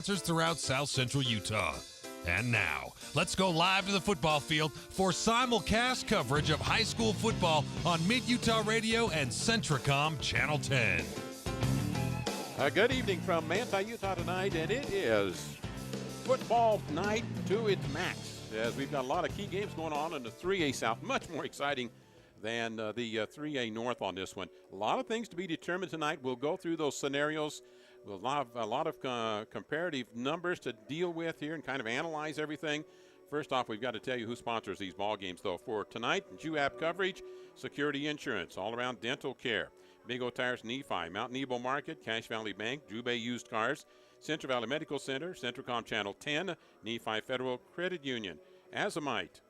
Throughout South Central Utah. And now, let's go live to the football field for simulcast coverage of high school football on Mid-Utah Radio and Centricom Channel 10. Good evening from Manti, Utah tonight, and it is football night to its max, as we've got a lot of key games going on in the 3A South, much more exciting than the 3A North on this one. A lot of things to be determined tonight. We'll go through those scenarios. We'll have a lot of comparative numbers to deal with here and kind of analyze everything. First off, we've got to tell you who sponsors these ball games, though. For tonight, Juab coverage, Security Insurance, all-around dental care, Big O Tires, Nephi, Mount Nebo Market, Cache Valley Bank, Jubei Used Cars, Central Valley Medical Center, Centricom Channel 10, Nephi Federal Credit Union, Azamite.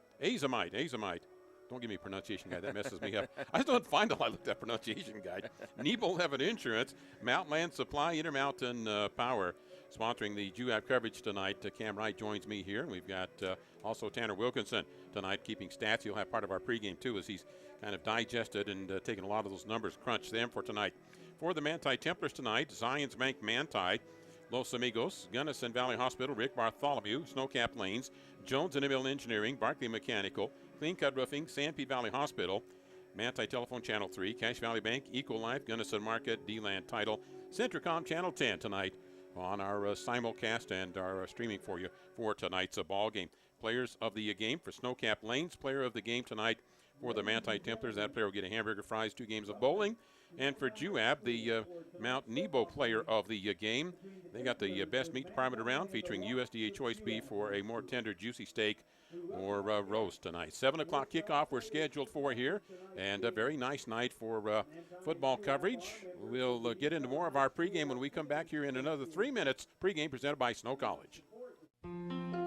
Don't give me a pronunciation guide. That messes me up. I don't find till I look at that pronunciation guide. Nebo Levitt Insurance, Mountain Supply, Intermountain Power, sponsoring the Juab coverage tonight. Cam Wright joins me here. And we've got also Tanner Wilkinson tonight keeping stats. He'll have part of our pregame, too, as he's kind of digested and taken a lot of those numbers, crunched them for tonight. For the Manti Templars tonight, Zions Bank Manti, Los Amigos, Gunnison Valley Hospital, Rick Bartholomew, Snowcap Lanes, Jones and Mill Engineering, Barclay Mechanical, Clean Cut Roofing, Sanpete Valley Hospital, Manti Telephone Channel 3, Cache Valley Bank, Eco-Life, Gunnison Market, D-Land Title, Centricom Channel 10 tonight on our simulcast and our streaming for you for tonight's ball game. Players of the game for Snowcap Lanes, player of the game tonight for the Manti Templars. That player will get a hamburger, fries, 2 games of bowling. And for Juab, the Mount Nebo player of the game, they got the best meat department around, featuring USDA choice beef for a more tender, juicy steak or roast tonight. 7 o'clock kickoff we're scheduled for here, and a very nice night for football coverage. We'll get into more of our pregame when we come back here in another 3 minutes. Pregame presented by Snow College.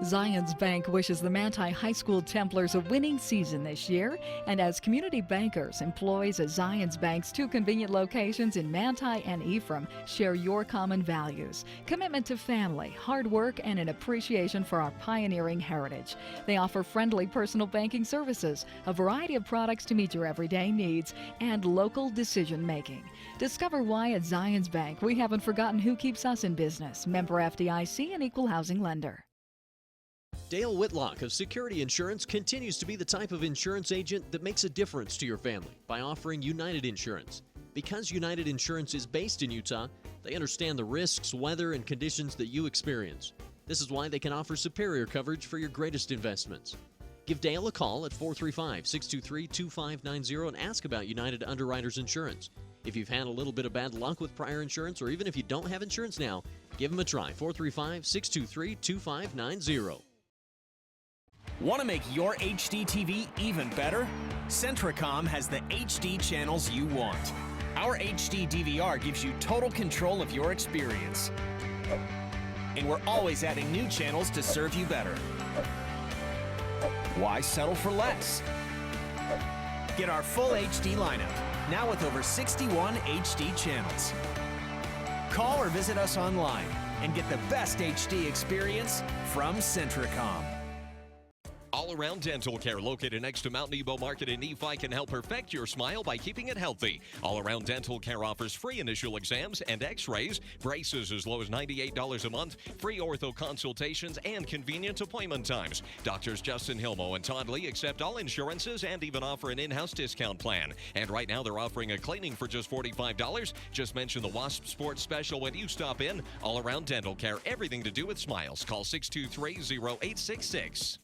Zions Bank wishes the Manti High School Templars a winning season this year, and as community bankers, employees at Zions Bank's 2 convenient locations in Manti and Ephraim share your common values: commitment to family, hard work, and an appreciation for our pioneering heritage. They offer friendly personal banking services, a variety of products to meet your everyday needs, and local decision making. Discover why at Zions Bank we haven't forgotten who keeps us in business. Member FDIC and equal housing lender. Dale Whitlock of Security Insurance continues to be the type of insurance agent that makes a difference to your family by offering United Insurance. Because United Insurance is based in Utah, they understand the risks, weather, and conditions that you experience. This is why they can offer superior coverage for your greatest investments. Give Dale a call at 435-623-2590 and ask about United Underwriters Insurance. If you've had a little bit of bad luck with prior insurance, or even if you don't have insurance now, give them a try. 435-623-2590. Want to make your HD TV even better? Centricom has the HD channels you want. Our HD DVR gives you total control of your experience. And we're always adding new channels to serve you better. Why settle for less? Get our full HD lineup, now with over 61 HD channels. Call or visit us online and get the best HD experience from Centricom. All-around dental care located next to Mount Nebo Market in Nephi can help perfect your smile by keeping it healthy. All-around dental care offers free initial exams and x-rays, braces as low as $98 a month, free ortho consultations, and convenient appointment times. Doctors Justin Hilmo and Todd Lee accept all insurances and even offer an in-house discount plan. And right now they're offering a cleaning for just $45. Just mention the Wasp Sports Special when you stop in. All-around dental care, everything to do with smiles. Call 623-0866.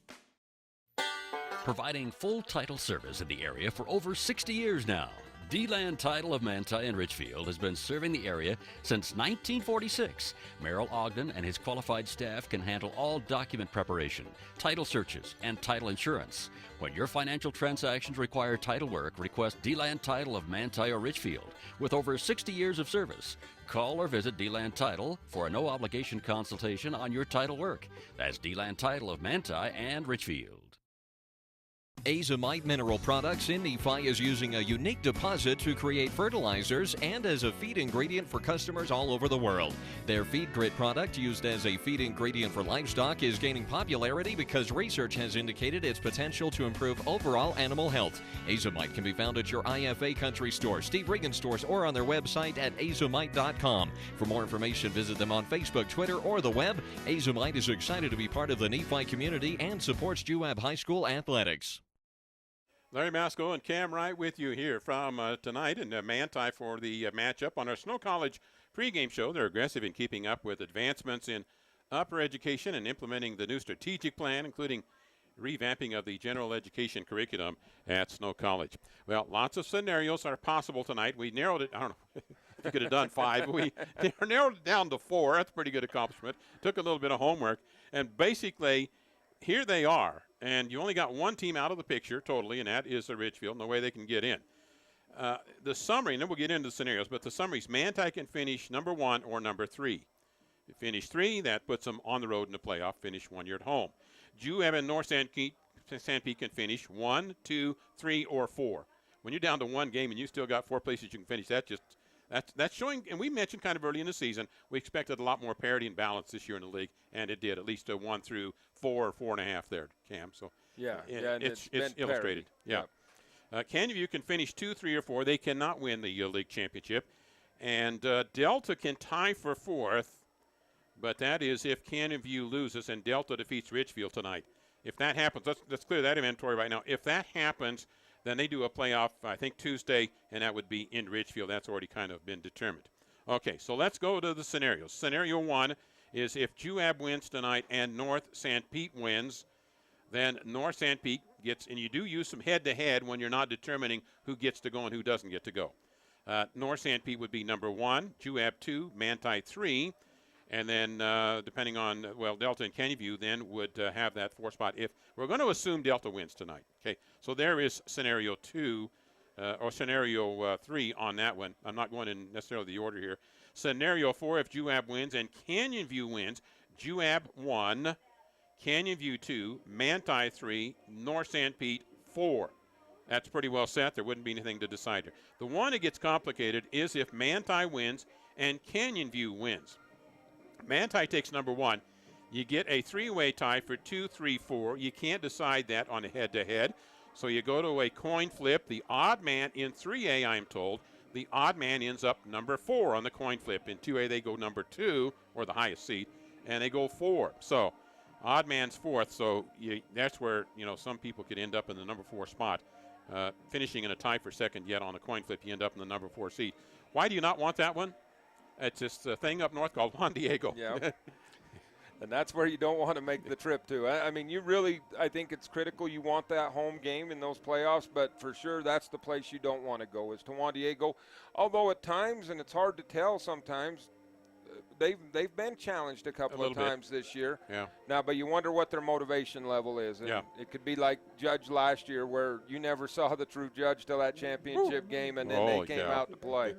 Providing full title service in the area for over 60 years now. D-Land Title of Manti and Richfield has been serving the area since 1946. Merrill Ogden and his qualified staff can handle all document preparation, title searches, and title insurance. When your financial transactions require title work, request D-Land Title of Manti or Richfield. With over 60 years of service, call or visit D-Land Title for a no-obligation consultation on your title work. That's D-Land Title of Manti and Richfield. Azomite Mineral Products in Nephi is using a unique deposit to create fertilizers and as a feed ingredient for customers all over the world. Their Feed Grit product, used as a feed ingredient for livestock, is gaining popularity because research has indicated its potential to improve overall animal health. Azomite can be found at your IFA Country Store, Steve Regan stores, or on their website at azomite.com. For more information, visit them on Facebook, Twitter, or the web. Azomite is excited to be part of the Nephi community and supports Juab High School athletics. Larry Masco and Cam Wright with you here from tonight in Manti for the matchup on our Snow College pregame show. They're aggressive in keeping up with advancements in upper education and implementing the new strategic plan, including revamping of the general education curriculum at Snow College. Well, lots of scenarios are possible tonight. We narrowed it. I don't know if you could have done 5. We narrowed it down to 4. That's a pretty good accomplishment. Took a little bit of homework. And basically, here they are. And you only got one team out of the picture totally, and that is the Ridgefield. No way they can get in. The summary, and then we'll get into the scenarios, but the summary is Manti can finish number 1 or number 3. If finish 3, that puts them on the road in the playoff, finish 1 year at home. Juab and North San Pete can finish 1, 2, 3, or 4. When you're down to 1 game and you still got 4 places you can finish, that's showing, and we mentioned kind of early in the season, we expected a lot more parity and balance this year in the league, and it did, at least a 1 through 4 or 4.5 there, Cam. So it's illustrated. Yeah. Canyon View can finish 2, 3, or 4. They cannot win the league championship. And Delta can tie for 4th, but that is if Canyon View loses and Delta defeats Ridgefield tonight. If that happens, let's clear that inventory right now. If that happens, then they do a playoff, I think, Tuesday, and that would be in Ridgefield. That's already kind of been determined. Okay, so let's go to the scenarios. Scenario 1 is if Juab wins tonight and North San Pete wins, then North San Pete gets, and you do use some head-to-head when you're not determining who gets to go and who doesn't get to go. North San Pete would be number 1, Juab 2, Manti 3, and then depending on, Delta and Canyon View then would have that 4 spot. If we're going to assume Delta wins tonight. Okay, so there is scenario 2 or scenario 3 on that one. I'm not going in necessarily the order here. Scenario 4, if Juab wins and Canyon View wins, Juab 1, Canyon View 2, Manti 3, North San Pete 4. That's pretty well set. There wouldn't be anything to decide here. The one that gets complicated is if Manti wins and Canyon View wins. Manti takes number 1. You get a 3-way tie for 2, 3, 4. You can't decide that on a head-to-head. So you go to a coin flip. The odd man in 3A, I'm told, the odd man ends up number 4 on the coin flip. In 2A, they go number 2, or the highest seed, and they go 4. So odd man's 4th. So that's where, some people could end up in the number 4 spot. Finishing in a tie for 2nd, yet on a coin flip, you end up in the number 4 seed. Why do you not want that one? It's just a thing up north called Juan Diego. Yeah. And that's where you don't want to make the trip to. I mean, I think it's critical you want that home game in those playoffs, but for sure that's the place you don't want to go is to Juan Diego. Although at times, and it's hard to tell sometimes, they've been challenged a couple of times this year. Yeah. Now, but you wonder what their motivation level is. And yeah. It could be like Judge last year where you never saw the true Judge till that championship game, and then they came out to play.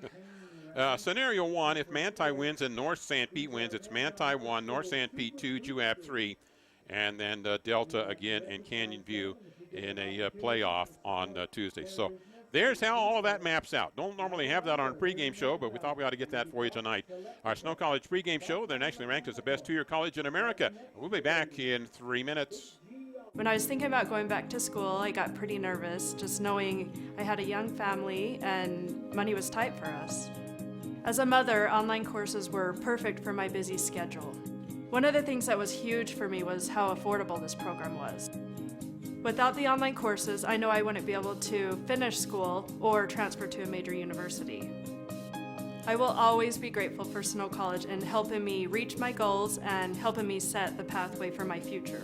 Scenario 1, if Manti wins and North San Pete wins, it's Manti 1, North San Pete 2, Juab 3, and then Delta again and Canyon View in a playoff on Tuesday. So there's how all of that maps out. Don't normally have that on a pregame show, but we thought we ought to get that for you tonight. Our Snow College pregame show, they're nationally ranked as the best 2-year college in America. We'll be back in 3 minutes. When I was thinking about going back to school, I got pretty nervous, just knowing I had a young family and money was tight for us. As a mother, online courses were perfect for my busy schedule. One of the things that was huge for me was how affordable this program was. Without the online courses, I know I wouldn't be able to finish school or transfer to a major university. I will always be grateful for Snow College in helping me reach my goals and helping me set the pathway for my future.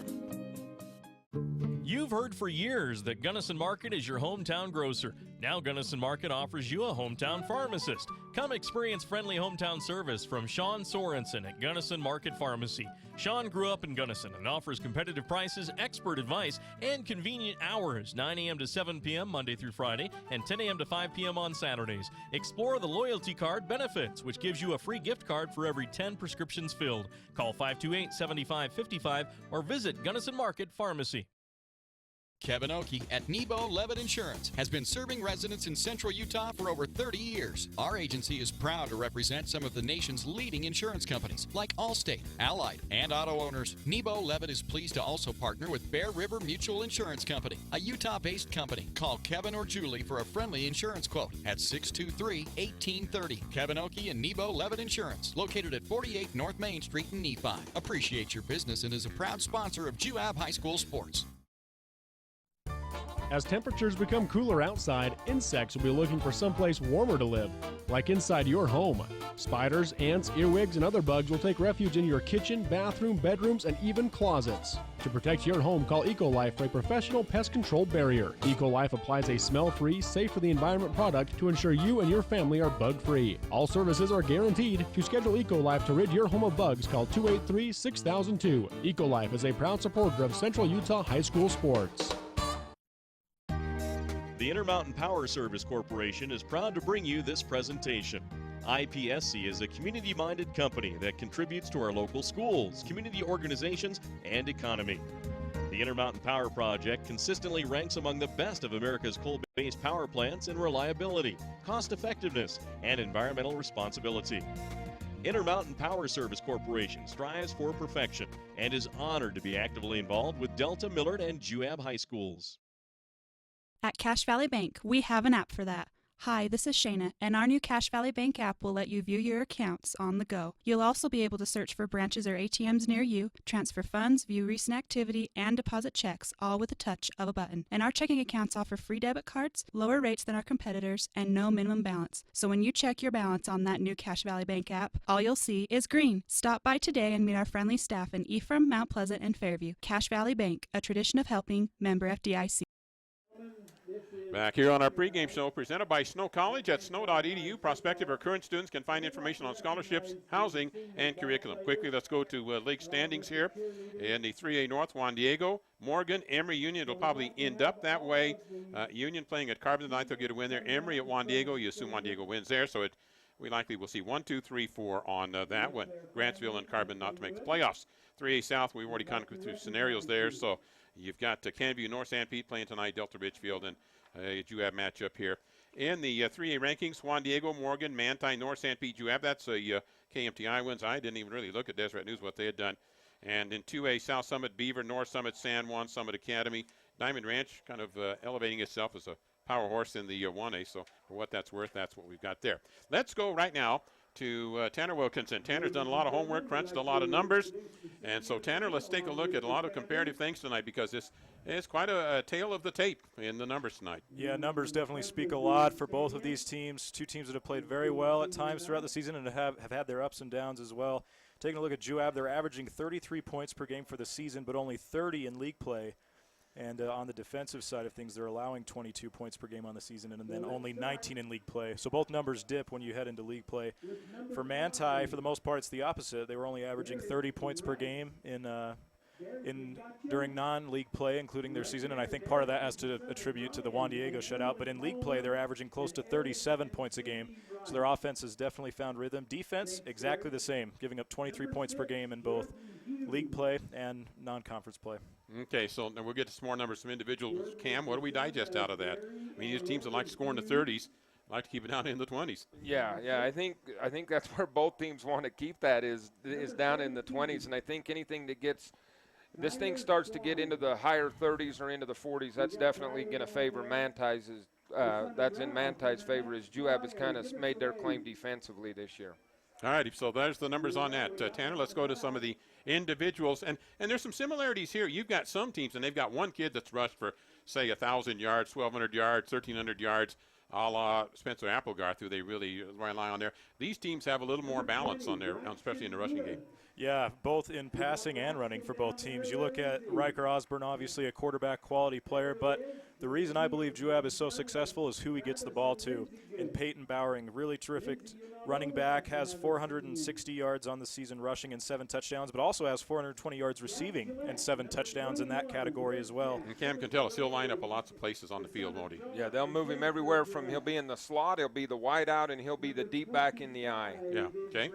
You've heard for years that Gunnison Market is your hometown grocer. Now Gunnison Market offers you a hometown pharmacist. Come experience friendly hometown service from Sean Sorensen at Gunnison Market Pharmacy. Sean grew up in Gunnison and offers competitive prices, expert advice, and convenient hours, 9 a.m. to 7 p.m. Monday through Friday and 10 a.m. to 5 p.m. on Saturdays. Explore the loyalty card benefits, which gives you a free gift card for every 10 prescriptions filled. Call 528-7555 or visit Gunnison Market Pharmacy. Kevin Oakey at Nebo Levitt Insurance has been serving residents in central Utah for over 30 years. Our agency is proud to represent some of the nation's leading insurance companies like Allstate, Allied, and auto owners. Nebo Levitt is pleased to also partner with Bear River Mutual Insurance Company, a Utah-based company. Call Kevin or Julie for a friendly insurance quote at 623-1830. Kevin Oakey and Nebo Levitt Insurance, located at 48 North Main Street in Nephi. Appreciate your business and is a proud sponsor of Juab High School Sports. As temperatures become cooler outside, insects will be looking for someplace warmer to live, like inside your home. Spiders, ants, earwigs, and other bugs will take refuge in your kitchen, bathroom, bedrooms, and even closets. To protect your home, call EcoLife for a professional pest control barrier. EcoLife applies a smell-free, safe for the environment product to ensure you and your family are bug-free. All services are guaranteed. To schedule EcoLife to rid your home of bugs, call 283-6002. EcoLife is a proud supporter of Central Utah High School sports. The Intermountain Power Service Corporation is proud to bring you this presentation. IPSC is a community-minded company that contributes to our local schools, community organizations, and economy. The Intermountain Power Project consistently ranks among the best of America's coal-based power plants in reliability, cost-effectiveness, and environmental responsibility. Intermountain Power Service Corporation strives for perfection and is honored to be actively involved with Delta, Millard, and Juab High Schools. At Cache Valley Bank, we have an app for that. Hi, this is Shayna, and our new Cache Valley Bank app will let you view your accounts on the go. You'll also be able to search for branches or ATMs near you, transfer funds, view recent activity, and deposit checks, all with a touch of a button. And our checking accounts offer free debit cards, lower rates than our competitors, and no minimum balance. So when you check your balance on that new Cache Valley Bank app, all you'll see is green. Stop by today and meet our friendly staff in Ephraim, Mount Pleasant, and Fairview. Cache Valley Bank, a tradition of helping, member FDIC. Back here on our pregame show presented by Snow College at snow.edu. Prospective or current students can find information on scholarships, housing, and curriculum. Quickly, let's go to league standings here. In the 3A North, Juan Diego, Morgan, Emory, Union will probably end up that way. Union playing at Carbon tonight, they'll get a win there. Emory at Juan Diego, you assume Juan Diego wins there, so we likely will see 1, 2, 3, 4 on that one. Grantsville and Carbon not to make the playoffs. 3A South, we've already kind of gone through scenarios there, so you've got Canview, North San Pete playing tonight, Delta Ridgefield, and Juab matchup here. In the 3A rankings, Juan Diego, Morgan, Manti, North San Pete, Juab. That's a KMTI wins. I didn't even really look at Deseret News what they had done. And in 2A, South Summit, Beaver, North Summit, San Juan, Summit Academy. Diamond Ranch kind of elevating itself as a power horse in the 1A. So for what that's worth, that's what we've got there. Let's go right now to Tanner Wilkinson. Tanner's done a lot of homework, crunched a lot of numbers. And so, Tanner, let's take a look at a lot of comparative things tonight because this is quite a tale of the tape in the numbers tonight. Yeah, numbers definitely speak a lot for both of these teams. Two teams that have played very well at times throughout the season and have had their ups and downs as well. Taking a look at Juab, they're averaging 33 points per game for the season, but only 30 in league play. And on the defensive side of things, they're allowing 22 points per game on the season and then only 19 in league play. So both numbers dip when you head into league play. For Manti, for the most part, it's the opposite. They were only averaging 30 points per game during non-league play, including their season, and I think part of that has to attribute to the Juan Diego shutout. But in league play, they're averaging close to 37 points a game. So their offense has definitely found rhythm. Defense, exactly the same, giving up 23 points per game in both league play and non-conference play. Okay, so now we'll get to some more numbers from individuals. Cam, what do we digest out of that? I mean, these teams that like to score in the 30s like to keep it down in the 20s. Yeah, I think that's where both teams want to keep that is down in the 20s, and I think anything that gets this thing starts to get into the higher 30s or into the 40s, that's definitely going to favor Manti's. That's in Manti's favor as Juab has kind of made their claim defensively this year. All righty, so there's the numbers on that. Tanner, let's go to some of the individuals. And there's some similarities here. You've got some teams, and they've got one kid that's rushed for, say, 1,000 yards, 1,200 yards, 1,300 yards, a la Spencer Applegarth, who they really rely on there. These teams have a little more balance on there, especially in the rushing game. Yeah, both in passing and running for both teams. You look at Riker Osborne, obviously a quarterback quality player, but the reason I believe Juab is so successful is who he gets the ball to. And Peyton Bowering, really terrific running back, has 460 yards on the season rushing and 7 touchdowns, but also has 420 yards receiving and 7 touchdowns in that category as well. And Cam can tell us he'll line up in lots of places on the field, won't he? Yeah, they'll move him everywhere from he'll be in the slot, he'll be the wide out, and he'll be the deep back in the eye. Yeah, okay.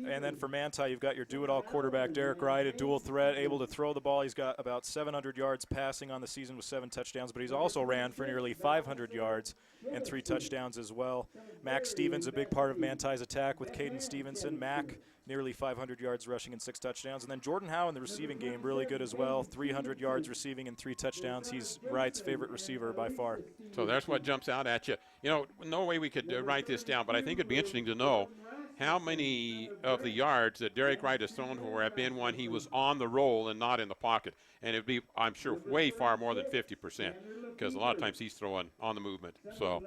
And then for Manti, you've got your do-it-all quarterback, Derek Wright, a dual threat, able to throw the ball. He's got about 700 yards passing on the season with 7 touchdowns, but he's also ran for nearly 500 yards and 3 touchdowns as well. Max Stevens, a big part of Manti's attack with Caden Stevenson. Mac, nearly 500 yards rushing and 6 touchdowns. And then Jordan Howe in the receiving game, really good as well. 300 yards receiving and 3 touchdowns. He's Wright's favorite receiver by far. So that's what jumps out at you. You know, no way we could write this down, but I think it'd be interesting to know how many of the yards that Derek Wright has thrown for have been when he was on the roll and not in the pocket. And it'd be, I'm sure, way far more than 50%, because a lot of times he's throwing on the movement. So,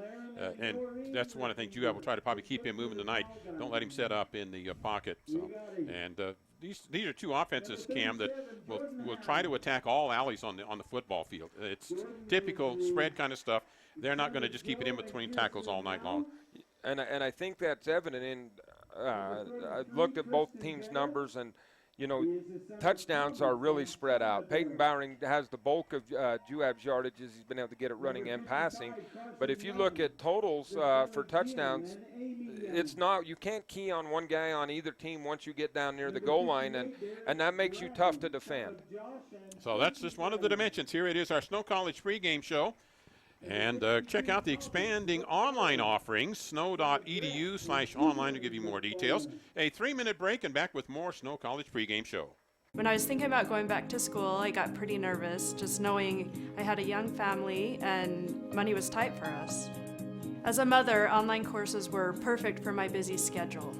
and that's one of the things you will try to probably keep him moving tonight. Don't let him set up in the pocket. So, and these are 2 offenses, Cam, that will try to attack all alleys on the football field. It's typical spread kind of stuff. They're not going to just keep it in between tackles all night long. And I think that's evident in I looked at both teams' numbers, and you know, touchdowns are really spread out. Peyton Bowering has the bulk of Juab's yardages. He's been able to get it running and passing. But if you look at totals for touchdowns, it's not, you can't key on one guy on either team once you get down near the goal line, and that makes you tough to defend. So that's just one of the dimensions. Here it is, our Snow College pregame show. And check out the expanding online offerings, snow.edu/online to give you more details. A 3-minute break and back with more Snow College pregame show. When I was thinking about going back to school, I got pretty nervous, just knowing I had a young family and money was tight for us. As a mother, online courses were perfect for my busy schedule.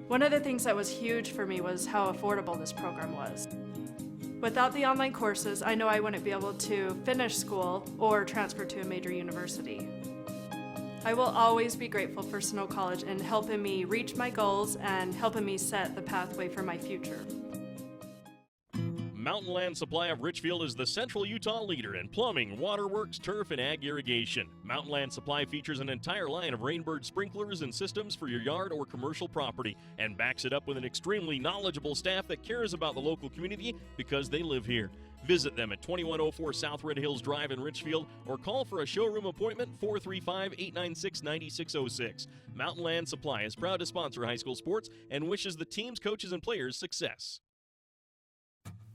One of the things that was huge for me was how affordable this program was. Without the online courses, I know I wouldn't be able to finish school or transfer to a major university. I will always be grateful for Snow College in helping me reach my goals and helping me set the pathway for my future. Mountain Land Supply of Richfield is the Central Utah leader in plumbing, waterworks, turf, and ag irrigation. Mountain Land Supply features an entire line of Rainbird sprinklers and systems for your yard or commercial property, and backs it up with an extremely knowledgeable staff that cares about the local community because they live here. Visit them at 2104 South Red Hills Drive in Richfield or call for a showroom appointment 435-896-9606. Mountain Land Supply is proud to sponsor high school sports and wishes the teams, coaches, and players success.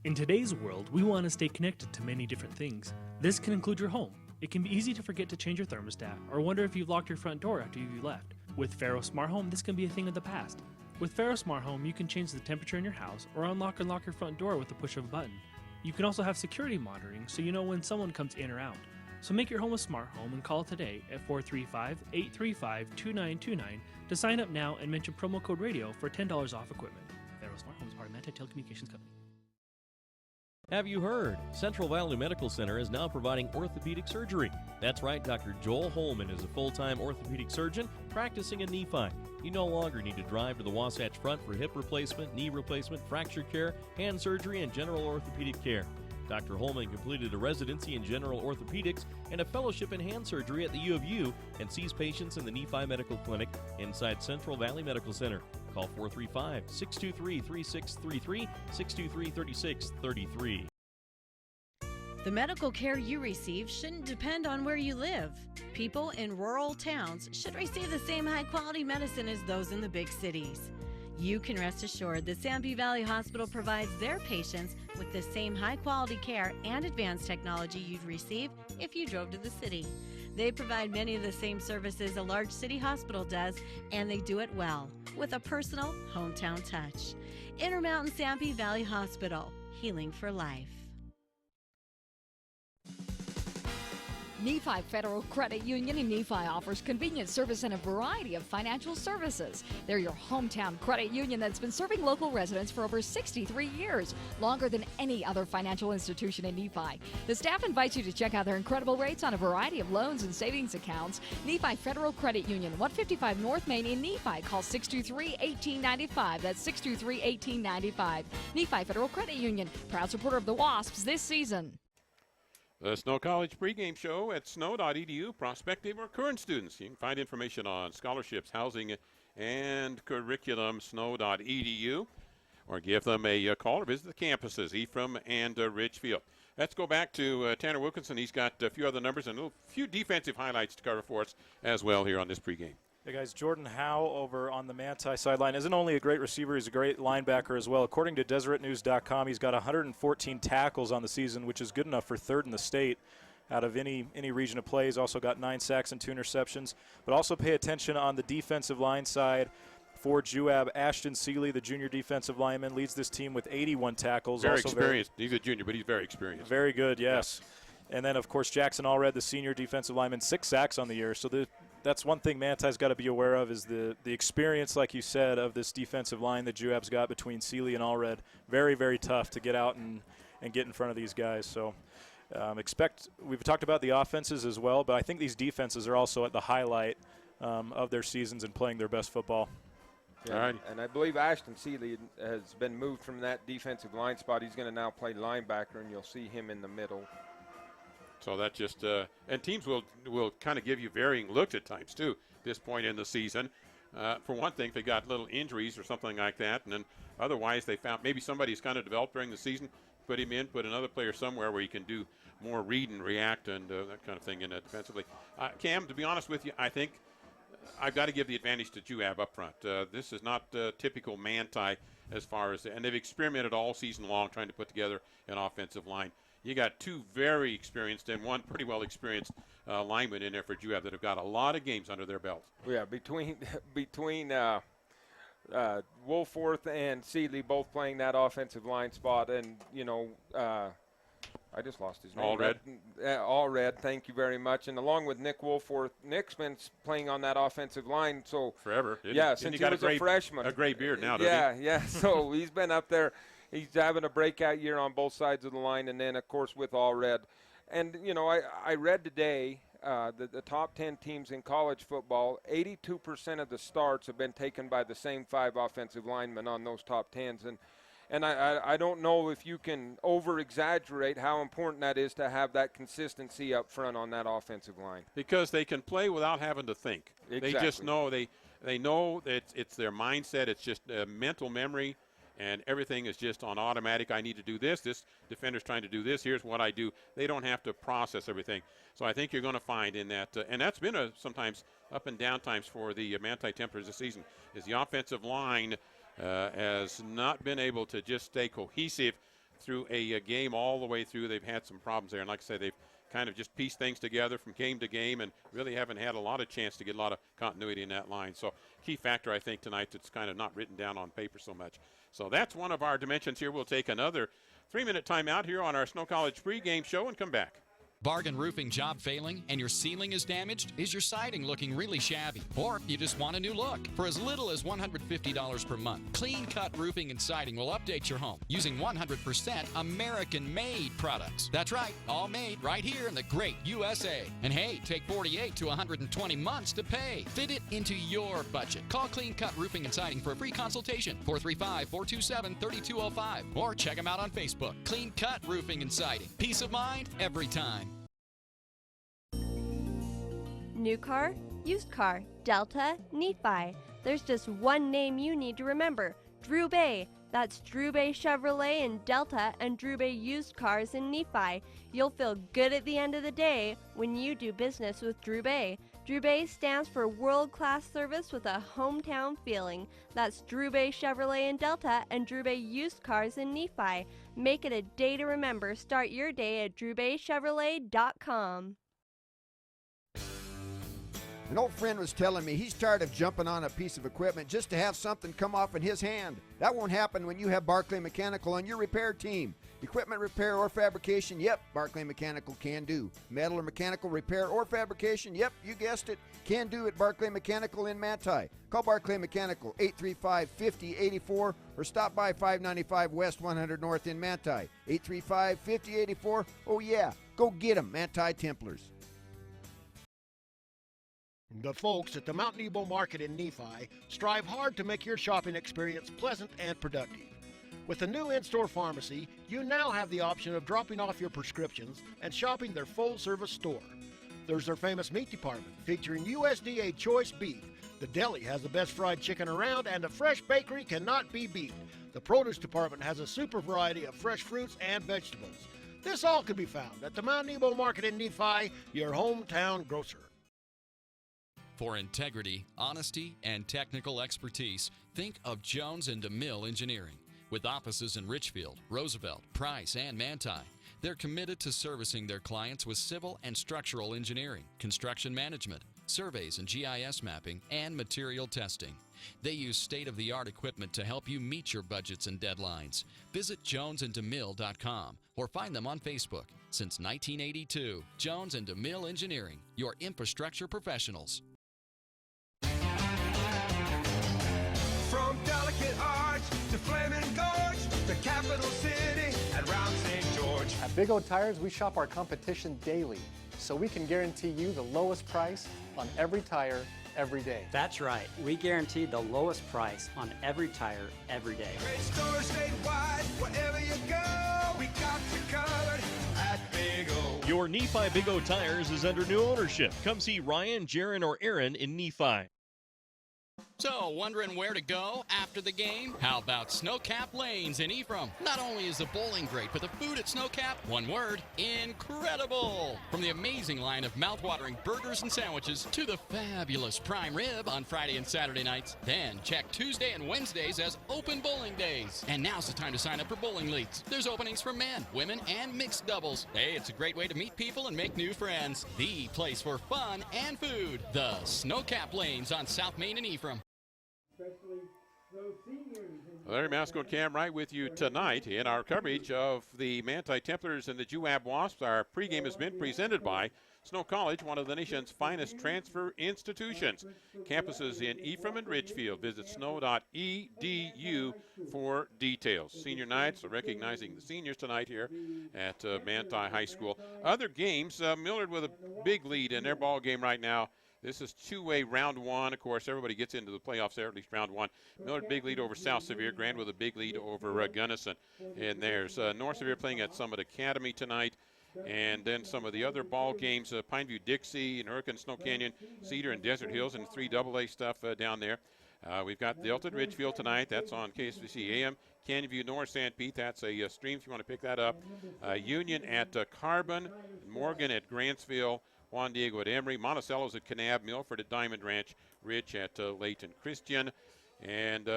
In today's world, we want to stay connected to many different things. This can include your home. It can be easy to forget to change your thermostat or wonder if you've locked your front door after you left. With Faro Smart Home, this can be a thing of the past. With Faro Smart Home, you can change the temperature in your house or unlock and lock your front door with the push of a button. You can also have security monitoring so you know when someone comes in or out. So make your home a smart home and call today at 435-835-2929 to sign up now and mention promo code radio for $10 off equipment. Faro Smart Home is part of Manti Telecommunications Company. Have you heard? Central Valley Medical Center is now providing orthopedic surgery. That's right, Dr. Joel Holman is a full-time orthopedic surgeon practicing in Nephi. You no longer need to drive to the Wasatch Front for hip replacement, knee replacement, fracture care, hand surgery, and general orthopedic care. Dr. Holman completed a residency in general orthopedics and a fellowship in hand surgery at the U of U and sees patients in the Nephi Medical Clinic inside Central Valley Medical Center. Call 435-623-3633, 623-3633. The medical care you receive shouldn't depend on where you live. People in rural towns should receive the same high-quality medicine as those in the big cities. You can rest assured that Sanpete Valley Hospital provides their patients with the same high-quality care and advanced technology you'd receive if you drove to the city. They provide many of the same services a large city hospital does, and they do it well, with a personal, hometown touch. Intermountain Sanpete Valley Hospital, healing for life. Nephi Federal Credit Union in Nephi offers convenient service and a variety of financial services. They're your hometown credit union that's been serving local residents for over 63 years, longer than any other financial institution in Nephi. The staff invites you to check out their incredible rates on a variety of loans and savings accounts. Nephi Federal Credit Union, 155 North Main in Nephi. Call 623-1895. That's 623-1895. Nephi Federal Credit Union, proud supporter of the Wasps this season. The Snow College pregame show at snow.edu. Prospective or current students, you can find information on scholarships, housing, and curriculum, snow.edu, or give them a call or visit the campuses, Ephraim and Ridgefield. Let's go back to Tanner Wilkinson. He's got a few other numbers and a few defensive highlights to cover for us as well here on this pregame. Hey guys, Jordan Howe over on the Manti sideline isn't only a great receiver, he's a great linebacker as well. According to DeseretNews.com, he's got 114 tackles on the season, which is good enough for third in the state out of any region of play. He's also got 9 sacks and 2 interceptions. But also pay attention on the defensive line side for Juab. Ashton Seeley, the junior defensive lineman, leads this team with 81 tackles. Very also experienced. He's a junior, but he's very experienced. Very good, yes. Yeah. And then, of course, Jackson Allred, the senior defensive lineman, 6 sacks on the year. So that's one thing Manti's got to be aware of is the experience, like you said, of this defensive line that Juab's got between Seeley and Allred. Very, very tough to get out and get in front of these guys. So we've talked about the offenses as well, but I think these defenses are also at the highlight of their seasons and playing their best football. Yeah, all right. And I believe Ashton Seeley has been moved from that defensive line spot. He's going to now play linebacker, and you'll see him in the middle. So that just and teams will kind of give you varying looks at times too. At this point in the season, for one thing, if they got little injuries or something like that, and then otherwise they found maybe somebody's kind of developed during the season, put him in, put another player somewhere where he can do more read and react and that kind of thing in it defensively. Cam, to be honest with you, I think I've got to give the advantage to Juab up front. This is not typical Manti as far as, and they've experimented all season long trying to put together an offensive line. You got 2 very experienced and 1 pretty well experienced lineman in there for Juab that have got a lot of games under their belt. Yeah, between Wolforth and Seeley both playing that offensive line spot, and I just lost his name. Allred, thank you very much. And along with Nick Wolforth, Nick's been playing on that offensive line forever. Since he was a freshman. A gray beard now, doesn't he? Yeah. So he's been up there. He's having a breakout year on both sides of the line, and then, of course, with Allred. And, I read today that the top 10 teams in college football, 82% of the starts have been taken by the same 5 offensive linemen on those top 10s. And I don't know if you can over-exaggerate how important that is to have that consistency up front on that offensive line. Because they can play without having to think. Exactly. They just know they know that it's their mindset. It's just mental memory. And everything is just on automatic. I need to do this. This defender's trying to do this. Here's what I do. They don't have to process everything. So I think you're going to find in that, and that's been sometimes up and down times for the Manti Templars this season, is the offensive line has not been able to just stay cohesive through a game all the way through. They've had some problems there. And like I said, they've kind of just pieced things together from game to game and really haven't had a lot of chance to get a lot of continuity in that line. So key factor, I think, tonight that's kind of not written down on paper so much. So that's one of our dimensions here. We'll take another 3-minute timeout here on our Snow College pregame show and come back. Bargain roofing job failing and your ceiling is damaged? Is your siding looking really shabby? Or you just want a new look? For as little as $150 per month, Clean Cut Roofing and Siding will update your home using 100% American-made products. That's right, all made right here in the great USA. And hey, take 48 to 120 months to pay. Fit it into your budget. Call Clean Cut Roofing and Siding for a free consultation, 435-427-3205. Or check them out on Facebook. Clean Cut Roofing and Siding. Peace of mind every time. New car, used car, Delta, Nephi. There's just one name you need to remember, Drew Bay. That's Drew Bay Chevrolet in Delta and Drew Bay Used Cars in Nephi. You'll feel good at the end of the day when you do business with Drew Bay. Drew Bay stands for world-class service with a hometown feeling. That's Drew Bay Chevrolet in Delta and Drew Bay Used Cars in Nephi. Make it a day to remember. Start your day at drewbaychevrolet.com. An old friend was telling me he's tired of jumping on a piece of equipment just to have something come off in his hand. That won't happen when you have Barclay Mechanical on your repair team. Equipment repair or fabrication, yep, Barclay Mechanical can do. Metal or mechanical repair or fabrication, yep, you guessed it, can do at Barclay Mechanical in Manti. Call Barclay Mechanical 835-5084 or stop by 595 West 100 North in Manti. 835-5084, oh yeah, go get them, Manti Templars. The folks at the Mount Nebo Market in Nephi strive hard to make your shopping experience pleasant and productive. With the new in-store pharmacy, you now have the option of dropping off your prescriptions and shopping their full-service store. There's their famous meat department featuring USDA choice beef. The deli has the best fried chicken around, and the fresh bakery cannot be beat. The produce department has a super variety of fresh fruits and vegetables. This all can be found at the Mount Nebo Market in Nephi, your hometown grocer. For integrity, honesty, and technical expertise, think of Jones and DeMille Engineering. With offices in Richfield, Roosevelt, Price, and Manti, they're committed to servicing their clients with civil and structural engineering, construction management, surveys and GIS mapping, and material testing. They use state-of-the-art equipment to help you meet your budgets and deadlines. Visit jonesanddemille.com or find them on Facebook. Since 1982, Jones and DeMille Engineering, your infrastructure professionals. From Delicate Arch to Flaming Gorge, the capital city and round St. George. At Big O Tires, we shop our competition daily, so we can guarantee you the lowest price on every tire every day. That's right. We guarantee the lowest price on every tire every day. Great stores statewide, wherever you go, we got you covered at Big O. Your Nephi Big O Tires is under new ownership. Come see Ryan, Jaron, or Aaron in Nephi. So, wondering where to go after the game? How about Snowcap Lanes in Ephraim? Not only is the bowling great, but the food at Snowcap, one word, incredible! From the amazing line of mouthwatering burgers and sandwiches to the fabulous prime rib on Friday and Saturday nights. Then check Tuesday and Wednesdays as open bowling days. And now's the time to sign up for bowling leagues. There's openings for men, women, and mixed doubles. Hey, it's a great way to meet people and make new friends. The place for fun and food. The Snowcap Lanes on South Main in Ephraim. Larry Masco, Cam Wright with you tonight in our coverage of the Manti Templars and the Juab Wasps. Our pregame has been presented by Snow College, one of the nation's finest transfer institutions. Campuses in Ephraim and Ridgefield. Visit snow.edu for details. Senior night, so recognizing the seniors tonight here at Manti High School. Other games, Millard with a big lead in their ball game right now. This is two-way round one. Of course, everybody gets into the playoffs there, at least round one. Millard, big lead over South Sevier. Grand with a big lead over Gunnison. And there's North Sevier playing at Summit Academy tonight. And then some of the other ball games, Pineview, Dixie, and Hurricane, Snow Canyon, Cedar, and Desert Hills, and 3AA stuff down there. We've got Delta at Ridgefield tonight. That's on KSVC AM. Canyon View North St. Pete. That's a stream if you want to pick that up. Union at Carbon. Morgan at Grantsville. Juan Diego at Emory, Monticello's at Kanab, Milford at Diamond Ranch, Rich at Layton Christian. And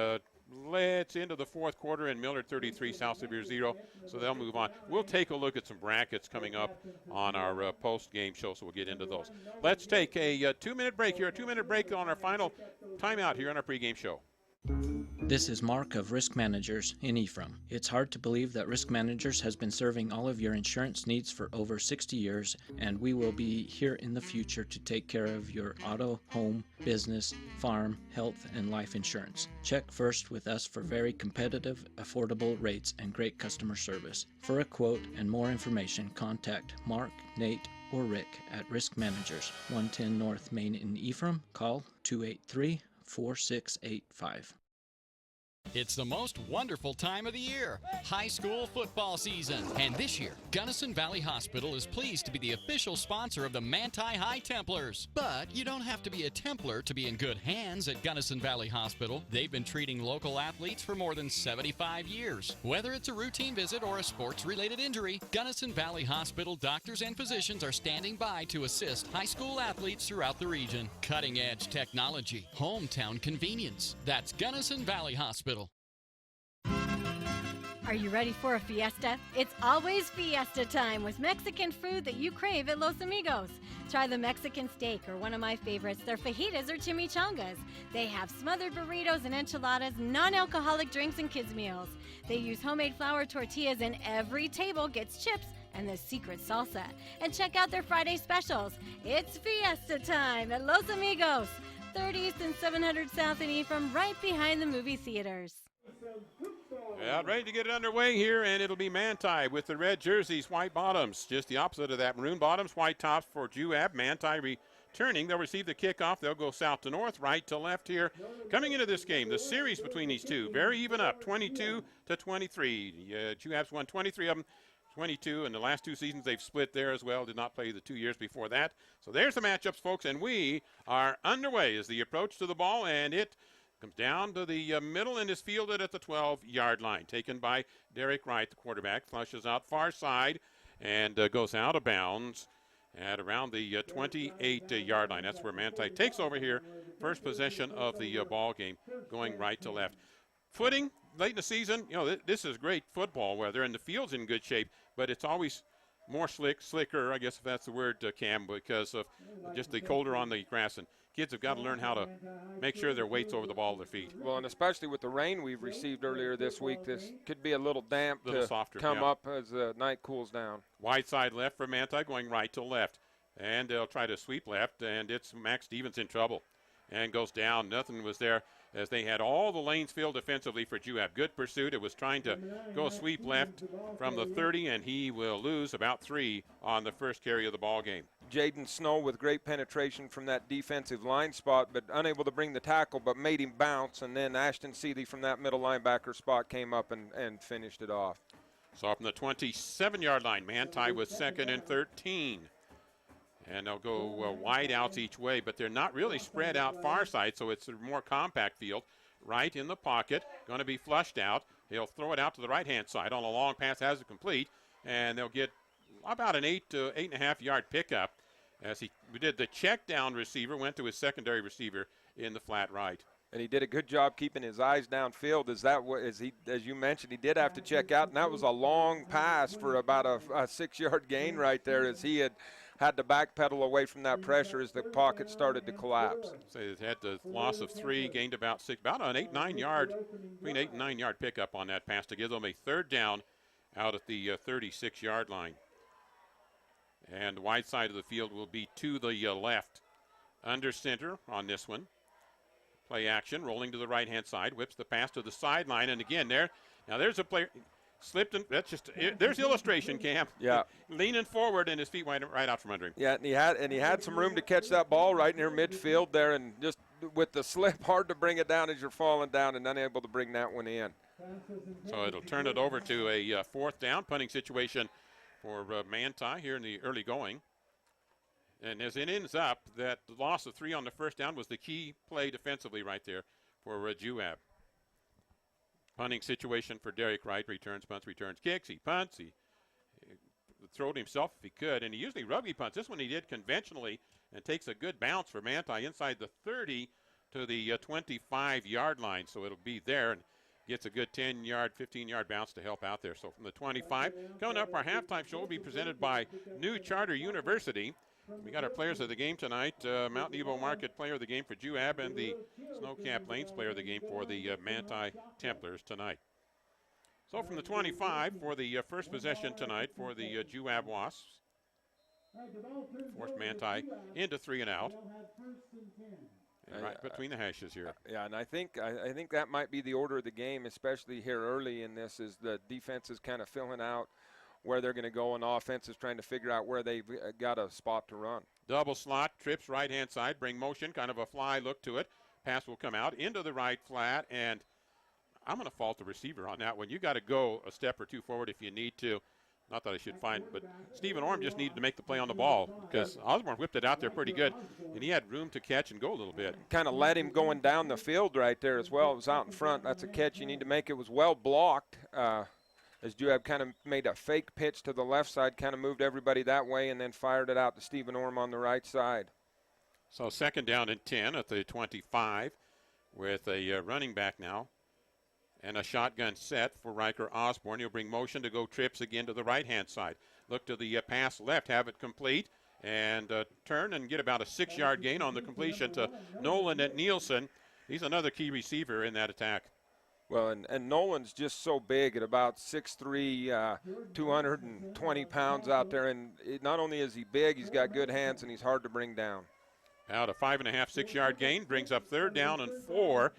let's into the fourth quarter, and Millard 33, South Sevier 0. So they'll move on. We'll take a look at some brackets coming up on our post-game show, so we'll get into those. Let's take a 2-minute break here, a 2-minute break on our final timeout here on our pregame show. This is Mark of Risk Managers in Ephraim. It's hard to believe that Risk Managers has been serving all of your insurance needs for over 60 years, and we will be here in the future to take care of your auto, home, business, farm, health, and life insurance. Check first with us for very competitive, affordable rates and great customer service. For a quote and more information, contact Mark, Nate, or Rick at Risk Managers, 110 North Main in Ephraim. Call 283-4685. It's the most wonderful time of the year, high school football season. And this year, Gunnison Valley Hospital is pleased to be the official sponsor of the Manti High Templars. But you don't have to be a Templar to be in good hands at Gunnison Valley Hospital. They've been treating local athletes for more than 75 years. Whether it's a routine visit or a sports-related injury, Gunnison Valley Hospital doctors and physicians are standing by to assist high school athletes throughout the region. Cutting-edge technology, hometown convenience. That's Gunnison Valley Hospital. Are you ready for a fiesta? It's always fiesta time with Mexican food that you crave at Los Amigos. Try the Mexican steak or one of my favorites, their fajitas or chimichangas. They have smothered burritos and enchiladas, non-alcoholic drinks, and kids' meals. They use homemade flour tortillas, and every table gets chips and the secret salsa. And check out their Friday specials. It's fiesta time at Los Amigos, 3rd East and 700 South in Ephraim, right behind the movie theaters. Yeah, ready to get it underway here, and it'll be Manti with the red jerseys, white bottoms. Just the opposite of that, maroon bottoms, white tops for Juab. Manti returning. They'll receive the kickoff. They'll go south to north, right to left here. Coming into this game, the series between these two, very even up, 22-23. Juab's won 23 of them. 22, and the last 2 seasons they've split there as well. Did not play the 2 years before that. So there's the matchups, folks, and we are underway as the approach to the ball, and it comes down to the middle and is fielded at the 12-yard line. Taken by Derek Wright, the quarterback. Flushes out far side and goes out of bounds at around the 28-yard line. That's where Manti takes over here. First possession of the ball game, going right to left. Footing late in the season, this is great football weather, and the field's in good shape, but it's always more slicker, I guess if that's the word, Cam, because of just the colder on the grass, and kids have got to learn how to make sure their weight's over the ball of their feet. Well, and especially with the rain we've received earlier this week, this could be a little damp to softer, come up as the night cools down. Wide side left for Manti, going right to left. And they'll try to sweep left, and it's Max Stevens in trouble. And goes down. Nothing was there as they had all the lanes filled defensively for Juab. Good pursuit. It was trying to go sweep left from the 30, and he will lose about 3 on the first carry of the ball game. Jaden Snow with great penetration from that defensive line spot, but unable to bring the tackle, but made him bounce. And then Ashton Seeley from that middle linebacker spot came up and finished it off. So from the 27-yard line, Manti was 2nd and 13. And they'll go wide outs each way, but they're not really spread out far side, so it's a more compact field. Right in the pocket, going to be flushed out. He'll throw it out to the right-hand side on a long pass, has it complete, and they'll get about an 8 to 8.5 yard pickup as he did the check down receiver, went to his secondary receiver in the flat right. And he did a good job keeping his eyes downfield. As you mentioned, he did have to check out, and that was a long pass for about a 6-yard gain right there, as he had to backpedal away from that pressure as the pocket started to collapse. So they had the loss of 3, gained about an 8-9 yard, between 8 and 9 yard pickup on that pass to give them a 3rd down out at the 36-yard line. And the wide side of the field will be to the left. Under center on this one. Play action, rolling to the right-hand side, whips the pass to the sideline, and again there's a player slipped in. There's illustration, Cam. Yeah, leaning forward and his feet right out from under him. Yeah, and he had some room to catch that ball right near midfield there, and just with the slip, hard to bring it down as you're falling down, and unable to bring that one in. So it'll turn it over to a 4th down punting situation for Manti here in the early going. And as it ends up, that loss of 3 on the 1st down was the key play defensively right there for Juab. Punting situation for Derek Wright. Returns, punts, returns, kicks. He punts. He throwed himself if he could. And he usually rugby punts. This one he did conventionally and takes a good bounce for Manti inside the 30 to the 25-yard line. So it'll be there and gets a good 10-yard, 15-yard bounce to help out there. So from the 25, coming up, our halftime show will be presented by New Charter University. We got our players of the game tonight. Mount Nebo Market player of the game for Juab and the Snowcap Lanes player of the game for the Manti Templars tonight. So from the 25 for the first possession tonight for the Juab Wasps. Forced Manti into 3 and out. And right between the hashes here. Yeah, and I think that might be the order of the game, especially here early in this, is the defense is kind of filling out where they're going to go, and offense is trying to figure out where they've got a spot to run. Double slot, trips right-hand side, bring motion, kind of a fly look to it. Pass will come out into the right flat, and I'm going to fault the receiver on that one. You got to go a step or 2 forward if you need to. Not that I should find, but Stephen Orm just needed to make the play on the ball because Osborne whipped it out there pretty good, and he had room to catch and go a little bit. Kind of let him going down the field right there as well. It was out in front. That's a catch you need to make. It was well blocked. As Juab kind of made a fake pitch to the left side, kind of moved everybody that way, and then fired it out to Stephen Orm on the right side. So 2nd down and 10 at the 25 with a running back now. And a shotgun set for Riker Osborne. He'll bring motion to go trips again to the right-hand side. Look to the pass left, have it complete, and turn and get about a 6-yard gain on the completion to Nolan at Nielsen. He's another key receiver in that attack. Well, and Nolan's just so big at about 6'3", 220 pounds out there. And not only is he big, he's got good hands, and he's hard to bring down. Out a 5.5, 6-yard gain, brings up 3rd down and 4.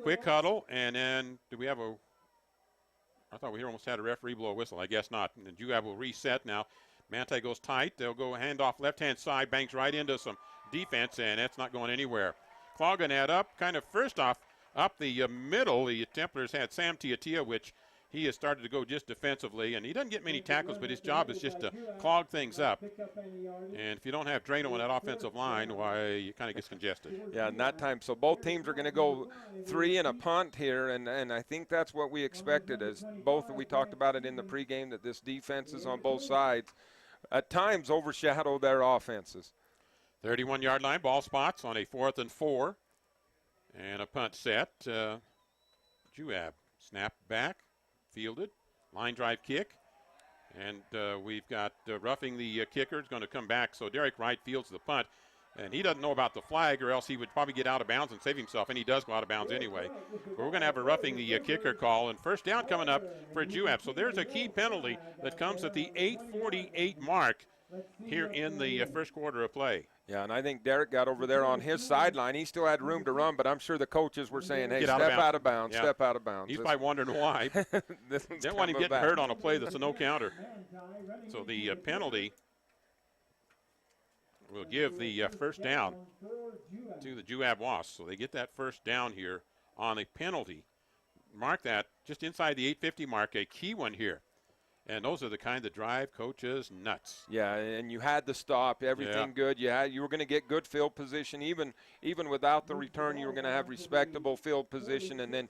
Quick huddle, and then do we have I thought we almost had a referee blow a whistle. I guess not. And Juab will reset now. Manti goes tight. They'll go handoff left-hand side, banks right into some defense, and that's not going anywhere. Clogging that up, kind of first off, up the middle, the Templars had Sam Tiatia, which he has started to go just defensively, and he doesn't get many tackles, but his job is just to clog things up. And if you don't have Drano on that offensive line, why, it kind of gets congested. Yeah, in that time. So both teams are going to go 3 and a punt here, and I think that's what we expected. As both, we talked about it in the pregame, that this defense is on both sides. at times overshadow their offenses. 31-yard line, ball spots on a 4th and 4. And a punt set. Juab snap back, fielded, line drive kick. And we've got roughing the kicker. Is going to come back. So Derek Wright fields the punt. And he doesn't know about the flag, or else he would probably get out of bounds and save himself, and he does go out of bounds anyway. But we're going to have a roughing the kicker call, and first down coming up for Juab. So there's a key penalty that comes at the 8:48 mark here in the first quarter of play. Yeah, and I think Derek got over there on his sideline. He still had room to run, but I'm sure the coaches were saying, hey, step out of bounds, step out of bounds. He's probably wondering why. Don't want him getting hurt on a play that's a no counter. So the penalty will give the first down to the Juab Wasps. So they get that first down here on a penalty. Mark that just inside the 8:50 mark, a key one here. And those are the kind that drive coaches nuts. Yeah, and you had the stop, everything good. You were going to get good field position. Even without the return, you were going to have respectable field position. And then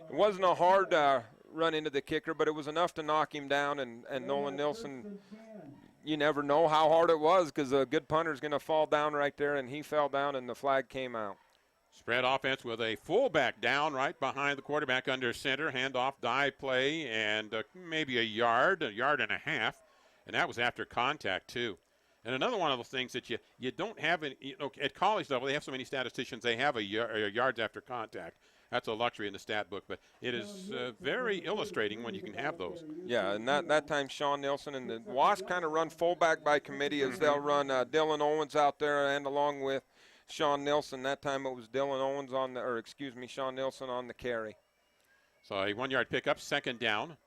it wasn't a hard run into the kicker, but it was enough to knock him down. And Nolan Nilsson, you never know how hard it was, because a good punter is going to fall down right there, and he fell down, and the flag came out. Spread offense with a fullback down right behind the quarterback under center, handoff, dive play, and maybe a yard and a half, and that was after contact too. And another one of those things that you don't have at college level, they have so many statisticians, they have a yards after contact. That's a luxury in the stat book, but it is very illustrating when you can have those. Yeah, and that time Sean Nilsson and the Wasps kind of run fullback by committee, as they'll run Dylan Owens out there, and along with Sean Nilsson. That time it was Dylan Owens Sean Nilsson on the carry. So a 1-yard pickup, second down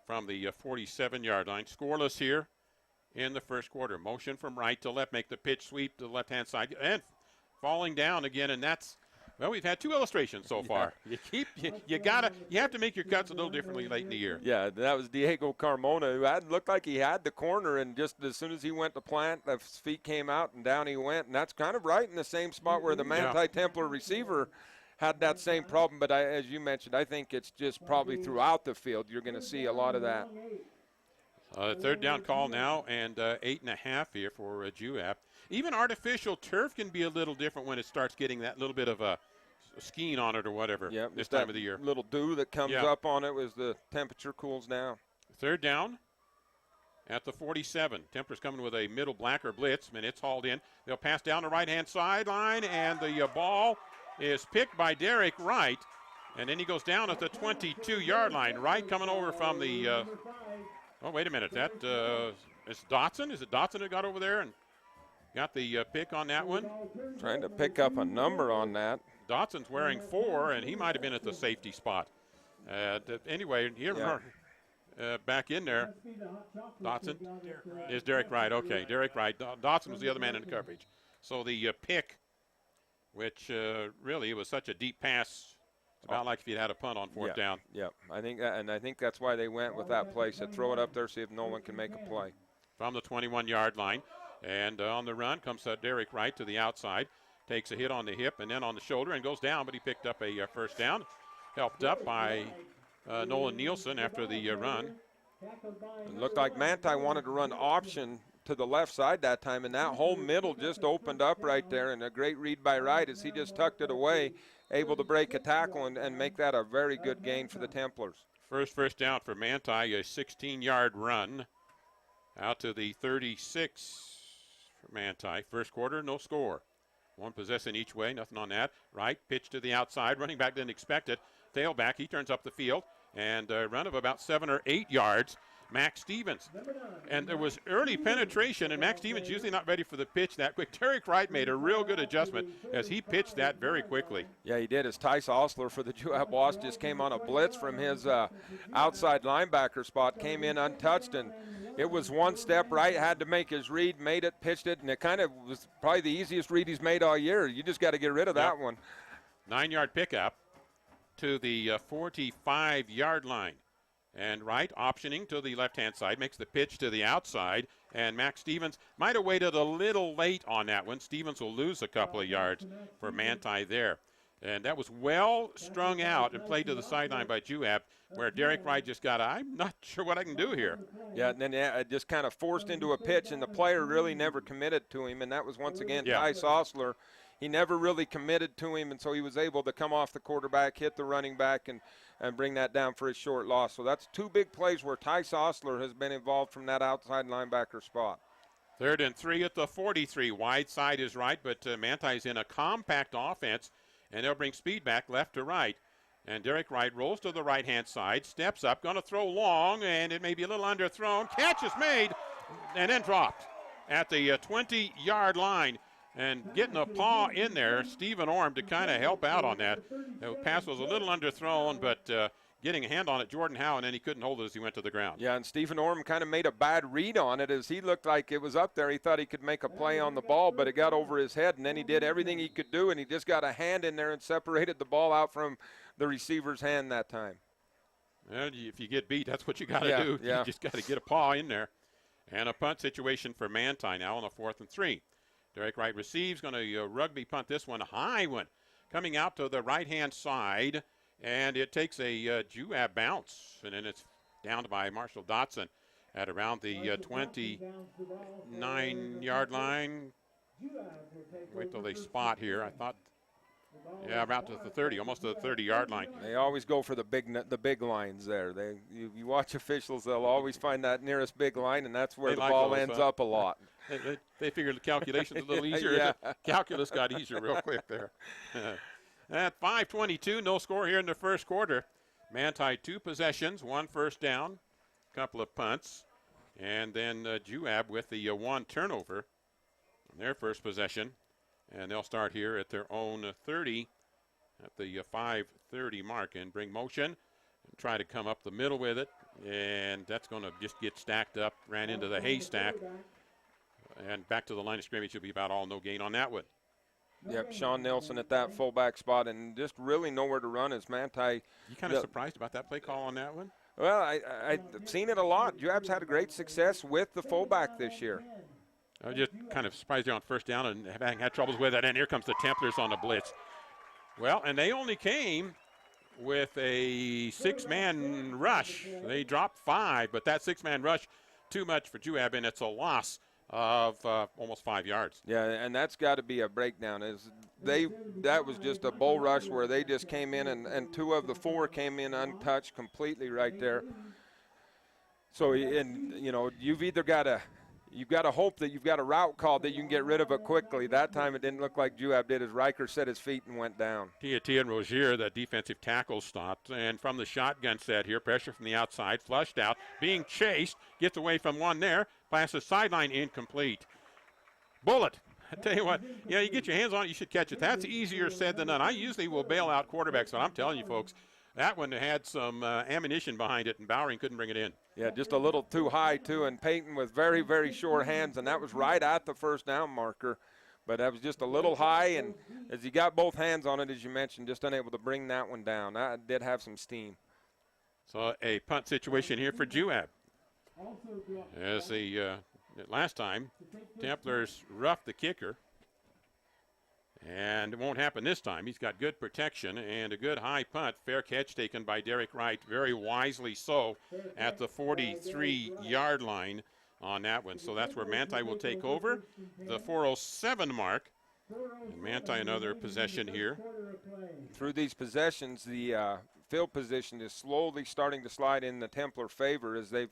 from the 47-yard line. Scoreless here in the first quarter. Motion from right to left, make the pitch sweep to the left-hand side, and falling down again, and that's, well, we've had two illustrations so far. You have to make your cuts a little differently late in the year. Yeah, that was Diego Carmona, who looked like he had the corner, and just as soon as he went to plant, his feet came out and down he went, and that's kind of right in the same spot where the Manti Templar receiver had that same problem. But as you mentioned, I think it's just probably throughout the field you're going to see a lot of that. Third down call now, and 8.5 here for Juab. Even artificial turf can be a little different when it starts getting that little bit of a skiing on it or whatever this time of the year. Little dew that comes up on it as the temperature cools down. Third down at the 47. Templars coming with a middle blacker blitz, and it's hauled in. They'll pass down the right-hand sideline, and the ball is picked by Derek Wright, and then he goes down at the 22-yard line. Wright coming over from the oh, wait a minute. That is Dotson. Is it Dotson that got over there and got the pick on that one? Trying to pick up a number on that. Dotson's wearing 4, and he might have been at the safety spot. Anyway, here back in there, Dotson is Derek Wright. Okay, Derek Wright. Dotson was the other man in the coverage. So the pick, which really was such a deep pass, it's about like if you'd had a punt on fourth down. Yeah, I think that's why they went with that play. So throw it up there, see if Nolan can make a play. From the 21-yard line, and on the run comes Derek Wright to the outside. Takes a hit on the hip and then on the shoulder and goes down, but he picked up a first down. Helped up by Nolan Nielsen after the run. It looked like Manti wanted to run option to the left side that time, and that whole middle just opened up right there, and a great read by Wright as he just tucked it away, able to break a tackle and make that a very good gain for the Templars. First down for Manti, a 16-yard run out to the 36 for Manti. First quarter, no score. One possession each way, nothing on that. Right, pitch to the outside. Running back didn't expect it. Tailback, he turns up the field. And a run of about 7 or 8 yards. Max Stevens. And there was early penetration, and Max Stevens usually not ready for the pitch that quick. Derek Wright made a real good adjustment as he pitched that very quickly. Yeah, he did. As Tice Osler for the Juab Wasps just came on a blitz from his outside linebacker spot, came in untouched, and it was one step right, had to make his read, made it, pitched it, and it kind of was probably the easiest read he's made all year. You just got to get rid of that one. 9-yard pickup to the 45-yard line. And Wright optioning to the left-hand side, makes the pitch to the outside, and Max Stevens might have waited a little late on that one. Stevens will lose a couple of yards for Manti there. And that was well strung out and played to the sideline by Juab, where Derek Wright just got, I'm not sure what I can do here. Yeah, and then it just kind of forced into a pitch, and the player really never committed to him, and that was once again Tice Osler. He never really committed to him, and so he was able to come off the quarterback, hit the running back, and bring that down for his short loss. So that's 2 big plays where Tice Osler has been involved from that outside linebacker spot. 3rd and 3 at the 43. Wide side is right, but Manti's in a compact offense, and they'll bring speed back left to right. And Derek Wright rolls to the right-hand side, steps up, going to throw long, and it may be a little underthrown. Catch is made, and then dropped at the 20-yard line. And getting a paw in there, Stephen Orm, to kind of help out on that. The pass was a little underthrown, but getting a hand on it, Jordan Howe, and then he couldn't hold it as he went to the ground. Yeah, and Stephen Orm kind of made a bad read on it as he looked like it was up there. He thought he could make a play on the ball, but it got over his head, and then he did everything he could do, and he just got a hand in there and separated the ball out from the receiver's hand that time. Well, if you get beat, that's what you got to do. Yeah. You just got to get a paw in there. And a punt situation for Manti now on a 4th and 3. Derek Wright receives, going to rugby punt this one, a high one, coming out to the right-hand side, and it takes a Juab bounce, and then it's down by Marshall Dotson at around the 29-yard line. Wait till they spot here. I thought, about to the 30, almost to the 30-yard line. They always go for the big lines there. You watch officials, they'll always find that nearest big line, and that's where the ball ends up a lot. They figured the calculations a little easier. Yeah. Calculus got easier real quick there. At 5:22, no score here in the first quarter. Manti 2 possessions, 1 first down, couple of punts, and then Juab with the 1 turnover on their first possession. And they'll start here at their own 30 at the 5:30 mark and bring motion and try to come up the middle with it. And that's going to just get stacked up, ran into the haystack. And back to the line of scrimmage. Will be about all no gain on that one. Yep, Sean Nelson at that fullback spot, and just really nowhere to run as Manti. You kind of surprised about that play call on that one? Well, I've seen it a lot. Juab's had a great success with the fullback this year. I was just kind of surprised they're on first down and having had troubles with it. And here comes the Templars on the blitz. Well, and they only came with a 6-man rush. They dropped 5, but that 6-man rush, too much for Juab, and it's a loss of almost 5 yards. Yeah, and that's got to be a breakdown. That was just a bull rush where they just came in, and 2 of the 4 came in untouched completely right there. So, you've either got to hope that you've got a route called that you can get rid of it quickly. That time it didn't look like Juab did as Riker set his feet and went down. Tia and Rozier, the defensive tackle, stopped. And from the shotgun set here, pressure from the outside, flushed out, being chased, gets away from one there, passes sideline incomplete. Bullet. I tell you what, you get your hands on it, you should catch it. That's easier said than done. I usually will bail out quarterbacks, but I'm telling you, folks, that one had some ammunition behind it, and Bowering couldn't bring it in. Yeah, just a little too high, too, and Peyton with very, very short hands, and that was right at the first down marker. But that was just a little high, and as he got both hands on it, as you mentioned, just unable to bring that one down. That did have some steam. So a punt situation here for Juab. As the last time, Templars roughed the kicker. And it won't happen this time. He's got good protection and a good high punt. Fair catch taken by Derek Wright, very wisely so, at the 43-yard line on that one. So that's where Manti will take over. The 4:07 mark. And Manti another possession here. Through these possessions, the field position is slowly starting to slide in the Templar favor as they've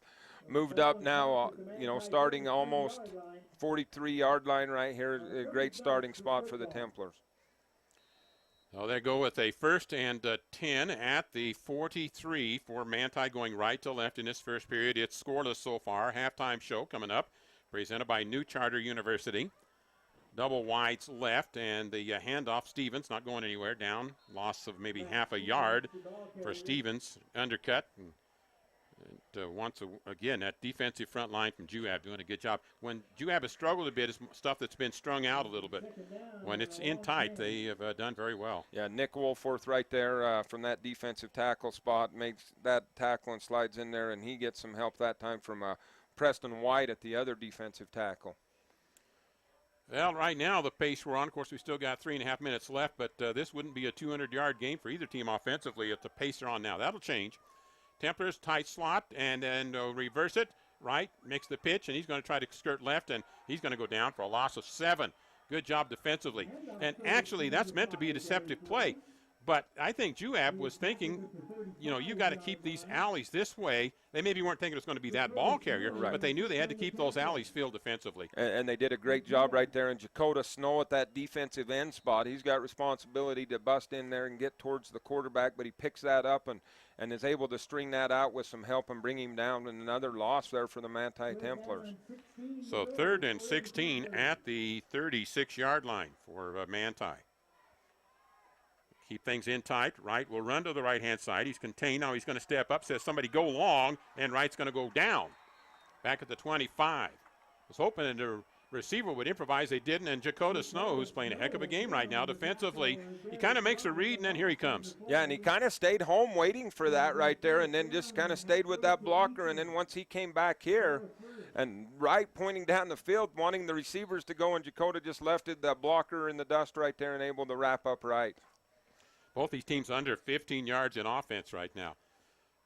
moved up now, starting almost 43-yard line right here. A great starting spot for the Templars. So they go with a 1st and 10 at the 43 for Manti, going right to left in this first period. It's scoreless so far. Halftime show coming up, presented by New Charter University. Double wides left, and the handoff, Stevens, not going anywhere, down. Loss of maybe half a yard for Stevens. Undercut. And once again, that defensive front line from Juab doing a good job. When Juab has struggled a bit, it's stuff that's been strung out a little bit. When it's in tight, they have done very well. Yeah, Nick Wolforth right there from that defensive tackle spot makes that tackle and slides in there, and he gets some help that time from Preston White at the other defensive tackle. Well, right now the pace we're on, of course, we still got 3.5 minutes left, but this wouldn't be a 200-yard game for either team offensively at the pace they're on now. That'll change. Templars tight slot and then reverse it. Right, makes the pitch, and he's going to try to skirt left, and he's going to go down for a loss of 7. Good job defensively. And actually, that's meant to be a deceptive play. But I think Juab was thinking, you got to keep these alleys this way. They maybe weren't thinking it was going to be that ball carrier, but they knew they had to keep those alleys filled defensively. And they did a great job right there. And Dakota Snow at that defensive end spot, he's got responsibility to bust in there and get towards the quarterback, but he picks that up and is able to string that out with some help and bring him down. And another loss there for the Manti Templars. So 3rd and 16 at the 36-yard line for Manti. Keep things in tight. Wright will run to the right-hand side. He's contained. Now he's going to step up. Says somebody go long, and Wright's going to go down. Back at the 25. Was hoping the receiver would improvise. They didn't, and Dakota Snow, who's playing a heck of a game right now defensively, he kind of makes a read, and then here he comes. Yeah, and he kind of stayed home waiting for that right there, and then just kind of stayed with that blocker, and then once he came back here, and Wright pointing down the field, wanting the receivers to go, and Dakota just left the blocker in the dust right there and able to wrap up Wright. Both these teams under 15 yards in offense right now.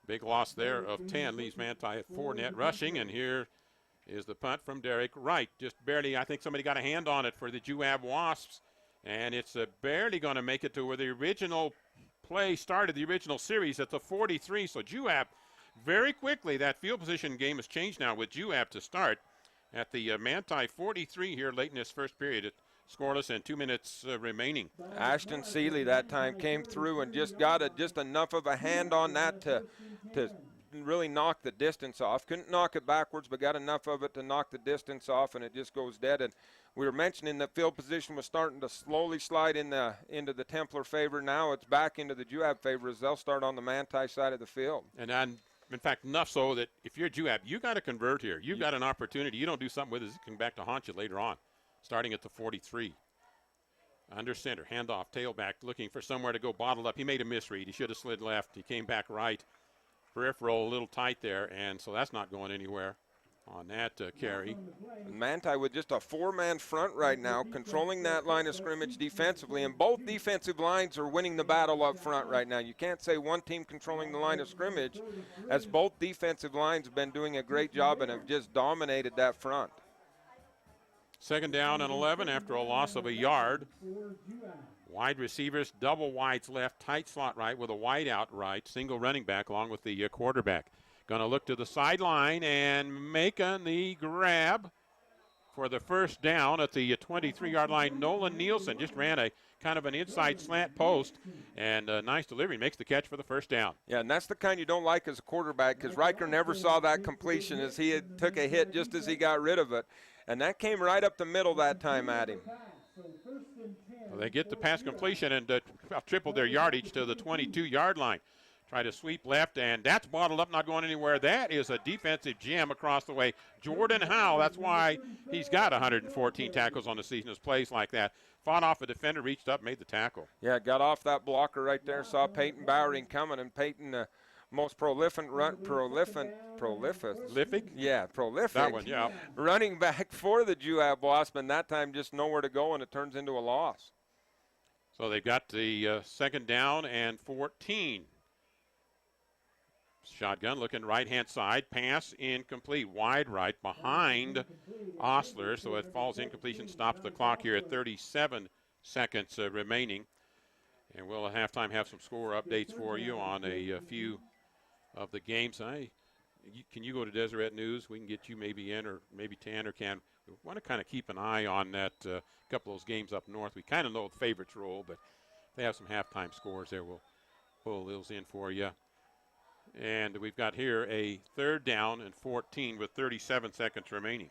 Big loss there of 10 leaves Manti at 4 net rushing, and here is the punt from Derek Wright. Just barely, I think somebody got a hand on it for the Juab Wasps, and it's barely going to make it to where the original play started, the original series at the 43. So Juab, very quickly, that field position game has changed now with Juab to start at the Manti 43 here late in this first period. Scoreless and 2 minutes remaining. Ashton Seeley that time came through and just got just enough of a hand on that to really knock the distance off. Couldn't knock it backwards, but got enough of it to knock the distance off, and it just goes dead. And we were mentioning the field position was starting to slowly slide into the Templar favor. Now it's back into the Juab favor as they'll start on the Manti side of the field. And in fact, enough so that if you're Juab, you got to convert here. You've got an opportunity. You don't do something with it, it can back to haunt you later on. Starting at the 43. Under center, handoff, tailback, looking for somewhere to go bottled up. He made a misread. He should have slid left. He came back right. Peripheral a little tight there, and so that's not going anywhere on that carry. Manti with just a 4-man front right now, controlling that line of scrimmage defensively, and both defensive lines are winning the battle up front right now. You can't say one team controlling the line of scrimmage, as both defensive lines have been doing a great job and have just dominated that front. 2nd down and 11 after a loss of a yard. Wide receivers, double wides left, tight slot right with a wide out right, single running back along with the quarterback. Going to look to the sideline and making the grab for the first down at the 23-yard line. Nolan Nielsen just ran a kind of an inside slant post, and a nice delivery, makes the catch for the first down. Yeah, and that's the kind you don't like as a quarterback, because Riker never saw that completion as he took a hit just as he got rid of it. And that came right up the middle that time at him. Well, they get the pass completion and tripled their yardage to the 22-yard line. Try to sweep left, and that's bottled up, not going anywhere. That is a defensive gem across the way. Jordan Howe, that's why he's got 114 tackles on the season, is plays like that. Fought off a defender, reached up, made the tackle. Yeah, got off that blocker right there, saw Peyton Bowering coming, and Peyton most prolific. Yeah, prolific. That one, yeah. Running back for the Juab Wasps, and that time just nowhere to go, and it turns into a loss. So they've got the 2nd down and 14. Shotgun looking right-hand side. Pass incomplete. Wide right behind Osler, so it falls incompletion, stops the clock here at 37 seconds remaining. And we'll at halftime have some score updates for you on a few of the games. Can you go to Deseret News? We can get you maybe in, or maybe Tanner can. We want to kind of keep an eye on that couple of those games up north. We kind of know the favorites role, but if they have some halftime scores there, we'll pull those in for you. And we've got here a 3rd down and 14 with 37 seconds remaining.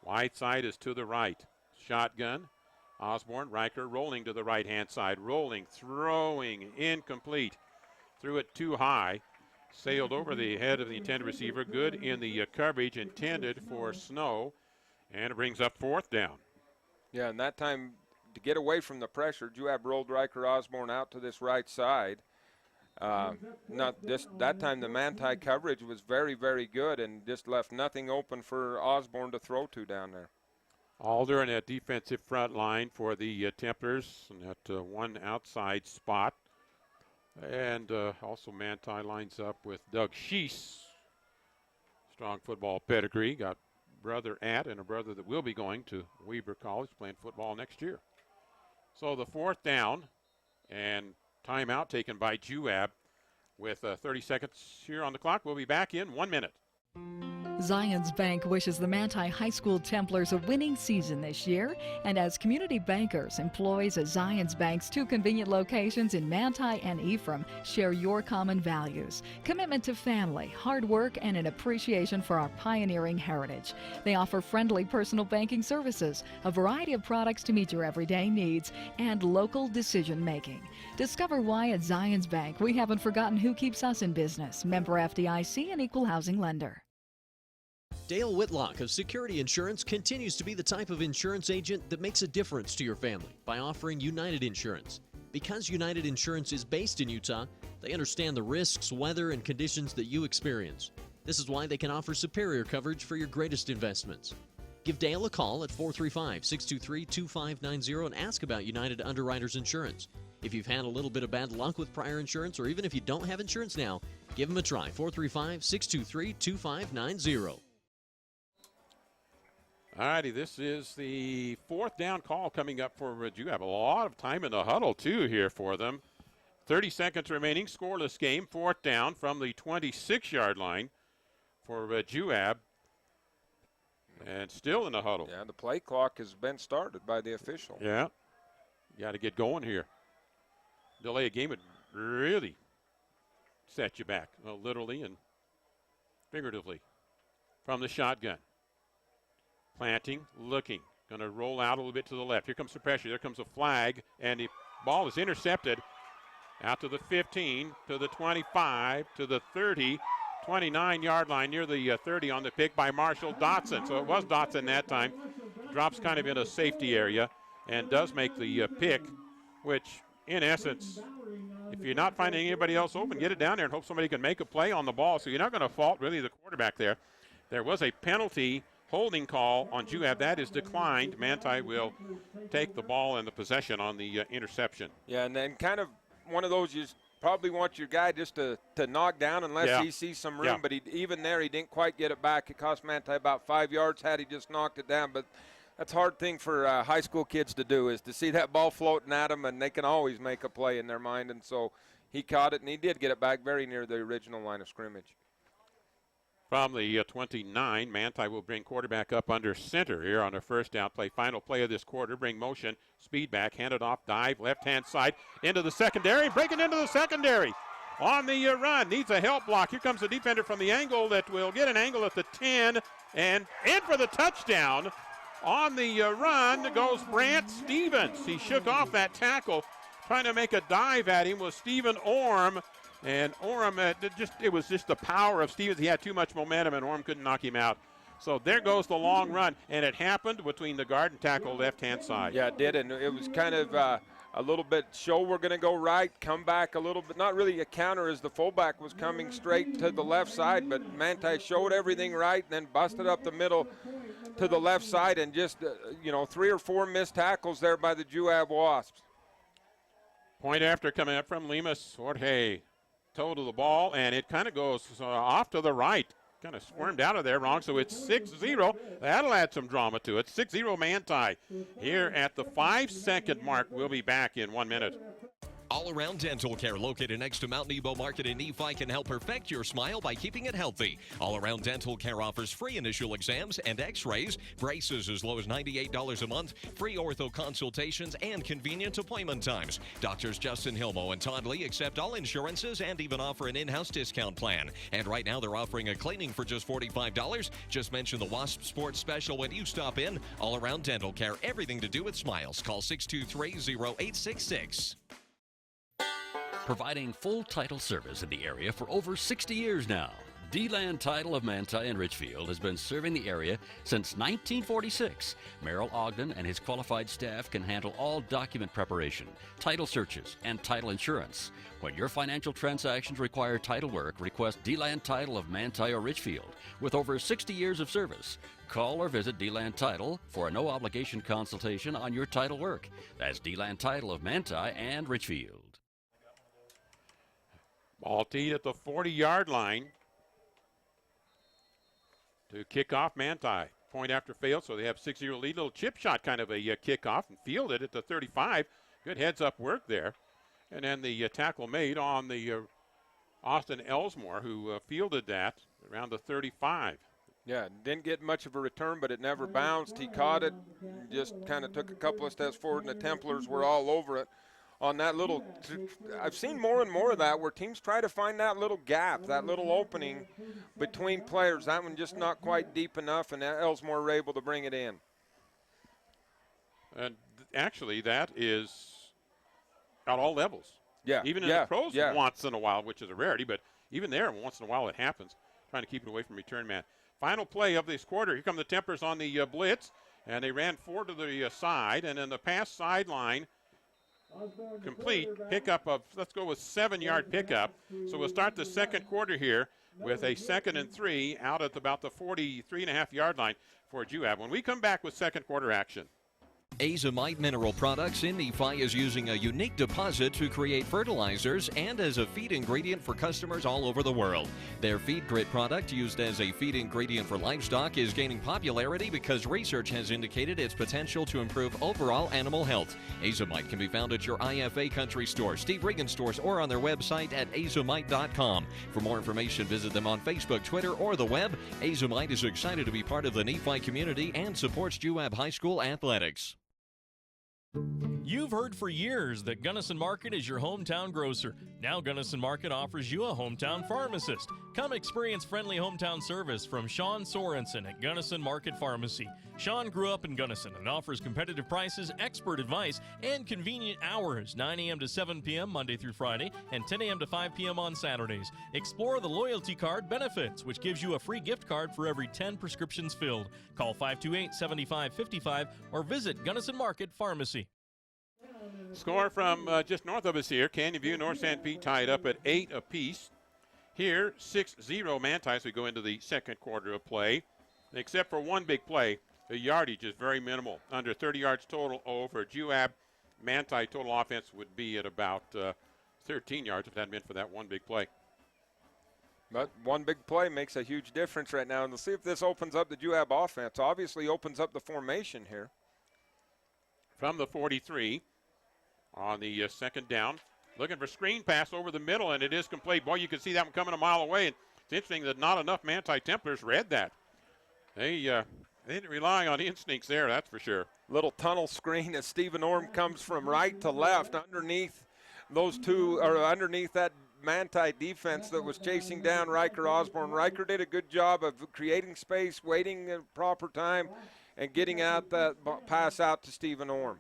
Wide side is to the right. Shotgun. Osborne, Riker rolling to the right-hand side. Rolling, throwing, incomplete. Threw it too high. Sailed over the head of the intended receiver. Good in the coverage intended for Snow. And it brings up 4th down. Yeah, and that time, to get away from the pressure, Juab rolled Riker Osborne out to this right side. Not just that time, the Manti coverage was very, very good and just left nothing open for Osborne to throw to down there. Alder in that defensive front line for the Templars in that one outside spot. And also Manti lines up with Doug Sheese. Strong football pedigree. Got brother at and a brother that will be going to Weber College playing football next year. So the fourth down and timeout taken by Juab with 30 seconds here on the clock. We'll be back in 1 minute. Zions Bank wishes the Manti High School Templars a winning season this year, and as community bankers, employees at Zions Bank's two convenient locations in Manti and Ephraim share your common values: commitment to family, hard work, and an appreciation for our pioneering heritage. They offer friendly personal banking services, a variety of products to meet your everyday needs, and local decision making. Discover why at Zions Bank we haven't forgotten who keeps us in business. Member FDIC and equal housing lender. Dale Whitlock of Security Insurance continues to be the type of insurance agent that makes a difference to your family by offering United Insurance. Because United Insurance is based in Utah, they understand the risks, weather, and conditions that you experience. This is why they can offer superior coverage for your greatest investments. Give Dale a call at 435-623-2590 and ask about United Underwriters Insurance. If you've had a little bit of bad luck with prior insurance, or even if you don't have insurance now, give them a try. 435-623-2590. All righty, this is the fourth down call coming up for Juab. A lot of time in the huddle, too, here for them. 30 seconds remaining, scoreless game. Fourth down from the 26-yard line for Juab. And still in the huddle. Yeah, the play clock has been started by the official. Yeah, got to get going here. Delay a game would really set you back, literally and figuratively. From the shotgun. Planting, looking, going to roll out a little bit to the left. Here comes the pressure. There comes a flag, and the ball is intercepted out to the 15, to the 25, to the 30, 29-yard line near the 30 on the pick by Marshall Dotson. So it was Dotson that time. Drops kind of in a safety area and does make the pick, which in essence, if you're not finding anybody else open, get it down there and hope somebody can make a play on the ball. So you're not going to fault really the quarterback there. There was a penalty holding call on Juab. That is declined. Manti will take the ball and the possession on the interception. Yeah, and then kind of one of those you probably want your guy just to knock down unless he sees some room. Yeah. But even there, he didn't quite get it back. It cost Manti about 5 yards had he just knocked it down. But that's a hard thing for high school kids to do, is to see that ball floating at them, and they can always make a play in their mind. And so he caught it, and he did get it back very near the original line of scrimmage. From the 29, Manti will bring quarterback up under center here on their first down play. Final play of this quarter. Bring motion, speed back, hand it off, dive, left-hand side, into the secondary, breaking into the secondary. On the run, needs a help block. Here comes the defender from the angle that will get an angle at the 10, and in for the touchdown. On the run goes Brant Stevens. He shook off that tackle. Trying to make a dive at him was Stephen Orm. And Orem, it was just the power of Stevens. He had too much momentum, and Orem couldn't knock him out. So there goes the long run, and it happened between the guard and tackle left-hand side. Yeah, it did, and it was kind of a little bit show we're going to go right, come back a little bit. Not really a counter as the fullback was coming straight to the left side, but Manti showed everything right and then busted up the middle to the left side, and just, 3 or 4 missed tackles there by the Juab Wasps. Point after coming up from Lemus. Jorge toe to the ball, and it kind of goes off to the right. Kind of squirmed out of there wrong, so it's 6-0. That'll add some drama to it. 6-0 Manti here at the 5-second mark. We'll be back in 1 minute. All Around Dental Care, located next to Mount Nebo Market in Nephi, can help perfect your smile by keeping it healthy. All Around Dental Care offers free initial exams and x-rays, braces as low as $98 a month, free ortho consultations, and convenient appointment times. Doctors Justin Hilmo and Todd Lee accept all insurances and even offer an in-house discount plan. And right now they're offering a cleaning for just $45. Just mention the Wasp Sports Special when you stop in. All Around Dental Care, everything to do with smiles. Call 623-0866. Providing full title service in the area for over 60 years now. D-Land Title of Manti and Richfield has been serving the area since 1946. Merrill Ogden and his qualified staff can handle all document preparation, title searches, and title insurance. When your financial transactions require title work, request D-Land Title of Manti or Richfield. With over 60 years of service, call or visit D-Land Title for a no-obligation consultation on your title work. That's D-Land Title of Manti and Richfield. Ball teed at the 40-yard line to kick off Manti. Point after fail, so they have 6-0 lead. Little chip shot kind of a kickoff and fielded at the 35. Good heads-up work there. And then the tackle made on the Austin Elsmore, who fielded that around the 35. Yeah, didn't get much of a return, but it never bounced. He caught it, just kind of took a couple of steps forward, and the Templars were all over it. On that little, I've seen more and more of that where teams try to find that little gap, that little opening between players. That one just not quite deep enough, and Elsmore were able to bring it in. And actually, that is at all levels. Yeah. Even in the pros once in a while, which is a rarity, but even there, once in a while it happens. Trying to keep it away from return man. Final play of this quarter. Here come the Templars on the blitz, and they ran 4 to the side, and then the pass sideline. Complete pickup of, let's go with 7-yard pickup. So we'll start the second quarter here with a 2nd and 3 out at about the 43.5-yard line for Juab. When we come back with second quarter action. Azomite Mineral Products in Nephi is using a unique deposit to create fertilizers and as a feed ingredient for customers all over the world. Their Feed Grit product, used as a feed ingredient for livestock, is gaining popularity because research has indicated its potential to improve overall animal health. Azomite can be found at your IFA Country Store, Steve Regan stores, or on their website at azomite.com. For more information, visit them on Facebook, Twitter, or the web. Azomite is excited to be part of the Nephi community and supports Juab High School athletics. You've heard for years that Gunnison Market is your hometown grocer. Now Gunnison Market offers you a hometown pharmacist. Come experience friendly hometown service from Sean Sorensen at Gunnison Market Pharmacy. Sean grew up in Gunnison and offers competitive prices, expert advice, and convenient hours, 9 a.m. to 7 p.m. Monday through Friday and 10 a.m. to 5 p.m. on Saturdays. Explore the loyalty card benefits, which gives you a free gift card for every 10 prescriptions filled. Call 528-7555 or visit Gunnison Market Pharmacy. Score from just north of us here. Canyon View, North St. Pete tied up at 8 apiece. Here, 6-0 Manti as we go into the second quarter of play. Except for one big play, the yardage is very minimal. Under 30 yards total over Juab. Manti total offense would be at about 13 yards if it hadn't been for that one big play. But one big play makes a huge difference right now. And we'll see if this opens up the Juab offense. Obviously opens up the formation here. From the 43 on the second down. Looking for screen pass over the middle, and it is complete. Boy, you can see that one coming a mile away. And it's interesting that not enough Manti Templars read that. They didn't rely on instincts there, that's for sure. Little tunnel screen as Stephen Orm comes from right to left underneath those two, or underneath that Manti defense that was chasing down Riker Osborne. Riker did a good job of creating space, waiting at proper time, and getting out that pass out to Stephen Orm.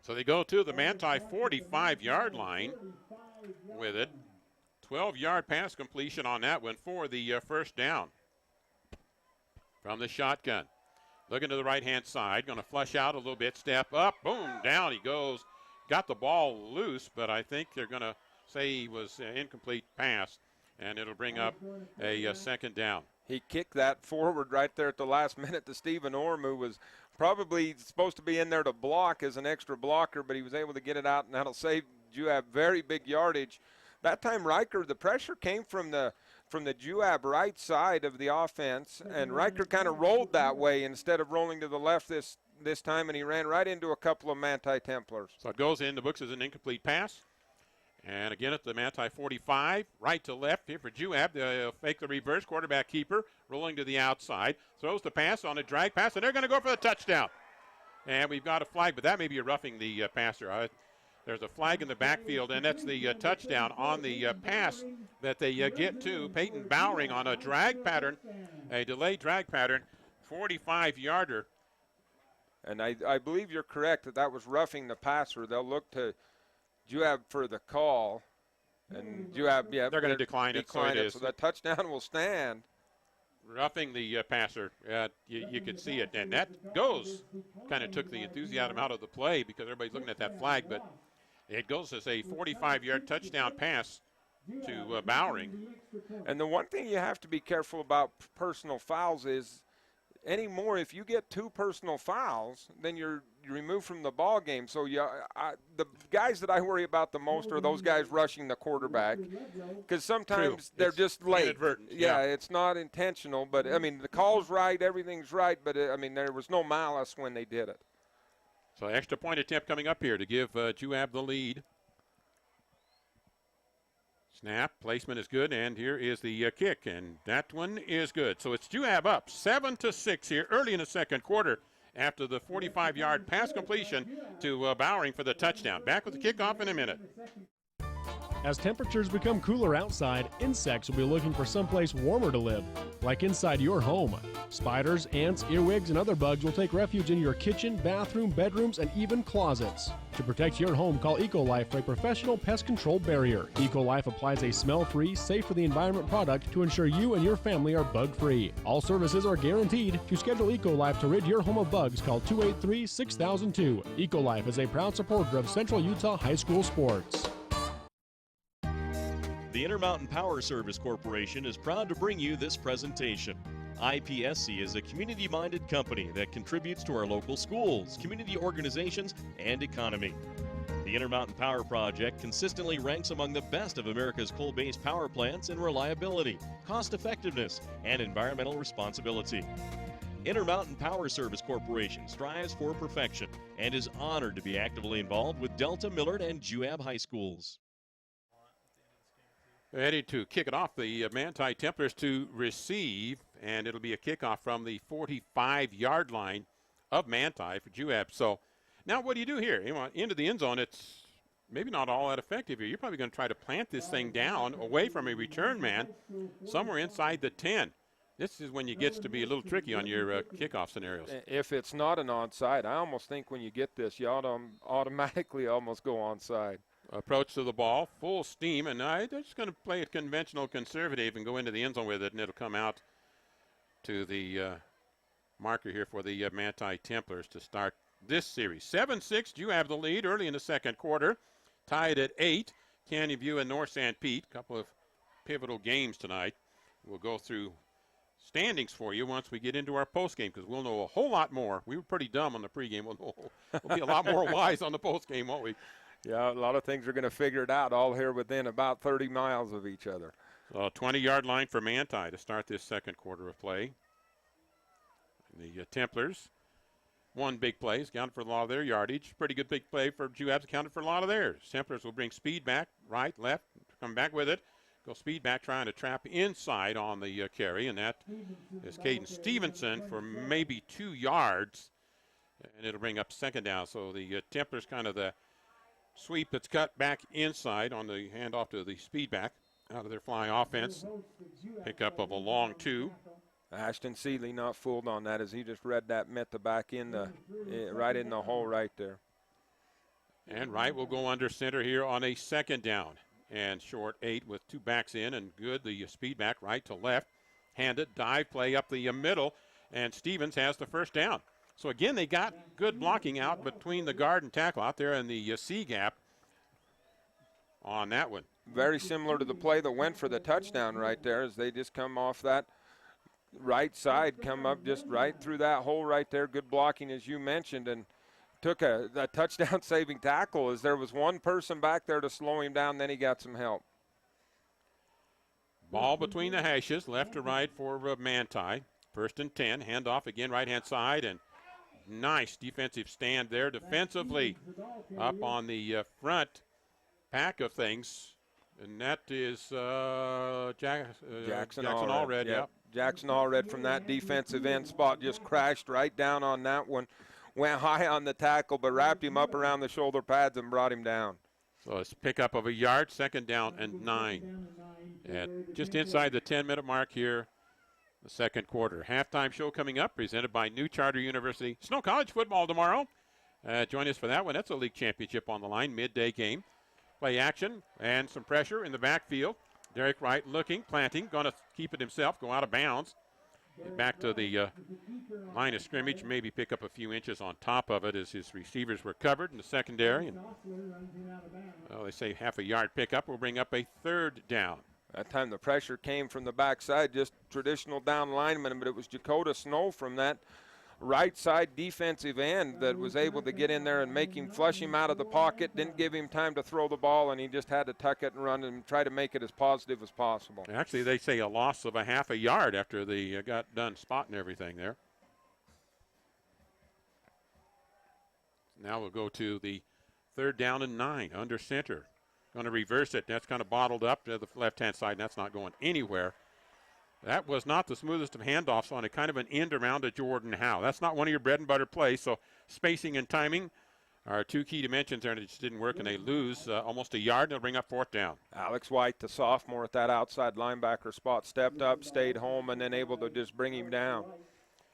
So they go to the Manti 45-yard line with it. 12-yard pass completion on that one for the first down. From the shotgun. Looking to the right-hand side. Going to flush out a little bit. Step up. Boom. Down he goes. Got the ball loose, but I think they're going to say he was incomplete pass, and it'll bring up a second down. He kicked that forward right there at the last minute to Stephen Orm, who was probably supposed to be in there to block as an extra blocker, but he was able to get it out, and that'll save Juab very big yardage. That time Riker, the pressure came from the Juab right side of the offense, and Riker kind of rolled that way instead of rolling to the left this time, and he ran right into a couple of Manti Templars. So it goes in the books as an incomplete pass. And again at the Manti 45, right to left here for Juab. They'll fake the reverse, quarterback keeper, rolling to the outside. Throws the pass on a drag pass, and they're going to go for the touchdown. And we've got a flag, but that may be a roughing the passer. There's a flag in the backfield, and that's the touchdown on the pass that they get to Peyton Bowering on a drag pattern, a delayed drag pattern, 45-yarder. And I believe you're correct that was roughing the passer. They'll look to Juab for the call. And Juab, yeah, they're going to decline it, so it is. So that touchdown will stand. Roughing the passer. You could see it, and that goes. Kind of took the enthusiasm out of the play because everybody's looking at that flag, but it goes as a 45-yard touchdown pass to Bowering. And the one thing you have to be careful about personal fouls is anymore, if you get 2 personal fouls, then you're removed from the ball game. So the guys that I worry about the most are those guys rushing the quarterback, because sometimes they're just late. Inadvertent. Yeah, it's not intentional, but I mean the call's right, everything's right, but I mean there was no malice when they did it. So extra point attempt coming up here to give Juab the lead. Snap, placement is good, and here is the kick, and that one is good. So it's Juab up 7-6 here early in the second quarter after the 45-yard pass completion to Bowering for the touchdown. Back with the kickoff in a minute. As temperatures become cooler outside, insects will be looking for someplace warmer to live, like inside your home. Spiders, ants, earwigs, and other bugs will take refuge in your kitchen, bathroom, bedrooms, and even closets. To protect your home, call EcoLife for a professional pest control barrier. EcoLife applies a smell-free, safe-for-the-environment product to ensure you and your family are bug-free. All services are guaranteed. To schedule EcoLife to rid your home of bugs, call 283-6002. EcoLife is a proud supporter of Central Utah High School sports. The Intermountain Power Service Corporation is proud to bring you this presentation. IPSC is a community-minded company that contributes to our local schools, community organizations, and economy. The Intermountain Power Project consistently ranks among the best of America's coal-based power plants in reliability, cost-effectiveness, and environmental responsibility. Intermountain Power Service Corporation strives for perfection and is honored to be actively involved with Delta, Millard, and Juab High Schools. Ready to kick it off, the Manti Templars to receive, and it'll be a kickoff from the 45-yard line of Manti for Juab. So now what do you do here? You know, into the end zone, it's maybe not all that effective here. You're probably going to try to plant this thing down away from a return man somewhere inside the 10. This is when it gets to be a little tricky on your kickoff scenarios. If it's not an onside, I almost think when you get this, you ought to automatically almost go onside. Approach to the ball, full steam, and they're just going to play it conventional conservative and go into the end zone with it, and it'll come out to the marker here for the Manti Templars to start this series. 7-6, you have the lead early in the second quarter. Tied at 8, Canyon View and North St. Pete. A couple of pivotal games tonight. We'll go through standings for you once we get into our postgame, because we'll know a whole lot more. We were pretty dumb on the pregame. We'll be a lot more wise on the postgame, won't we? Yeah, a lot of things are going to figure it out all here within about 30 miles of each other. So 20-yard line for Manti to start this second quarter of play. The Templars, one big play, has accounted for a lot of their yardage. Pretty good big play for Juab's, accounted for a lot of theirs. Templars will bring speed back, right, left, come back with it. Go speed back, trying to trap inside on the carry, and that is Caden Stevenson for maybe 2 yards, and it'll bring up second down. So the Templars kind of the sweep that's cut back inside on the handoff to the speed back out of their flying offense. Pickup of a long 2. Ashton Seeley not fooled on that as he just read that Meta back in the right in the hole right there. And Wright will go under center here on a second down. And short 8 with 2 backs in, and good. The speed back right to left. Handed, dive play up the middle, and Stevens has the first down. So again, they got good blocking out between the guard and tackle out there in the C gap on that one. Very similar to the play that went for the touchdown right there, as they just come off that right side, come up just right through that hole right there. Good blocking, as you mentioned, and took a touchdown saving tackle as there was one person back there to slow him down, then he got some help. Ball between the hashes, left to right for Manti. First and 10, handoff again right-hand side, and nice defensive stand there defensively up on the front pack of things. And that is Jackson Allred. Yep. Jackson Allred from that defensive end spot just crashed right down on that one. Went high on the tackle, but wrapped him up around the shoulder pads and brought him down. So it's pickup of a yard, second down and 9. And just inside the 10-minute mark here, the second quarter. Halftime show coming up, presented by New Charter University. Snow College football tomorrow. Join us for that one. That's a league championship on the line, midday game. Play action and some pressure in the backfield. Derek Wright looking, planting, going to keep it himself, go out of bounds. Back to the line of scrimmage, maybe pick up a few inches on top of it as his receivers were covered in the secondary. And, well, they say half a yard pickup will bring up a 3rd down. That time the pressure came from the backside, just traditional down lineman, but it was Dakota Snow from that right side defensive end that was able to get in there and make him flush him out of the pocket, didn't give him time to throw the ball, and he just had to tuck it and run and try to make it as positive as possible. Actually, they say a loss of a half a yard after they got done spotting everything there. Now we'll go to the 3rd down and 9 under center. Going to reverse it. That's kind of bottled up to the left-hand side, and that's not going anywhere. That was not the smoothest of handoffs on a kind of an end around to Jordan Howe. That's not one of your bread and butter plays, so spacing and timing are 2 key dimensions there, and it just didn't work, and they lose almost a yard, and they'll bring up 4th down. Alex White, the sophomore at that outside linebacker spot, stepped up, stayed home, and then able to just bring him down.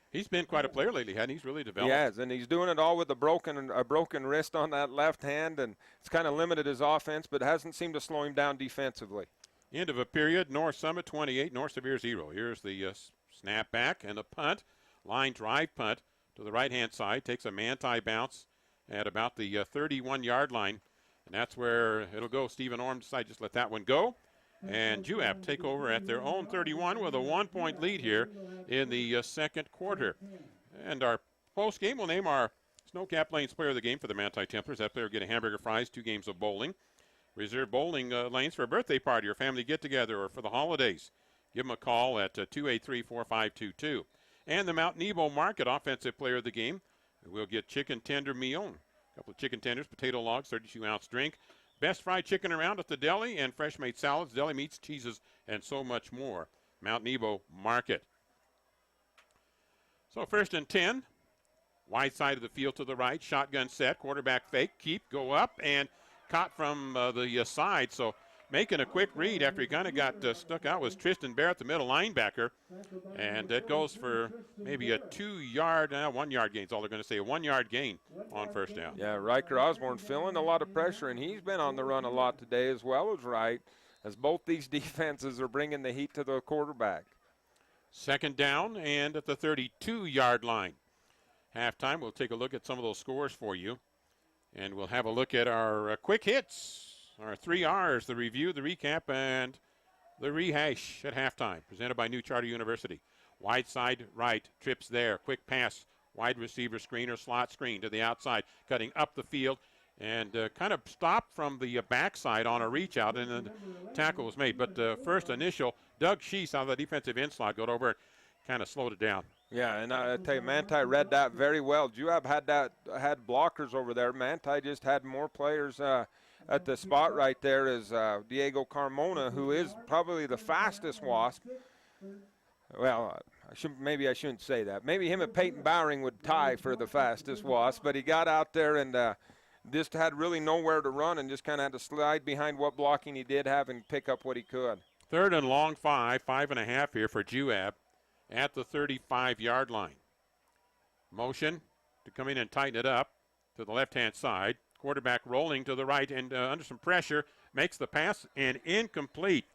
He's been quite a player lately, hasn't he? He's really developed. He has, and he's doing it all with a broken wrist on that left hand, and it's kind of limited his offense, but hasn't seemed to slow him down defensively. End of a period, North Summit 28, North Sevier 0. Here's the snap back and a punt, line drive punt to the right-hand side, takes a Manti bounce at about the 31-yard line, and that's where it'll go. Stephen Orm decided just let that one go. And Juab take over at their own 31 with a 1-point lead here in the second quarter. And our post game will name our Snowcap Lanes player of the game for the Manti Templars. That player will get a hamburger fries, 2 games of bowling. Reserve bowling lanes for a birthday party or family get-together or for the holidays. Give them a call at 283-4522. And the Mount Nebo Market offensive player of the game will get chicken tender meal, a couple of chicken tenders, potato logs, 32-ounce drink. Best fried chicken around at the deli and fresh made salads, deli meats, cheeses, and so much more. Mount Nebo Market. So 1st and 10. Wide side of the field to the right. Shotgun set. Quarterback fake. Keep. Go up. And caught from the side. So making a quick read after he kind of got stuck out was Tristan Barrett, the middle linebacker. And that goes for maybe a 2-yard, 1-yard gain. That's all they're going to say. A 1-yard gain on 1st down. Yeah, Riker Osborne feeling a lot of pressure, and he's been on the run a lot today as well as Wright, as both these defenses are bringing the heat to the quarterback. 2nd down and at the 32-yard line. Halftime, we'll take a look at some of those scores for you. And we'll have a look at our quick hits, our 3 R's, the review, the recap, and the rehash at halftime, presented by New Charter University. Wide side right, trips there, quick pass, wide receiver screen or slot screen to the outside, cutting up the field, and kind of stopped from the backside on a reach out, and the tackle was made. But first initial, Doug Sheese out of the defensive end slot got over it, kind of slowed it down. Yeah, and I tell you, Manti read that very well. Juab had blockers over there. Manti just had more players at the spot right there as Diego Carmona, who is probably the fastest Wasp. Well, maybe I shouldn't say that. Maybe him and Peyton Bowering would tie for the fastest Wasp, but he got out there and just had really nowhere to run and just kind of had to slide behind what blocking he did have and pick up what he could. 3rd and long 5.5 here for Juab at the 35-yard line. Motion to come in and tighten it up to the left-hand side. Quarterback rolling to the right and under some pressure, makes the pass and incomplete.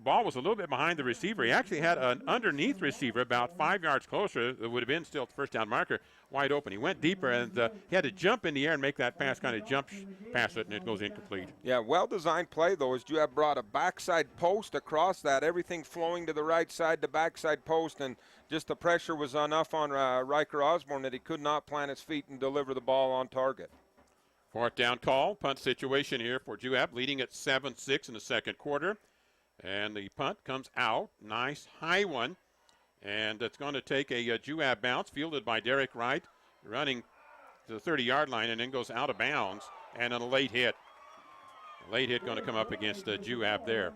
Ball was a little bit behind the receiver. He actually had an underneath receiver about 5 yards closer that would have been still the 1st down marker, wide open. He went deeper and he had to jump in the air and make that pass, kind of jump past it, and it goes incomplete. Yeah, well-designed play, though, as Juab brought a backside post across that, everything flowing to the right side, the backside post, and just the pressure was enough on Riker Osborne that he could not plant his feet and deliver the ball on target. 4th down call, punt situation here for Juab, leading at 7-6 in the second quarter. And the punt comes out. Nice high one. And it's going to take a Juab bounce, fielded by Derek Wright, running to the 30-yard line, and then goes out of bounds. And then a late hit. A late hit going to come up against Juab there.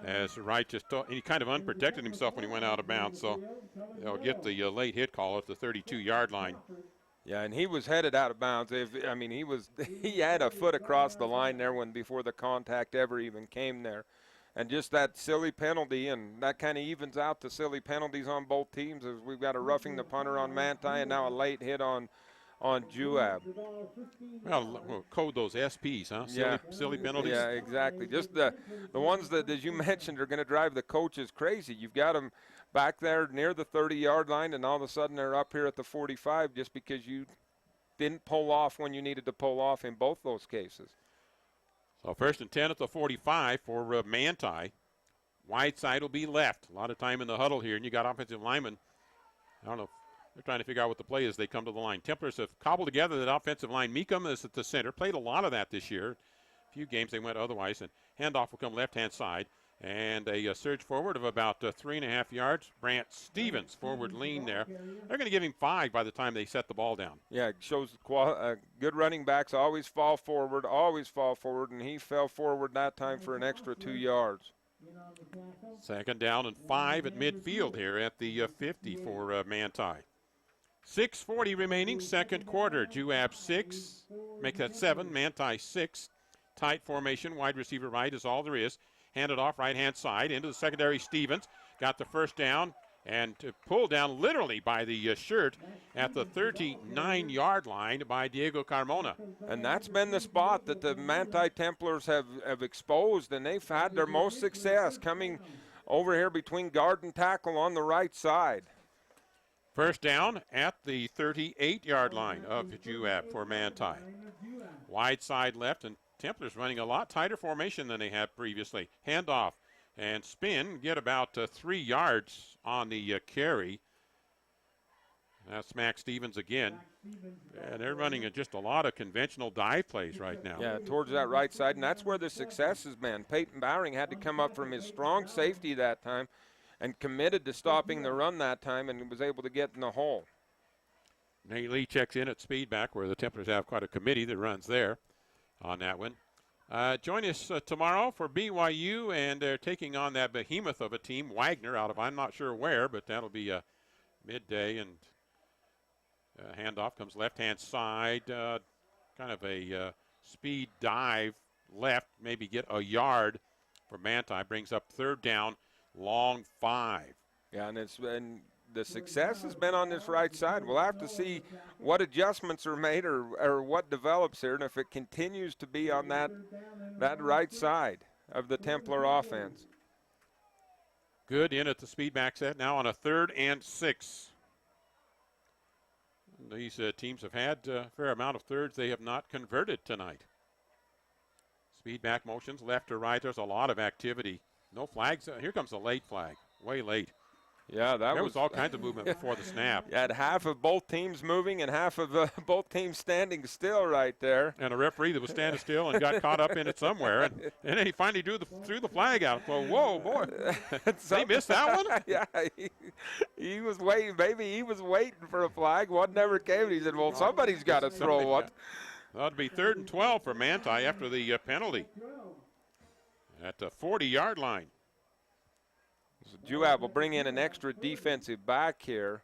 As Wright he kind of unprotected himself when he went out of bounds. So they'll get the late hit call at the 32-yard line. Yeah, and he was headed out of bounds. He had a foot across the line there before the contact ever even came there. And just that silly penalty, and that kind of evens out the silly penalties on both teams, as we've got a roughing the punter on Manti and now a late hit on on Juab. Well, we'll code those SPs, huh? Silly penalties. Yeah, exactly. Just the ones that, as you mentioned, are going to drive the coaches crazy. You've got them back there near the 30-yard line, and all of a sudden they're up here at the 45 just because you didn't pull off when you needed to pull off in both those cases. So 1st and 10 at the 45 for Manti. Wide side will be left. A lot of time in the huddle here, and you got offensive linemen. I don't know. They're trying to figure out what the play is. They come to the line. Templars have cobbled together that offensive line. Meekum is at the center. Played a lot of that this year. A few games they went otherwise. And handoff will come left-hand side. And a surge forward of about 3.5 yards. Brant Stevens, forward lean there. They're going to give him 5 by the time they set the ball down. Yeah, it shows good running backs always fall forward, and he fell forward that time for an extra 2 yards. 2nd down and 5 at midfield here at the 50 for Manti. 6:40 remaining, 2nd quarter. Juab 6, make that 7. Manti 6. Tight formation, wide receiver right is all there is. Handed off right-hand side into the secondary. Stevens got the 1st down and pulled down literally by the shirt at the 39-yard line by Diego Carmona. And that's been the spot that the Manti Templars have exposed, and they've had their most success coming over here between guard and tackle on the right side. 1st down at the 38-yard line of Juab for Manti. Wide side left, and Templars running a lot tighter formation than they had previously. Handoff and spin, get about 3 yards on the carry. That's Max Stevens again. And they're running just a lot of conventional dive plays right now. Yeah, towards that right side, and that's where the success has been. Peyton Bowering had to come up from his strong safety that time and committed to stopping the run that time and was able to get in the hole. Nate Lee checks in at speed back where the Templars have quite a committee that runs there on that one. Join us tomorrow for BYU, and they're taking on that behemoth of a team, Wagner, out of I'm not sure where, but that'll be midday. And handoff comes left-hand side, kind of a speed dive left, maybe get a yard for Manti. Brings up 3rd down, long 5. Yeah, and the success has been on this right side. We'll have to see what adjustments are made or what develops here, and if it continues to be on that right side of the Templar offense. Good in at the speed back set now on a 3rd and 6. These teams have had a fair amount of thirds they have not converted tonight. Speed back motions left to right. There's a lot of activity. No flags. Here comes a late flag. Way late. Yeah, there was all kinds of movement before the snap. You had half of both teams moving and half of both teams standing still right there. And a referee that was standing still and got caught up in it somewhere. And then he finally threw the flag out. Well, whoa, boy. They missed that one? Yeah, he was waiting. Maybe he was waiting for a flag. One never came. And he said, well, somebody's got to throw one. That'll be 3rd and 12 for Manti after the penalty at the 40-yard line. So Juab will bring in an extra defensive back here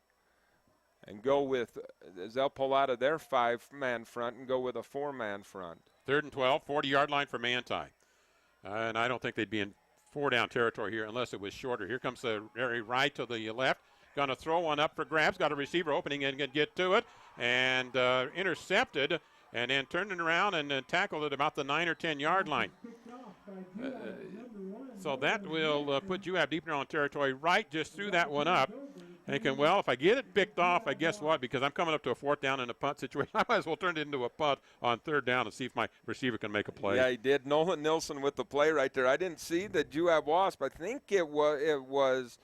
and go with, as they'll pull out of their 5-man front and go with a 4-man front. 3rd and 12, 40-yard line for Manti. And I don't think they'd be in 4-down territory here unless it was shorter. Here comes the very right to the left. Going to throw one up for grabs. Got a receiver opening and can get to it. And intercepted and then turning around and tackled at about the 9 or 10-yard line. So that will put Juab deeper on territory. Right just threw that one up. Thinking, well, if I get it picked off, I guess what? Because I'm coming up to a 4th down in a punt situation. I might as well turn it into a punt on 3rd down and see if my receiver can make a play. Yeah, he did. Nolan Nilsson with the play right there. I didn't see the Juab Wasp. I think it was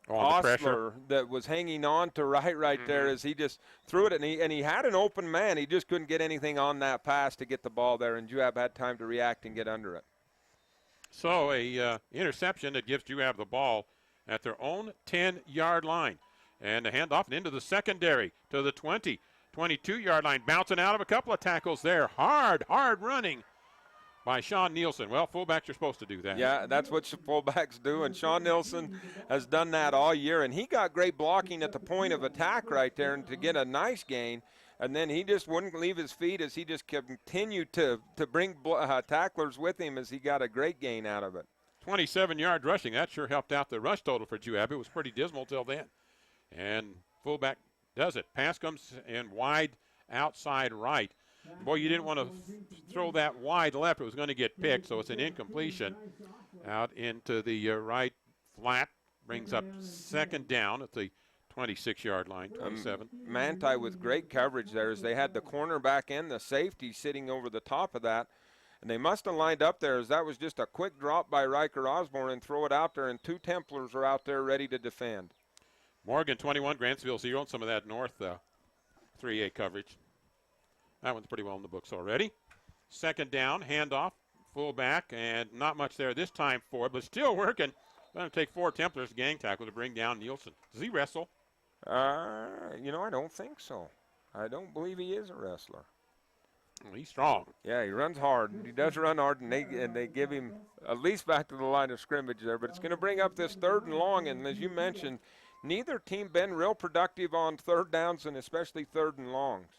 Osler that was hanging on to right there as he just threw it, and he had an open man. He just couldn't get anything on that pass to get the ball there, and Juab had time to react and get under it. So a interception that gives Juab the ball at their own 10-yard line. And the handoff and into the secondary to the 20, 22-yard line, bouncing out of a couple of tackles there. Hard running by Sean Nielsen. Well, fullbacks are supposed to do that. Yeah, that's what fullbacks do, and Sean Nielsen has done that all year, and he got great blocking at the point of attack right there and to get a nice gain, and then he just wouldn't leave his feet as he just continued to bring tacklers with him as he got a great gain out of it. 27 yards rushing. That sure helped out the rush total for Juab. It was pretty dismal till then. And fullback Does it. Pass comes in wide outside right. Boy, you didn't want to throw that wide left. It was going to get picked, so it's an incompletion. Out into the right flat. Brings up second down at the 26-yard line, 27. Manti with great coverage there as they had the cornerback and the safety sitting over the top of that. And they must have lined up there as that was just a quick drop by Riker Osborne and throw it out there, and 2 Templars are out there ready to defend. Morgan 21, Grantsville 0, and some of that north 3A coverage. That one's pretty well in the books already. Second down, handoff, fullback, and not much there this time for it, but still working. Going to take 4 Templars gang tackle to bring down Nielsen. Does he wrestle? I don't think so. I don't believe he is a wrestler. Well, he's strong. Yeah, he runs hard. He does run hard, and they give him at least back to the line of scrimmage there. But it's going to bring up this 3rd and long, and as you mentioned, neither team been real productive on 3rd downs and especially 3rd and longs.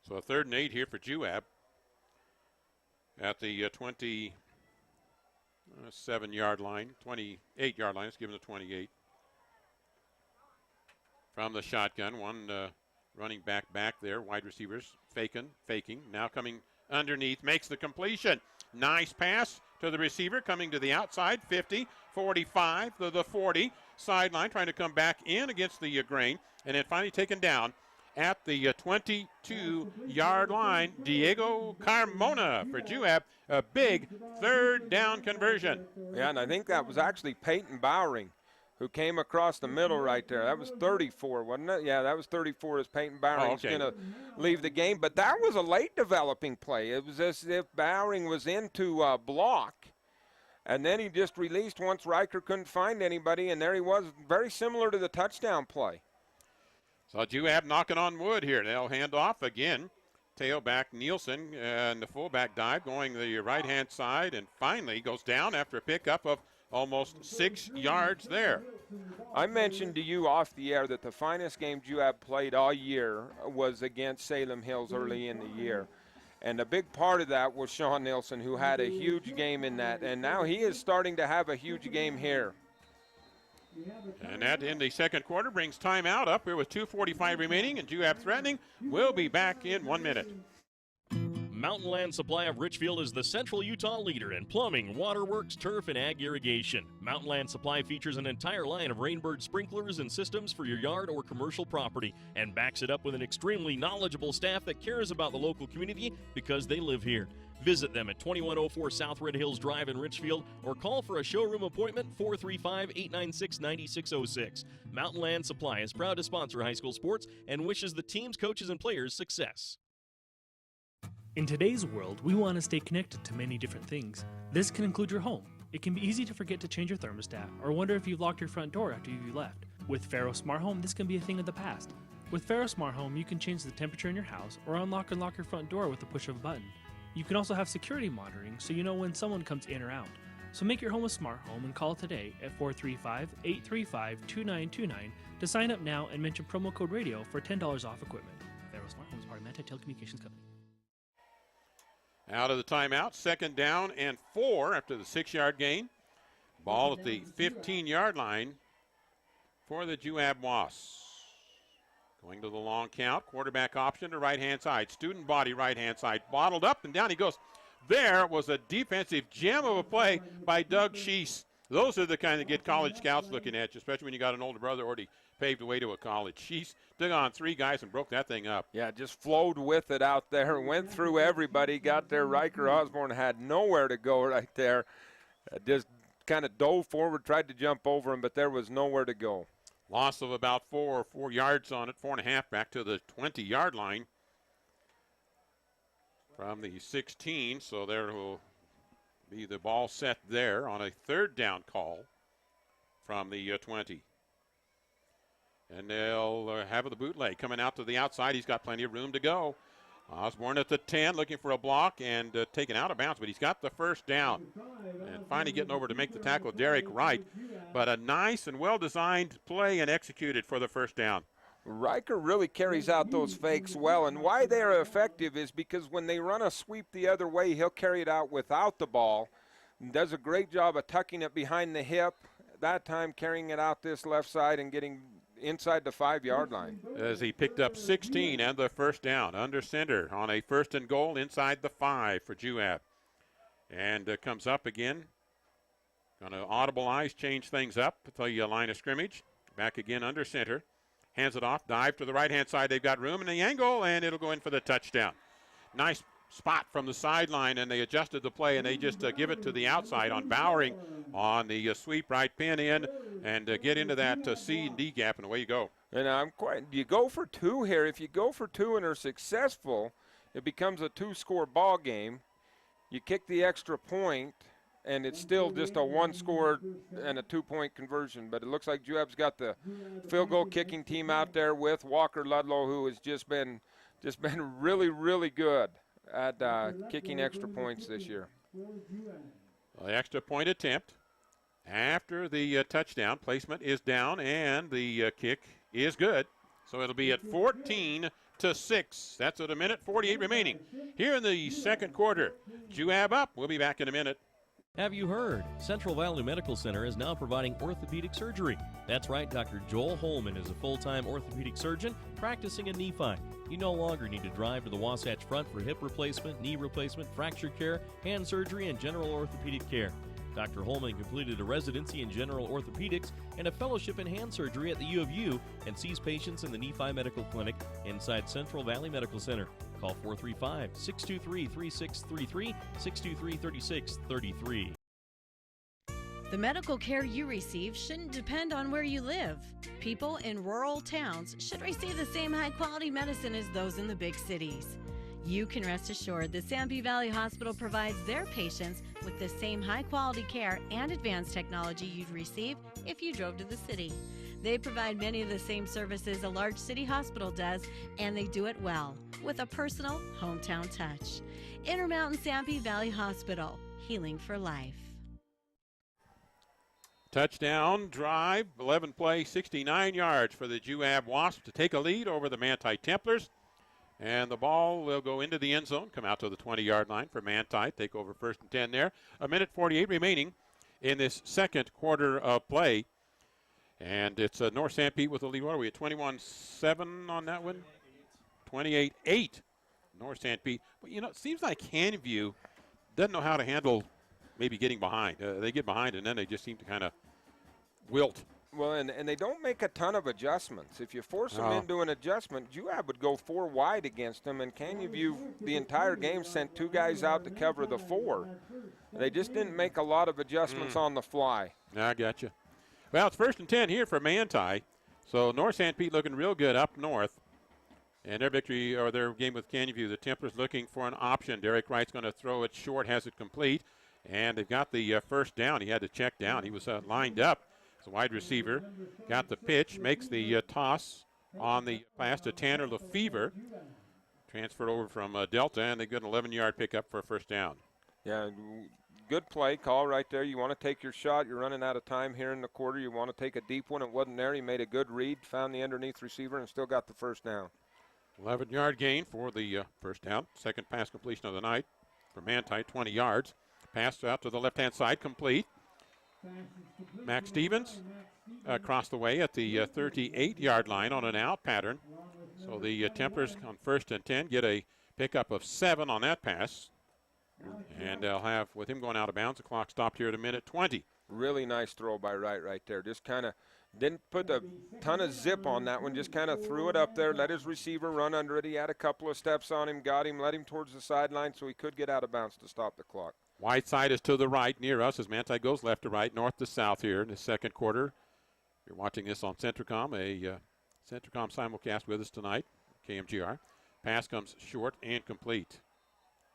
So a 3rd and 8 here for Juab at the 27-yard line, 28-yard line. Let's give him the 28. From the shotgun, one running back there, wide receivers faking. Now coming underneath, makes the completion. Nice pass to the receiver, coming to the outside, 50, 45, to the 40, sideline, trying to come back in against the grain, and then finally taken down at the 22-yard line. Diego Carmona for Juab, a big 3rd down conversion. Yeah, and I think that was actually Peyton Bowering who came across the middle right there. That was 34, wasn't it? Yeah, that was 34 as Peyton Bowering's going to leave the game. But that was a late developing play. It was as if Bowering was into block, and then he just released once Riker couldn't find anybody, and there he was, very similar to the touchdown play. So Juab knocking on wood here. They'll hand off again. Tailback Nielsen and the fullback dive going the right-hand side, and finally goes down after a pickup of almost 6 yards there. I mentioned to you off the air that the finest game Juab played all year was against Salem Hills early in the year. And a big part of that was Sean Nielsen, who had a huge game in that. And now he is starting to have a huge game here. And that in the second quarter brings timeout up here with 2:45 remaining, and Juab threatening. We'll be back in 1 minute. Mountain Land Supply of Richfield is the Central Utah leader in plumbing, waterworks, turf, and ag irrigation. Mountain Land Supply features an entire line of Rainbird sprinklers and systems for your yard or commercial property, and backs it up with an extremely knowledgeable staff that cares about the local community because they live here. Visit them at 2104 South Red Hills Drive in Richfield, or call for a showroom appointment 435-896-9606. Mountain Land Supply is proud to sponsor high school sports and wishes the teams, coaches, and players success. In today's world, we want to stay connected to many different things. This can include your home. It can be easy to forget to change your thermostat or wonder if you've locked your front door after you left. With Faro Smart Home, this can be a thing of the past. With Faro Smart Home, you can change the temperature in your house or unlock and lock your front door with the push of a button. You can also have security monitoring so you know when someone comes in or out. So make your home a smart home and call today at 435-835-2929 to sign up now and mention promo code radio for $10 off equipment. Faro Smart Home is part of Manti Telecommunications Company. Out of the timeout, 2nd down and 4 after the 6-yard gain. Ball at the 15-yard line for the Juab Wasps. Going to the long count, quarterback option to right-hand side. Student body right-hand side, bottled up and down he goes. There was a defensive gem of a play by Doug Sheese. Those are the kind that get college scouts looking at you, especially when you got an older brother already paved the way to a college. Sheese took on 3 guys and broke that thing up. Yeah, just flowed with it out there, went through everybody, got there. Riker Osborne had nowhere to go right there. Just kind of dove forward, tried to jump over him, but there was nowhere to go. Loss of about 4 yards on it, 4.5 back to the 20-yard line from the 16. So there will be the ball set there on a 3rd down call from the 20. And they'll have the bootleg coming out to the outside. He's got plenty of room to go. Osborne at the 10 looking for a block and taken out of bounds, but he's got the 1st down. And finally getting over to make the tackle, Derek Wright. But a nice and well-designed play and executed for the 1st down. Riker really carries out those fakes well, and why they're effective is because when they run a sweep the other way, he'll carry it out without the ball. Does a great job of tucking it behind the hip, that time carrying it out this left side and getting inside the 5-yard line. As he picked up 16 and the first down under center on a 1st and goal inside the 5 for Juab. And comes up again. Going to audible eyes, change things up. Tell you a line of scrimmage. Back again under center. Hands it off, dive to the right-hand side. They've got room in the angle, and it'll go in for the touchdown. Nice spot from the sideline, and they adjusted the play, and they just give it to the outside on Bowering on the sweep, right pin in, and get into that C and D gap, and away you go. And you go for 2 here. If you go for 2 and are successful, it becomes a 2-score ball game. You kick the extra point, and it's still just a 1-score and a 2-point conversion. But it looks like Juab's got the field goal kicking team out there with Walker Ludlow, who has just been really, really good at kicking extra points this year. Well, the extra point attempt after the touchdown. Placement is down, and the kick is good. So it'll be at 14-6. That's at 1:48 remaining. Here in the second quarter, Juab up. We'll be back in a minute. Have you heard? Central Valley Medical Center is now providing orthopedic surgery. That's right, Dr. Joel Holman is a full-time orthopedic surgeon practicing in Nephi. You no longer need to drive to the Wasatch Front for hip replacement, knee replacement, fracture care, hand surgery, and general orthopedic care. Dr. Holman completed a residency in general orthopedics and a fellowship in hand surgery at the U of U and sees patients in the Nephi Medical Clinic inside Central Valley Medical Center. Call 435-623-3633, 623-3633. The medical care you receive shouldn't depend on where you live. People in rural towns should receive the same high-quality medicine as those in the big cities. You can rest assured that Sanpete Valley Hospital provides their patients with the same high-quality care and advanced technology you'd receive if you drove to the city. They provide many of the same services a large city hospital does, and they do it well, with a personal, hometown touch. Intermountain Sanpete Valley Hospital, healing for life. Touchdown drive, 11 play, 69 yards for the Juab Wasps to take a lead over the Manti Templars. And the ball will go into the end zone, come out to the 20-yard line for Manti, take over 1st and 10 there. 1:48 remaining in this second quarter of play. And it's North Sanpete with the lead. What are we at, 21-7 on that one? 28-8, North Sanpete. But, you know, it seems like Canview doesn't know how to handle maybe getting behind. They get behind, and then they just seem to kind of wilt. Well, and they don't make a ton of adjustments. If you force them into an adjustment, Juab would go 4 wide against them, and Canview the entire game sent 2 guys out to cover the 4. They just didn't make a lot of adjustments on the fly. I got you. Well, it's 1st and 10 here for Manti. So North Sanpete looking real good up north. And their victory, or their game with Canview, the Templars looking for an option. Derek Wright's going to throw it short, has it complete. And they've got the first down. He had to check down. He was lined up as a wide receiver. Got the pitch, makes the toss on the pass to Tanner Lefevre. Transferred over from Delta, and they get an 11-yard pickup for a first down. Yeah, good play call right there. You want to take your shot. You're running out of time here in the quarter. You want to take a deep one. It wasn't there. He made a good read, found the underneath receiver, and still got the first down. 11-yard gain for the first down. Second pass completion of the night for Manti, 20 yards. Pass out to the left-hand side, complete. Max Stevens across the way at the 38-yard line on an out pattern. So the Templars on 1st and 10 get a pickup of 7 on that pass. And they'll have, with him going out of bounds, the clock stopped here at 1:20. Really nice throw by Wright right there. Just kind of didn't put a ton of zip on that one. Just kind of threw it up there, let his receiver run under it. He had a couple of steps on him, got him, led him towards the sideline so he could get out of bounds to stop the clock. Wide side is to the right near us as Manti goes left to right, north to south here in the second quarter. You're watching this on Centricom, a Centricom simulcast with us tonight, KMGR. Pass comes short and complete.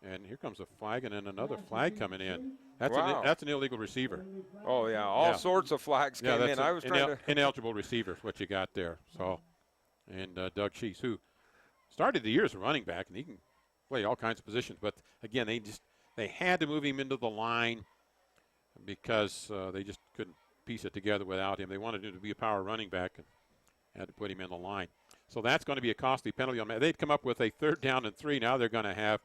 And here comes a flag and then another flag coming in. That's an illegal receiver. Oh, yeah, all sorts of flags came in. I was trying to ineligible receiver is what you got there. So, and Doug Sheese, who started the year as a running back, and he can play all kinds of positions. But, again, they had to move him into the line because they just couldn't piece it together without him. They wanted him to be a power running back and had to put him in the line. So that's going to be a costly penalty on that. They'd come up with a 3rd down and 3. Now they're going to have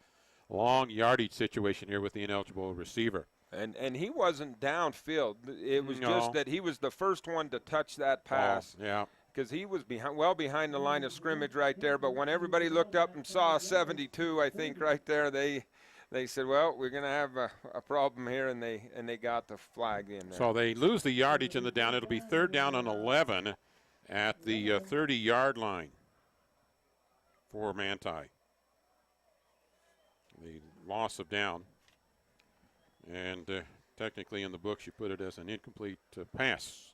a long yardage situation here with the ineligible receiver. And he wasn't downfield. It was just that he was the first one to touch that pass. Yeah. because he was well behind the line of scrimmage right there. But when everybody looked up and saw 72, I think right there, they said, well, we're going to have a problem here, and they got the flag in there. So they lose the yardage in the down. It'll be 3rd down and 11 at the 30-yard line for Manti. The loss of down. And technically in the books you put it as an incomplete pass.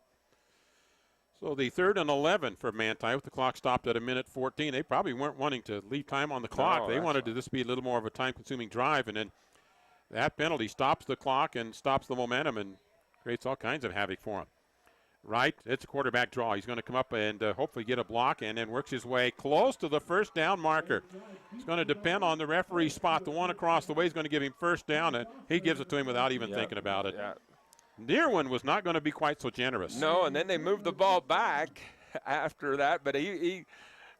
So the 3rd and 11 for Manti with the clock stopped at 1:14. They probably weren't wanting to leave time on the clock. No, they wanted to this be a little more of a time-consuming drive, and then that penalty stops the clock and stops the momentum and creates all kinds of havoc for them. Right, it's a quarterback draw. He's going to come up and hopefully get a block and then works his way close to the first down marker. It's going to depend on the referee's spot. The one across the way is going to give him first down, and he gives it to him without even thinking about it. Yeah. Near one was not going to be quite so generous. No, and then they moved the ball back after that, but it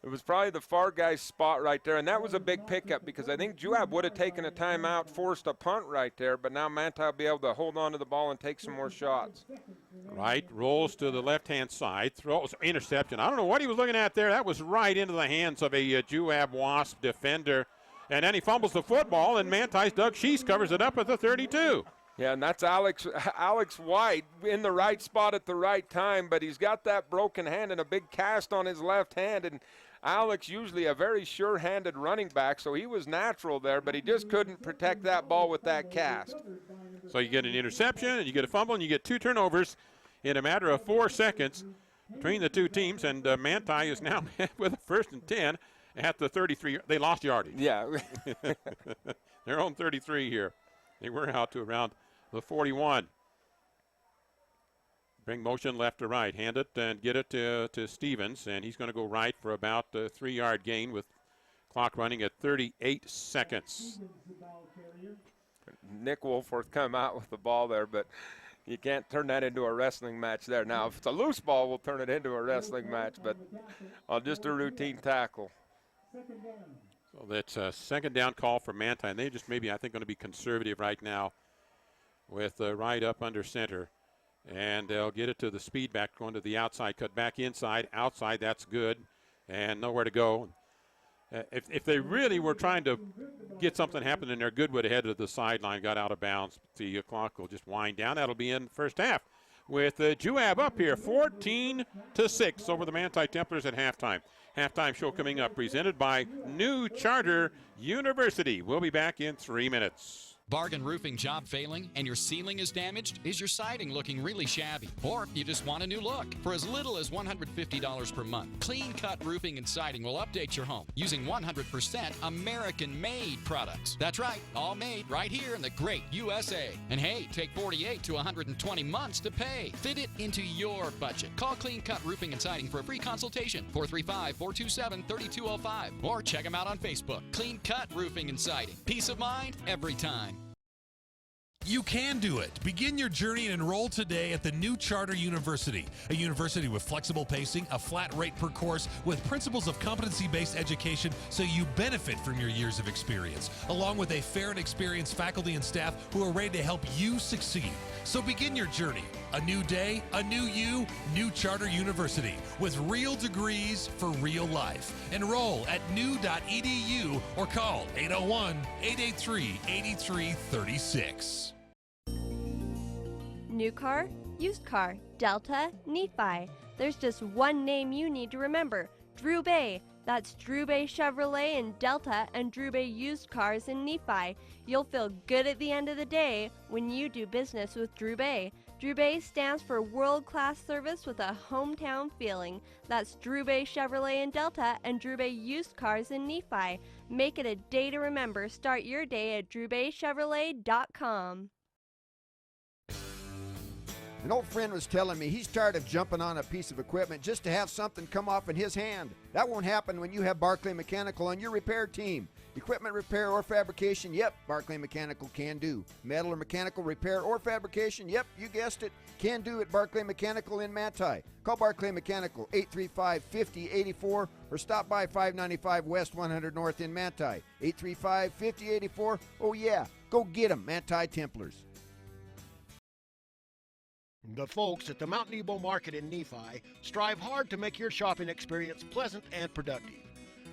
was probably the far guy's spot right there, and that was a big pickup because I think Juab would have taken a timeout, forced a punt right there, but now Manti will be able to hold on to the ball and take some more shots. Right, rolls to the left-hand side, throws interception. I don't know what he was looking at there. That was right into the hands of a Juab Wasp defender, and then he fumbles the football, and Manti's Doug Sheese covers it up at the 32. Yeah, and that's Alex White in the right spot at the right time, but he's got that broken hand and a big cast on his left hand, and Alex usually a very sure-handed running back, so he was natural there, but he just couldn't protect that ball with that cast. So you get an interception, and you get a fumble, and you get 2 turnovers in a matter of 4 seconds between the two teams, and Manti is now with a 1st and 10 at the 33. They lost yardage. Yeah. They're on 33 here. They were out to around the 41. Bring motion left to right. Hand it and get it to Stevens, and he's going to go right for about a 3-yard gain with clock running at 38 seconds. Nick Wolforth come out with the ball there, but you can't turn that into a wrestling match there. Now, if it's a loose ball, we'll turn it into a wrestling match, but on just a routine tackle. So that's a 2nd down call for Manti, and they just maybe, I think, going to be conservative right now with right up under center. And they'll get it to the speed back, going to the outside, cut back inside. Outside, that's good, and nowhere to go. If they really were trying to get something happening there, Goodwood ahead of the sideline, got out of bounds. The clock will just wind down. That'll be in the first half with Juab up here, 14-6 over the Manti Templars at halftime. Halftime show coming up, presented by New Charter University. We'll be back in 3 minutes. Bargain roofing job failing and your ceiling is damaged? Is your siding looking really shabby? Or you just want a new look? For as little as $150 per month, Clean Cut Roofing and Siding will update your home using 100% American-made products. That's right, all made right here in the great USA. And hey, take 48 to 120 months to pay. Fit it into your budget. Call Clean Cut Roofing and Siding for a free consultation, 435-427-3205. Or check them out on Facebook. Clean Cut Roofing and Siding. Peace of mind every time. You can do it. Begin your journey and enroll today at the New Charter University, a university with flexible pacing, a flat rate per course, with principles of competency-based education so you benefit from your years of experience, along with a fair and experienced faculty and staff who are ready to help you succeed. So begin your journey. A new day, a new you, New Charter University, with real degrees for real life. Enroll at new.edu or call 801-883-8336. New car, used car, Delta, Nephi. There's just one name you need to remember, Drew Bay. That's Drew Bay Chevrolet in Delta and Drew Bay Used Cars in Nephi. You'll feel good at the end of the day when you do business with Drew Bay. Drew Bay stands for world-class service with a hometown feeling. That's Drew Bay Chevrolet in Delta and Drew Bay Used Cars in Nephi. Make it a day to remember. Start your day at drewbaychevrolet.com. An old friend was telling me he's tired of jumping on a piece of equipment just to have something come off in his hand. That won't happen when you have Barclay Mechanical on your repair team. Equipment repair or fabrication, yep, Barclay Mechanical can do. Metal or mechanical repair or fabrication, yep, you guessed it, can do at Barclay Mechanical in Manti. Call Barclay Mechanical 835-5084 or stop by 595 West 100 North in Manti. 835-5084, oh yeah, go get 'em, Manti Templars. The folks at the Mount Nebo Market in Nephi strive hard to make your shopping experience pleasant and productive.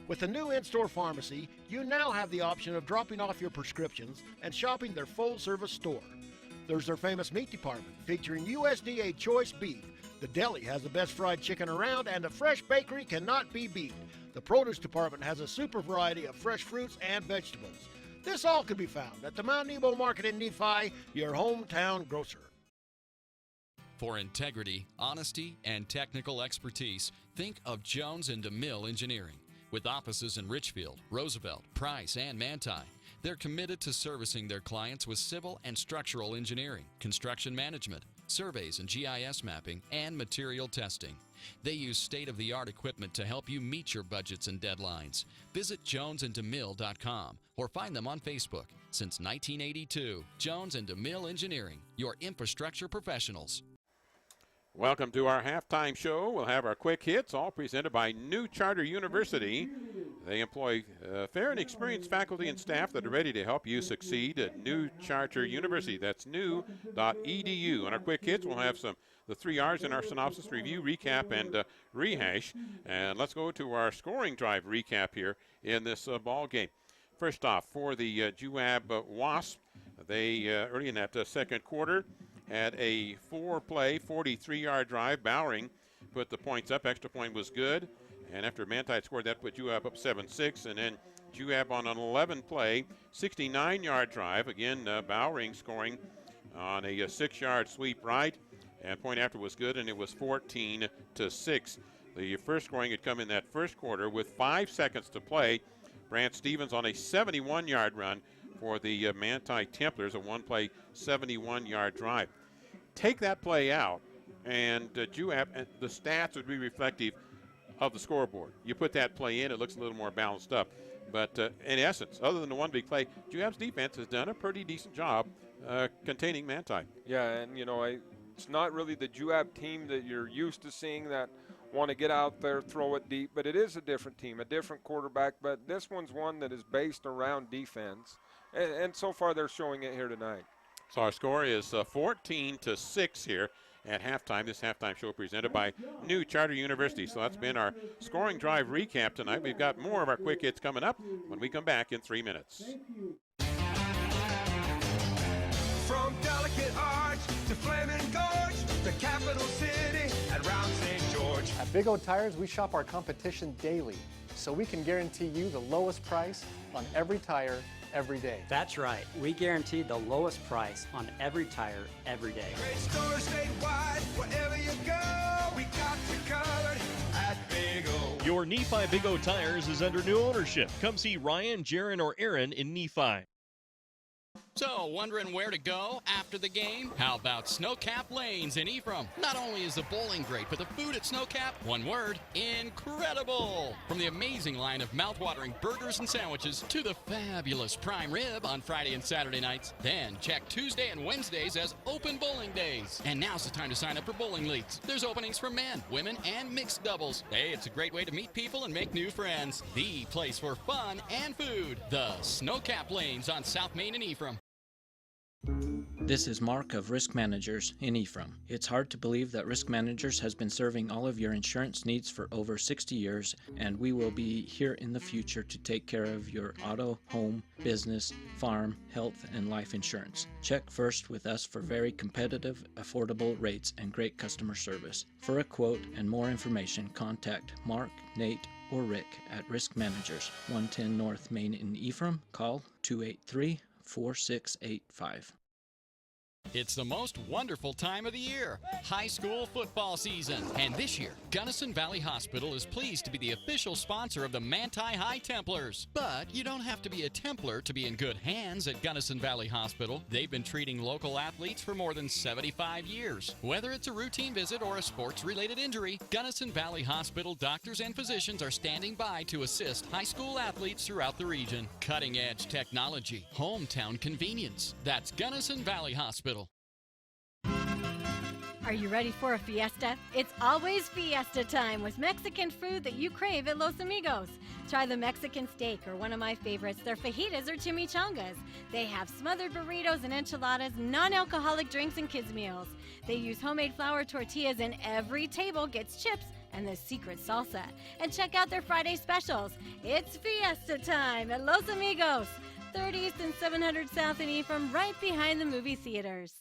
With the new in-store pharmacy, you now have the option of dropping off your prescriptions and shopping their full-service store. There's their famous meat department featuring USDA choice beef. The deli has the best fried chicken around, and the fresh bakery cannot be beat. The produce department has a super variety of fresh fruits and vegetables. This all can be found at the Mount Nebo Market in Nephi, your hometown grocer. For integrity, honesty, and technical expertise, think of Jones & DeMille Engineering. With offices in Richfield, Roosevelt, Price, and Manti, they're committed to servicing their clients with civil and structural engineering, construction management, surveys and GIS mapping, and material testing. They use state-of-the-art equipment to help you meet your budgets and deadlines. Visit jonesandemille.com or find them on Facebook. Since 1982, Jones & DeMille Engineering, your infrastructure professionals. Welcome to our halftime show. We'll have our quick hits, all presented by New Charter University. They employ fair and experienced faculty and staff that are ready to help you succeed at New Charter University. That's new.edu. And our quick hits, we'll have the 3 R's in our synopsis, review, recap, and rehash. And let's go to our scoring drive recap here in this ball game. First off, for the Juab Wasps, they early in that second quarter had a 4-play, 43-yard drive. Bowering put the points up. Extra point was good. And after Manti had scored, that put Juab up 7-6. And then Juab on an 11-play, 69-yard drive. Again, Bowering scoring on a 6-yard sweep right. And point after was good, and it was 14-6. The first scoring had come in that first quarter with 5 seconds to play. Brant Stevens on a 71-yard run for the Manti Templars, a 1-play, 71-yard drive. Take that play out, and Juab, and the stats would be reflective of the scoreboard. You put that play in, it looks a little more balanced up. But in essence, other than the one big play, Juab's defense has done a pretty decent job containing Manti. Yeah, and it's not really the Juab team that you're used to seeing that want to get out there, throw it deep, but it is a different team, a different quarterback. But this one's one that is based around defense. And so far, they're showing it here tonight. So our score is 14-6 here at halftime. This halftime show presented by New Charter University. So that's been our scoring drive recap tonight. We've got more of our quick hits coming up when we come back in 3 minutes. From Delicate Arch to Flaming Gorge, the capital city and round St. George. At Big O Tires, we shop our competition daily, so we can guarantee you the lowest price on every tire every day. That's right. We guarantee the lowest price on every tire every day. Great stores statewide, wherever you go, we got you covered at Big O. Your Nephi Big O Tires is under new ownership. Come see Ryan, Jaron, or Aaron in Nephi. So, wondering where to go after the game? How about Snowcap Lanes in Ephraim? Not only is the bowling great, but the food at Snowcap, one word, incredible! From the amazing line of mouthwatering burgers and sandwiches to the fabulous prime rib on Friday and Saturday nights. Then check Tuesday and Wednesdays as open bowling days. And now's the time to sign up for bowling leagues. There's openings for men, women, and mixed doubles. Hey, it's a great way to meet people and make new friends. The place for fun and food. The Snowcap Lanes on South Main in Ephraim. This is Mark of Risk Managers in Ephraim. It's hard to believe that Risk Managers has been serving all of your insurance needs for over 60 years, and we will be here in the future to take care of your auto, home, business, farm, health, and life insurance. Check first with us for very competitive, affordable rates and great customer service. For a quote and more information, contact Mark, Nate, or Rick at Risk Managers, 110 North Main in Ephraim. Call 283-4685. It's the most wonderful time of the year, high school football season. And this year, Gunnison Valley Hospital is pleased to be the official sponsor of the Manti High Templars. But you don't have to be a Templar to be in good hands at Gunnison Valley Hospital. They've been treating local athletes for more than 75 years. Whether it's a routine visit or a sports-related injury, Gunnison Valley Hospital doctors and physicians are standing by to assist high school athletes throughout the region. Cutting-edge technology, hometown convenience. That's Gunnison Valley Hospital. Are you ready for a fiesta? It's always fiesta time with Mexican food that you crave at Los Amigos. Try the Mexican steak or one of my favorites, their fajitas or chimichangas. They have smothered burritos and enchiladas, non-alcoholic drinks, and kids' meals. They use homemade flour tortillas, and every table gets chips and the secret salsa. And check out their Friday specials. It's fiesta time at Los Amigos, 3rd East and 700 South in Ephraim, right behind the movie theaters.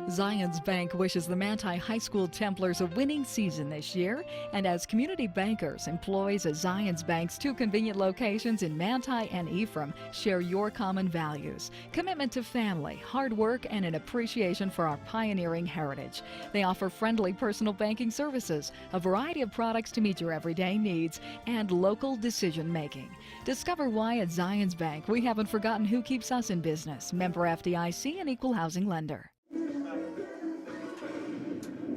Zions Bank wishes the Manti High School Templars a winning season this year. And as community bankers, employees at Zions Bank's 2 convenient locations in Manti and Ephraim share your common values: commitment to family, hard work, and an appreciation for our pioneering heritage. They offer friendly personal banking services, a variety of products to meet your everyday needs, and local decision making. Discover why at Zions Bank we haven't forgotten who keeps us in business. Member FDIC and equal housing lender.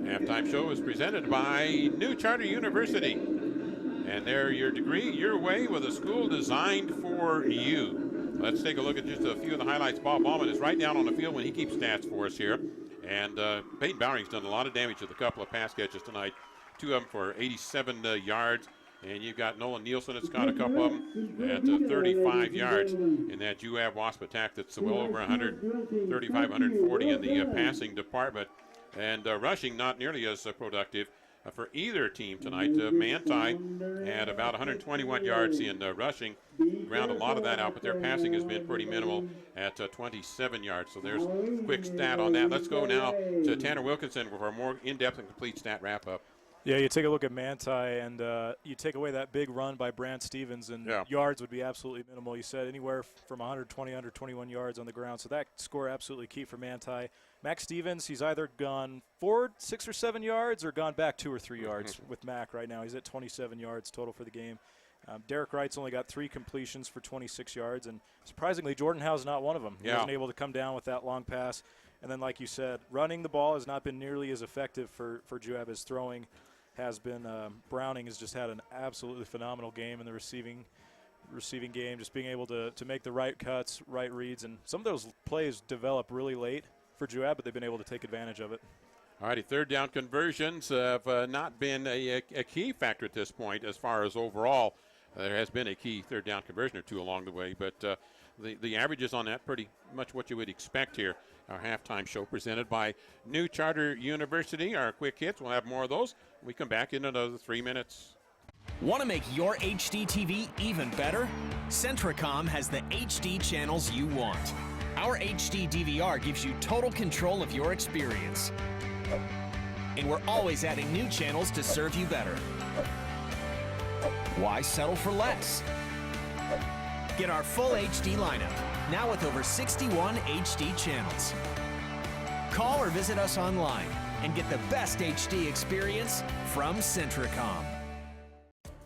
Halftime show is presented by New Charter University. And they're your degree, your way, with a school designed for you. Let's take a look at just a few of the highlights. Bob Ballman is right down on the field when he keeps stats for us here. And Peyton Bowering's done a lot of damage with a couple of pass catches tonight. 2 of them for 87 yards. And you've got Nolan Nielsen that's got a couple of them at 35 yards in that Juab Wasp attack that's well over 135, 140 in the passing department. And rushing not nearly as productive for either team tonight. Manti had about 121 yards in rushing, ground a lot of that out, but their passing has been pretty minimal at 27 yards. So there's a quick stat on that. Let's go now to Tanner Wilkinson for a more in-depth and complete stat wrap-up. Yeah, you take a look at Manti, and you take away that big run by Brant Stevens, and yards would be absolutely minimal. You said anywhere from 120, 121 yards on the ground, so that score absolutely key for Manti. Max Stevens, he's either gone forward 6 or 7 yards or gone back 2 or 3 yards with Mac right now. He's at 27 yards total for the game. Derek Wright's only got 3 completions for 26 yards, and surprisingly, Jordan Howe's not one of them. He wasn't able to come down with that long pass. And then, like you said, running the ball has not been nearly as effective for Juab as throwing has been. Browning has just had an absolutely phenomenal game in the receiving game, just being able to make the right cuts, right reads, and some of those plays develop really late for Juab, but they've been able to take advantage of it. All righty, 3rd down conversions have not been a key factor at this point as far as overall. There has been a key 3rd down conversion or 2 along the way, but the averages on that pretty much what you would expect here. Our halftime show presented by New Charter University. Our quick hits, we'll have more of those. We come back in another 3 minutes. Want to make your HD TV even better? Centricom has the HD channels you want. Our HD DVR gives you total control of your experience. And we're always adding new channels to serve you better. Why settle for less? Get our full HD lineup, now with over 61 HD channels. Call or visit us online and get the best HD experience from Centricom.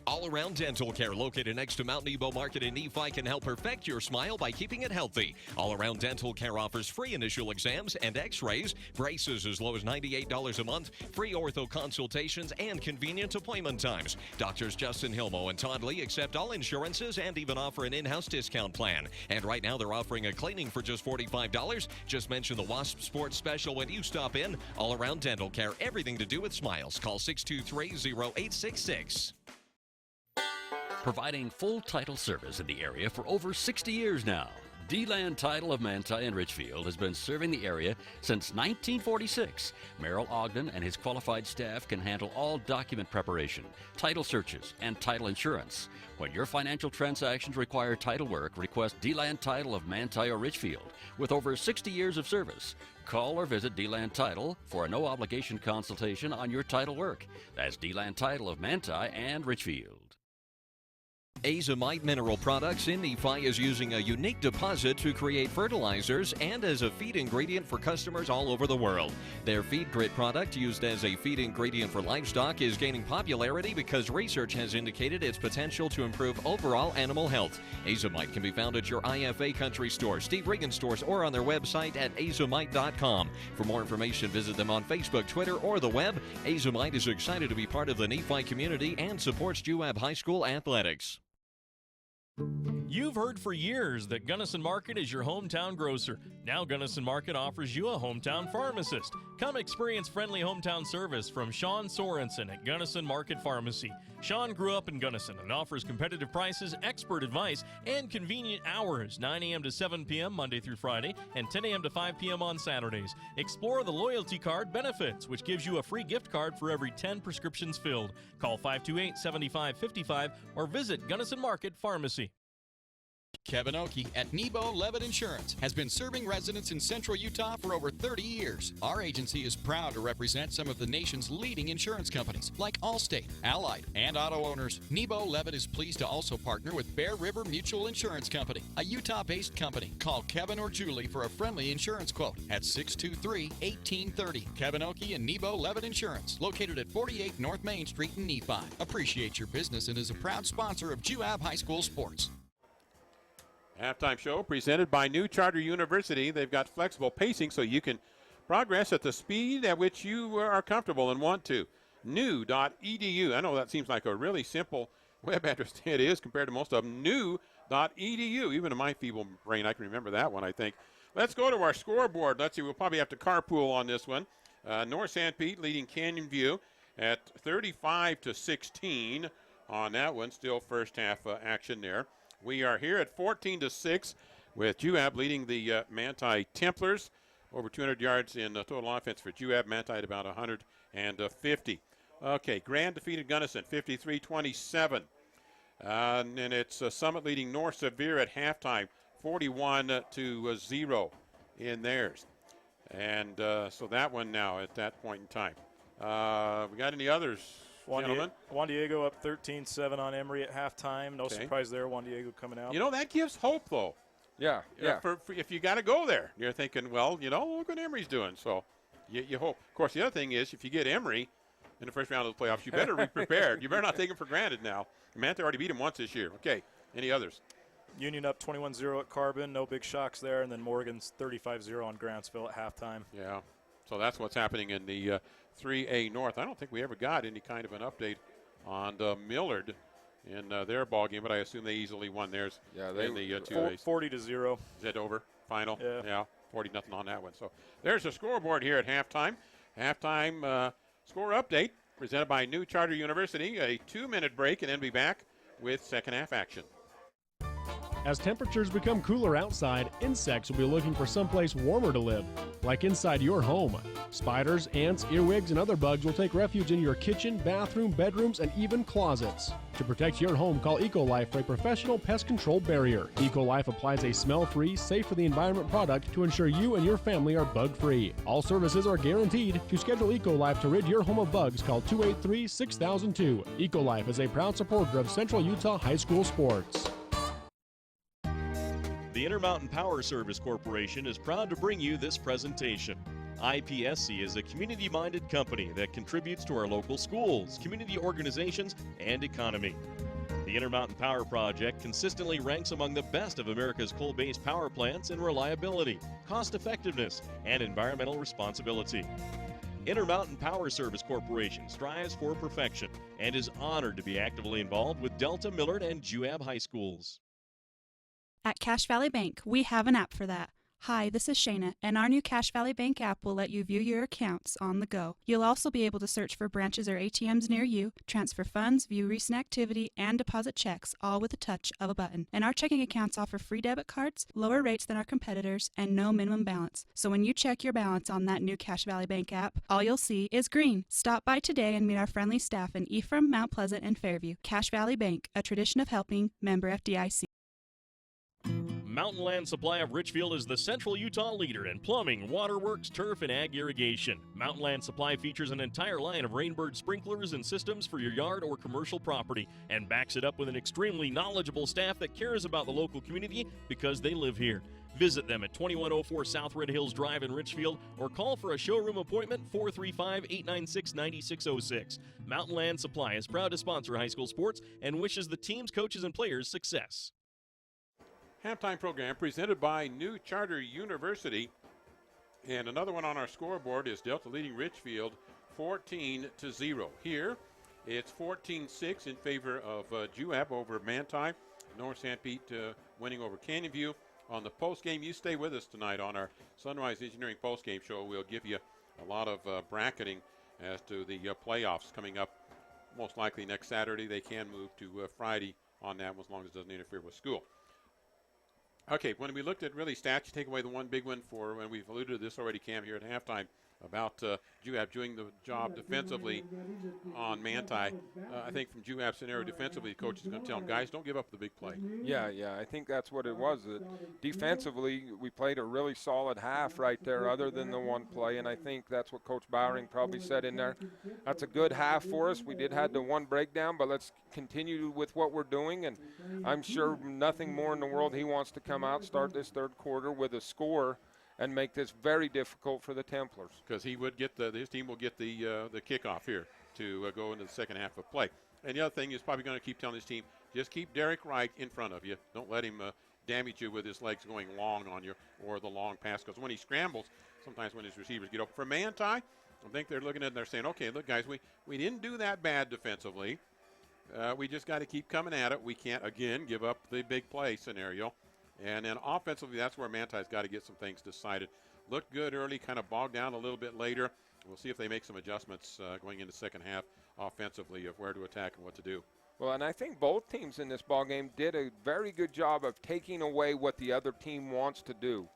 All Around Dental Care, located next to Mount Nebo Market in Nephi, can help perfect your smile by keeping it healthy. All Around Dental Care offers free initial exams and x-rays, braces as low as $98 a month, free ortho consultations, and convenient appointment times. Doctors Justin Hilmo and Todd Lee accept all insurances and even offer an in-house discount plan. And right now they're offering a cleaning for just $45. Just mention the Wasp Sports Special when you stop in. All Around Dental Care, everything to do with smiles. Call 623-0866. Providing full title service in the area for over 60 years now. D-Land Title of Manti and Richfield has been serving the area since 1946. Merrill Ogden and his qualified staff can handle all document preparation, title searches, and title insurance. When your financial transactions require title work, request D-Land Title of Manti or Richfield. With over 60 years of service, call or visit D-Land Title for a no-obligation consultation on your title work. That's D-Land Title of Manti and Richfield. Azomite Mineral Products in Nephi is using a unique deposit to create fertilizers and as a feed ingredient for customers all over the world. Their Feed Grit product, used as a feed ingredient for livestock, is gaining popularity because research has indicated its potential to improve overall animal health. Azomite can be found at your IFA Country Store, Steve Regan stores, or on their website at azomite.com. For more information, visit them on Facebook, Twitter, or the web. Azomite is excited to be part of the Nephi community and supports Juab High School athletics. You've heard for years that Gunnison Market is your hometown grocer. Now Gunnison Market offers you a hometown pharmacist. Come experience friendly hometown service from Sean Sorensen at Gunnison Market Pharmacy. Sean grew up in Gunnison and offers competitive prices, expert advice, and convenient hours, 9 a.m. to 7 p.m. Monday through Friday and 10 a.m. to 5 p.m. on Saturdays. Explore the loyalty card benefits, which gives you a free gift card for every 10 prescriptions filled. Call 528-7555 or visit Gunnison Market Pharmacy. Kevin Oakey at Nebo Levitt Insurance has been serving residents in central Utah for over 30 years. Our agency is proud to represent some of the nation's leading insurance companies like Allstate, Allied, and auto owners. Nebo Levitt is pleased to also partner with Bear River Mutual Insurance Company, a Utah-based company. Call Kevin or Julie for a friendly insurance quote at 623-1830. Kevin Oakey and Nebo Levitt Insurance, located at 48 North Main Street in Nephi. Appreciate your business and is a proud sponsor of Juab High School Sports. Halftime show presented by New Charter University. They've got flexible pacing so you can progress at the speed at which you are comfortable and want to. New.edu. I know that seems like a really simple web address. It is compared to most of them. New.edu. Even in my feeble brain, I can remember that one, I think. Let's go to our scoreboard. Let's see. We'll probably have to carpool on this one. North St. Pete leading Canyon View at 35-16 on that one. Still first half action there. We are here at 14-6 with Juab leading the Manti Templars. Over 200 yards in total offense for Juab. Manti at about 150. Okay, Grand defeated Gunnison 53-27. And then it's Summit leading North Sevier at halftime 41-0 in theirs. And so that one now at that point in time. We got any others? Gentlemen. Juan Diego up 13-7 on Emory at halftime. No surprise there. Juan Diego coming out. You know, that gives hope, though. Yeah. For if you got to go there, you're thinking, well, you know, look what Emory's doing. So you hope. Of course, the other thing is if you get Emory in the first round of the playoffs, you better be prepared. You better not take them for granted now. Manta already beat him once this year. Okay. Any others? Union up 21-0 at Carbon. No big shocks there. And then Morgan's 35-0 on Grantsville at halftime. Yeah. So that's what's happening in the 3A North. I don't think we ever got any kind of an update on Millard in their ball game, but I assume they easily won theirs. Yeah, they in the 2A. 40-0. Is that over? Final? Yeah. 40-0 on that one. So there's a scoreboard here at halftime. Halftime score update presented by New Charter University. A 2-minute break and then be back with second half action. As temperatures become cooler outside, insects will be looking for someplace warmer to live, like inside your home. Spiders, ants, earwigs, and other bugs will take refuge in your kitchen, bathroom, bedrooms, and even closets. To protect your home, call EcoLife for a professional pest control barrier. EcoLife applies a smell-free, safe-for-the-environment product to ensure you and your family are bug-free. All services are guaranteed. To schedule EcoLife to rid your home of bugs, call 283-6002. EcoLife is a proud supporter of Central Utah High School sports. The Intermountain Power Service Corporation is proud to bring you this presentation. IPSC is a community-minded company that contributes to our local schools, community organizations, and economy. The Intermountain Power Project consistently ranks among the best of America's coal-based power plants in reliability, cost-effectiveness, and environmental responsibility. Intermountain Power Service Corporation strives for perfection and is honored to be actively involved with Delta, Millard, and Juab High Schools. At Cache Valley Bank, we have an app for that. Hi, this is Shayna, and our new Cache Valley Bank app will let you view your accounts on the go. You'll also be able to search for branches or ATMs near you, transfer funds, view recent activity, and deposit checks, all with a touch of a button. And our checking accounts offer free debit cards, lower rates than our competitors, and no minimum balance. So when you check your balance on that new Cache Valley Bank app, all you'll see is green. Stop by today and meet our friendly staff in Ephraim, Mount Pleasant, and Fairview. Cache Valley Bank, a tradition of helping, member FDIC. Mountain Land Supply of Richfield is the Central Utah leader in plumbing, waterworks, turf, and ag irrigation. Mountain Land Supply features an entire line of Rainbird sprinklers and systems for your yard or commercial property and backs it up with an extremely knowledgeable staff that cares about the local community because they live here. Visit them at 2104 South Red Hills Drive in Richfield or call for a showroom appointment 435-896-9606. Mountain Land Supply is proud to sponsor high school sports and wishes the teams, coaches, and players success. Halftime program presented by New Charter University. And another one on our scoreboard is Delta leading Richfield 14-0. Here, it's 14-6 in favor of Juab over Manti. North St. Pete winning over Canyon View. On the post game, you stay with us tonight on our Sunrise Engineering post game show. We'll give you a lot of bracketing as to the playoffs coming up. Most likely next Saturday. They can move to Friday on that one as long as it doesn't interfere with school. Okay, when we looked at really stats, you take away the one big one for, and we've alluded to this already, Cam, here at halftime, about Juab doing the job defensively on Manti. I think from Juab's scenario defensively, the coach is going to tell them, guys, don't give up the big play. Yeah, I think that's what it was. Defensively, we played a really solid half right there other than the one play, and I think that's what Coach Bowering probably said in there. That's a good half for us. We did have the one breakdown, but let's continue with what we're doing, and I'm sure nothing more in the world he wants to come out, start this third quarter with a score, and make this very difficult for the Templars. Because he would get his team will get the kickoff here to go into the second half of play. And the other thing is probably going to keep telling his team, just keep Derek Wright in front of you. Don't let him damage you with his legs going long on you or the long pass. Because when he scrambles, sometimes when his receivers get open. For Manti, I think they're looking at it and they're saying, okay, look, guys, we didn't do that bad defensively. We just got to keep coming at it. We can't, again, give up the big play scenario. And then offensively, that's where Manti's got to get some things decided. Looked good early, kind of bogged down a little bit later. We'll see if they make some adjustments going into the second half offensively of where to attack and what to do. Well, and I think both teams in this ballgame did a very good job of taking away what the other team wants to do.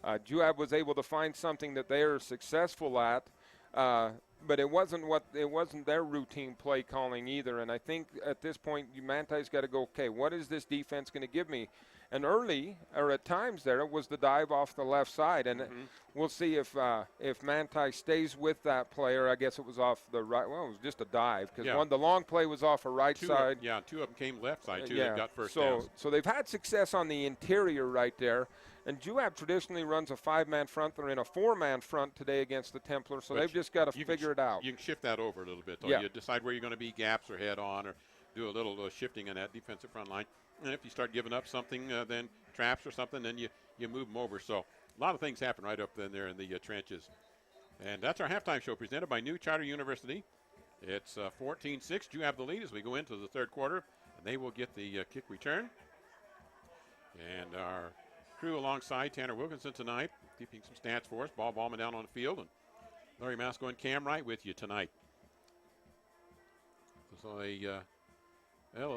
Juab was able to find something that they are successful at, but it wasn't their routine play calling either. And I think at this point, Manti's got to go, okay, what is this defense going to give me? And early, or at times there, was the dive off the left side. And we'll see if Manti stays with that player. I guess it was off the right. Well, it was just a dive because the long play was off a right side. Two of them came left side, too. They got first downs. So they've had success on the interior right there. And Juab traditionally runs a 5-man front. They're in a 4-man front today against the Templars, so they've just got to figure it out. You can shift that over a little bit, though. Yeah. You decide where you're going to be, gaps or head on, or do a little shifting in that defensive front line. And if you start giving up something, then traps or something, then you move them over. So a lot of things happen right up there in the trenches. And that's our halftime show presented by New Charter University. It's 14-6. Juab the lead as we go into the third quarter, and they will get the kick return. And our crew alongside Tanner Wilkinson tonight, keeping some stats for us. Ball bombing down on the field, and Larry Masco and Cam Wright with you tonight. So a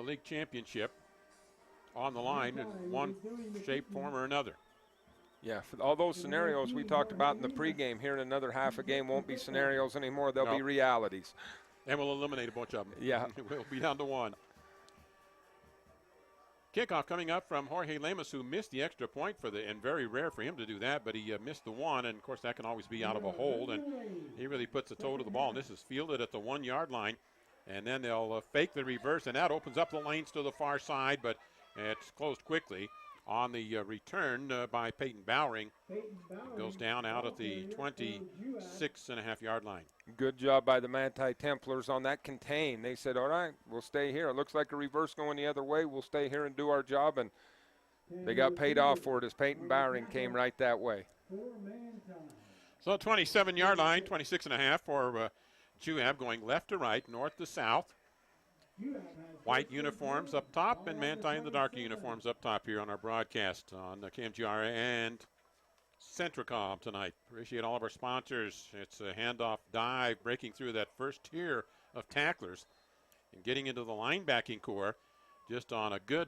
league championship on the line in one shape, form, or another. Yeah, for all those scenarios we talked about in the pregame, here in another half a game won't be scenarios anymore. They'll be realities. And we'll eliminate a bunch of them. Yeah. We'll be down to one. Kickoff coming up from Jorge Lemus, who missed the extra point and very rare for him to do that, but he missed the one, and of course that can always be out of a hold, and he really puts the toe to the ball. And this is fielded at the 1-yard line, and then they'll fake the reverse, and that opens up the lanes to the far side, but it's closed quickly on the return by Peyton Bowering. It goes down out at the 26.5-yard line. Good job by the Manti Templars on that contain. They said, all right, we'll stay here. It looks like a reverse going the other way. We'll stay here and do our job, and they got paid off for it as Peyton Bowering came right that way. So 27-yard line, 26.5 for Juab, going left to right, north to south. White uniforms up top and Manti in the darker uniforms up top here on our broadcast on KMGR and Centricom tonight. Appreciate all of our sponsors. It's a handoff dive breaking through that first tier of tacklers and getting into the linebacking core just on a good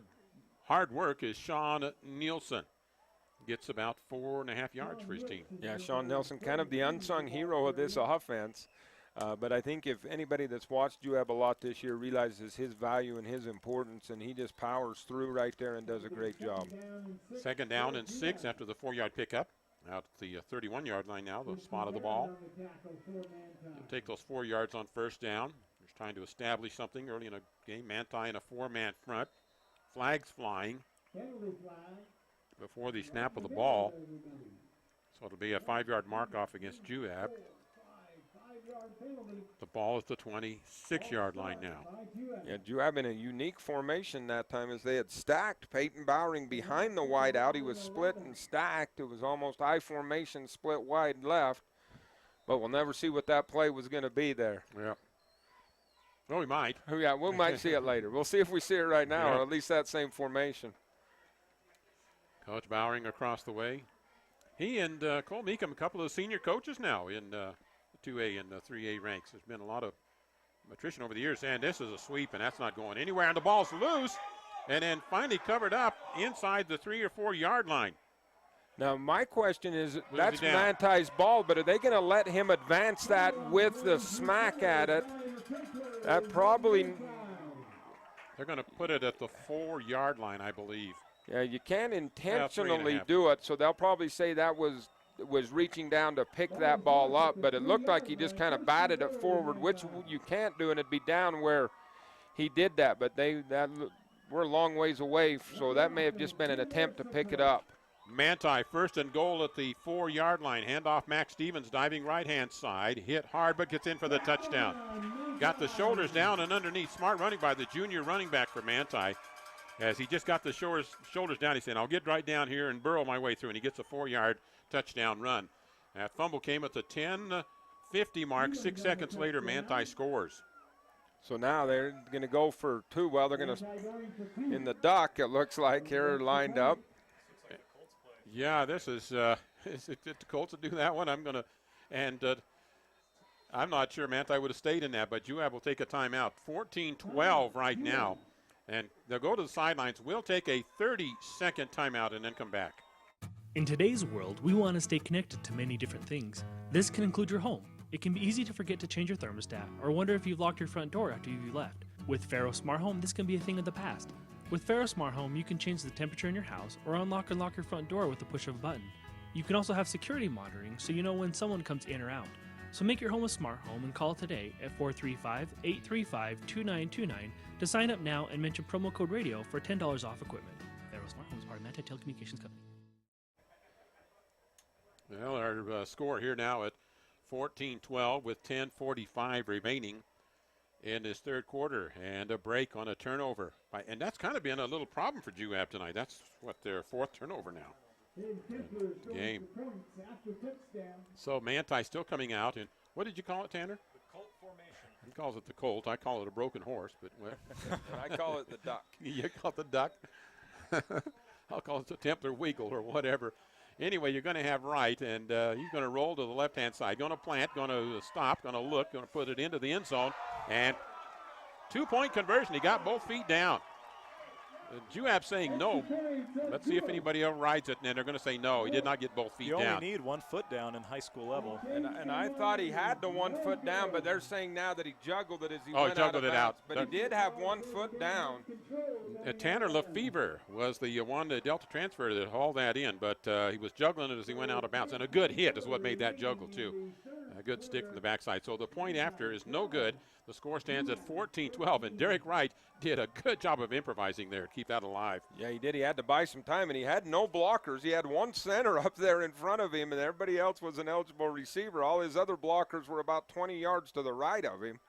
hard work is Sean Nielsen. Gets about 4.5 yards for his team. Yeah, Sean Nelson, kind of the unsung hero of this offense. But I think if anybody that's watched Juab a lot this year realizes his value and his importance, and he just powers through right there and does a great job. Second down and 6 after the 4-yard pickup. Out at the 31-yard line now, the spot of the ball. He'll take those 4 yards on first down. He's trying to establish something early in a game. Manti in a 4-man front. Flags flying before the snap of the ball. So it'll be a 5-yard mark off against Juab. The ball is the 26-yard line now. Yeah, Juab in a unique formation that time as they had stacked Peyton Bowering behind the wide out. He was split and stacked. It was almost I formation, split wide left. But we'll never see what that play was going to be there. Yeah. Well, we might. Oh, yeah, we might see it later. We'll see if we see it right now, Yeah. or at least that same formation. Coach Bowering across the way. He and Cole Meekum, a couple of senior coaches now in 2A and 3A ranks. There's been a lot of attrition over the years, and this is a sweep, and that's not going anywhere, and the ball's loose, and then finally covered up inside the 3 or 4 yard line. Now, my question is, Moves that's it down. Manti's ball, but are they going to let him advance that with the smack at it? That probably. They're going to put it at the 4 yard line, I believe. Yeah, you can't 3.5. intentionally do it, so they'll probably say that was reaching down to pick that ball up, but it looked like he just kind of batted it forward, which you can't do, and it'd be down where he did that. But we're a long ways away, so that may have just been an attempt to pick it up. Manti first and goal at the 4 yard line. Handoff Max Stevens diving right hand side. Hit hard but gets in for the touchdown. Got the shoulders down and underneath. Smart running by the junior running back for Manti. As he just got the shoulders down, he said, I'll get right down here and burrow my way through. And he gets a 4 yard touchdown run. That fumble came at the 10:50 mark. 6 seconds later, Manti scores. So now they're going to go for 2. Well, they're going to, in the duck, it looks like, here lined up. Yeah, this is the Colts will do that one. I'm not sure Manti would have stayed in that, but Juab will take a timeout. 14-12 right now, and they'll go to the sidelines. We'll take a 30-second timeout and then come back. In today's world, we want to stay connected to many different things. This can include your home. It can be easy to forget to change your thermostat or wonder if you've locked your front door after you left. With Faro Smart Home, this can be a thing of the past. With Faro Smart Home, you can change the temperature in your house or unlock and lock your front door with the push of a button. You can also have security monitoring so you know when someone comes in or out. So make your home a smart home and call today at 435-835-2929 to sign up now and mention promo code radio for $10 off equipment. Faro Smart Home is part of Manti Telecommunications Company. Well, our score here now at 14-12 with 10:45 remaining in this third quarter, and a break on a turnover. And that's kind of been a little problem for Juab tonight. That's what their 4th turnover now. Game. So Manti still coming out. And what did you call it, Tanner? The Colt formation. He calls it the Colt. I call it a broken horse, but well. I call it the duck. You call it the duck? I'll call it the Templar wiggle or whatever. Anyway, you're going to have Wright, and he's going to roll to the left-hand side. Going to plant, going to stop, going to look, going to put it into the end zone. And 2-point conversion. He got both feet down. Juab saying no. Let's see if anybody overrides it, and then they're going to say no. He did not get both feet down. You only need 1 foot down in high school level. And I thought he had the 1 foot down, but they're saying now that he juggled it as he went out of bounds. But he did have 1 foot down. Tanner Lefevre was the one, the Delta transfer that hauled that in, but he was juggling it as he went out of bounds. And a good hit is what made that juggle, too. A good stick from the backside. So the point after is no good. The score stands at 14-12, and Derek Wright did a good job of improvising there to keep that alive. Yeah, he did. He had to buy some time, and he had no blockers. He had 1 center up there in front of him, and everybody else was an eligible receiver. All his other blockers were about 20 yards to the right of him.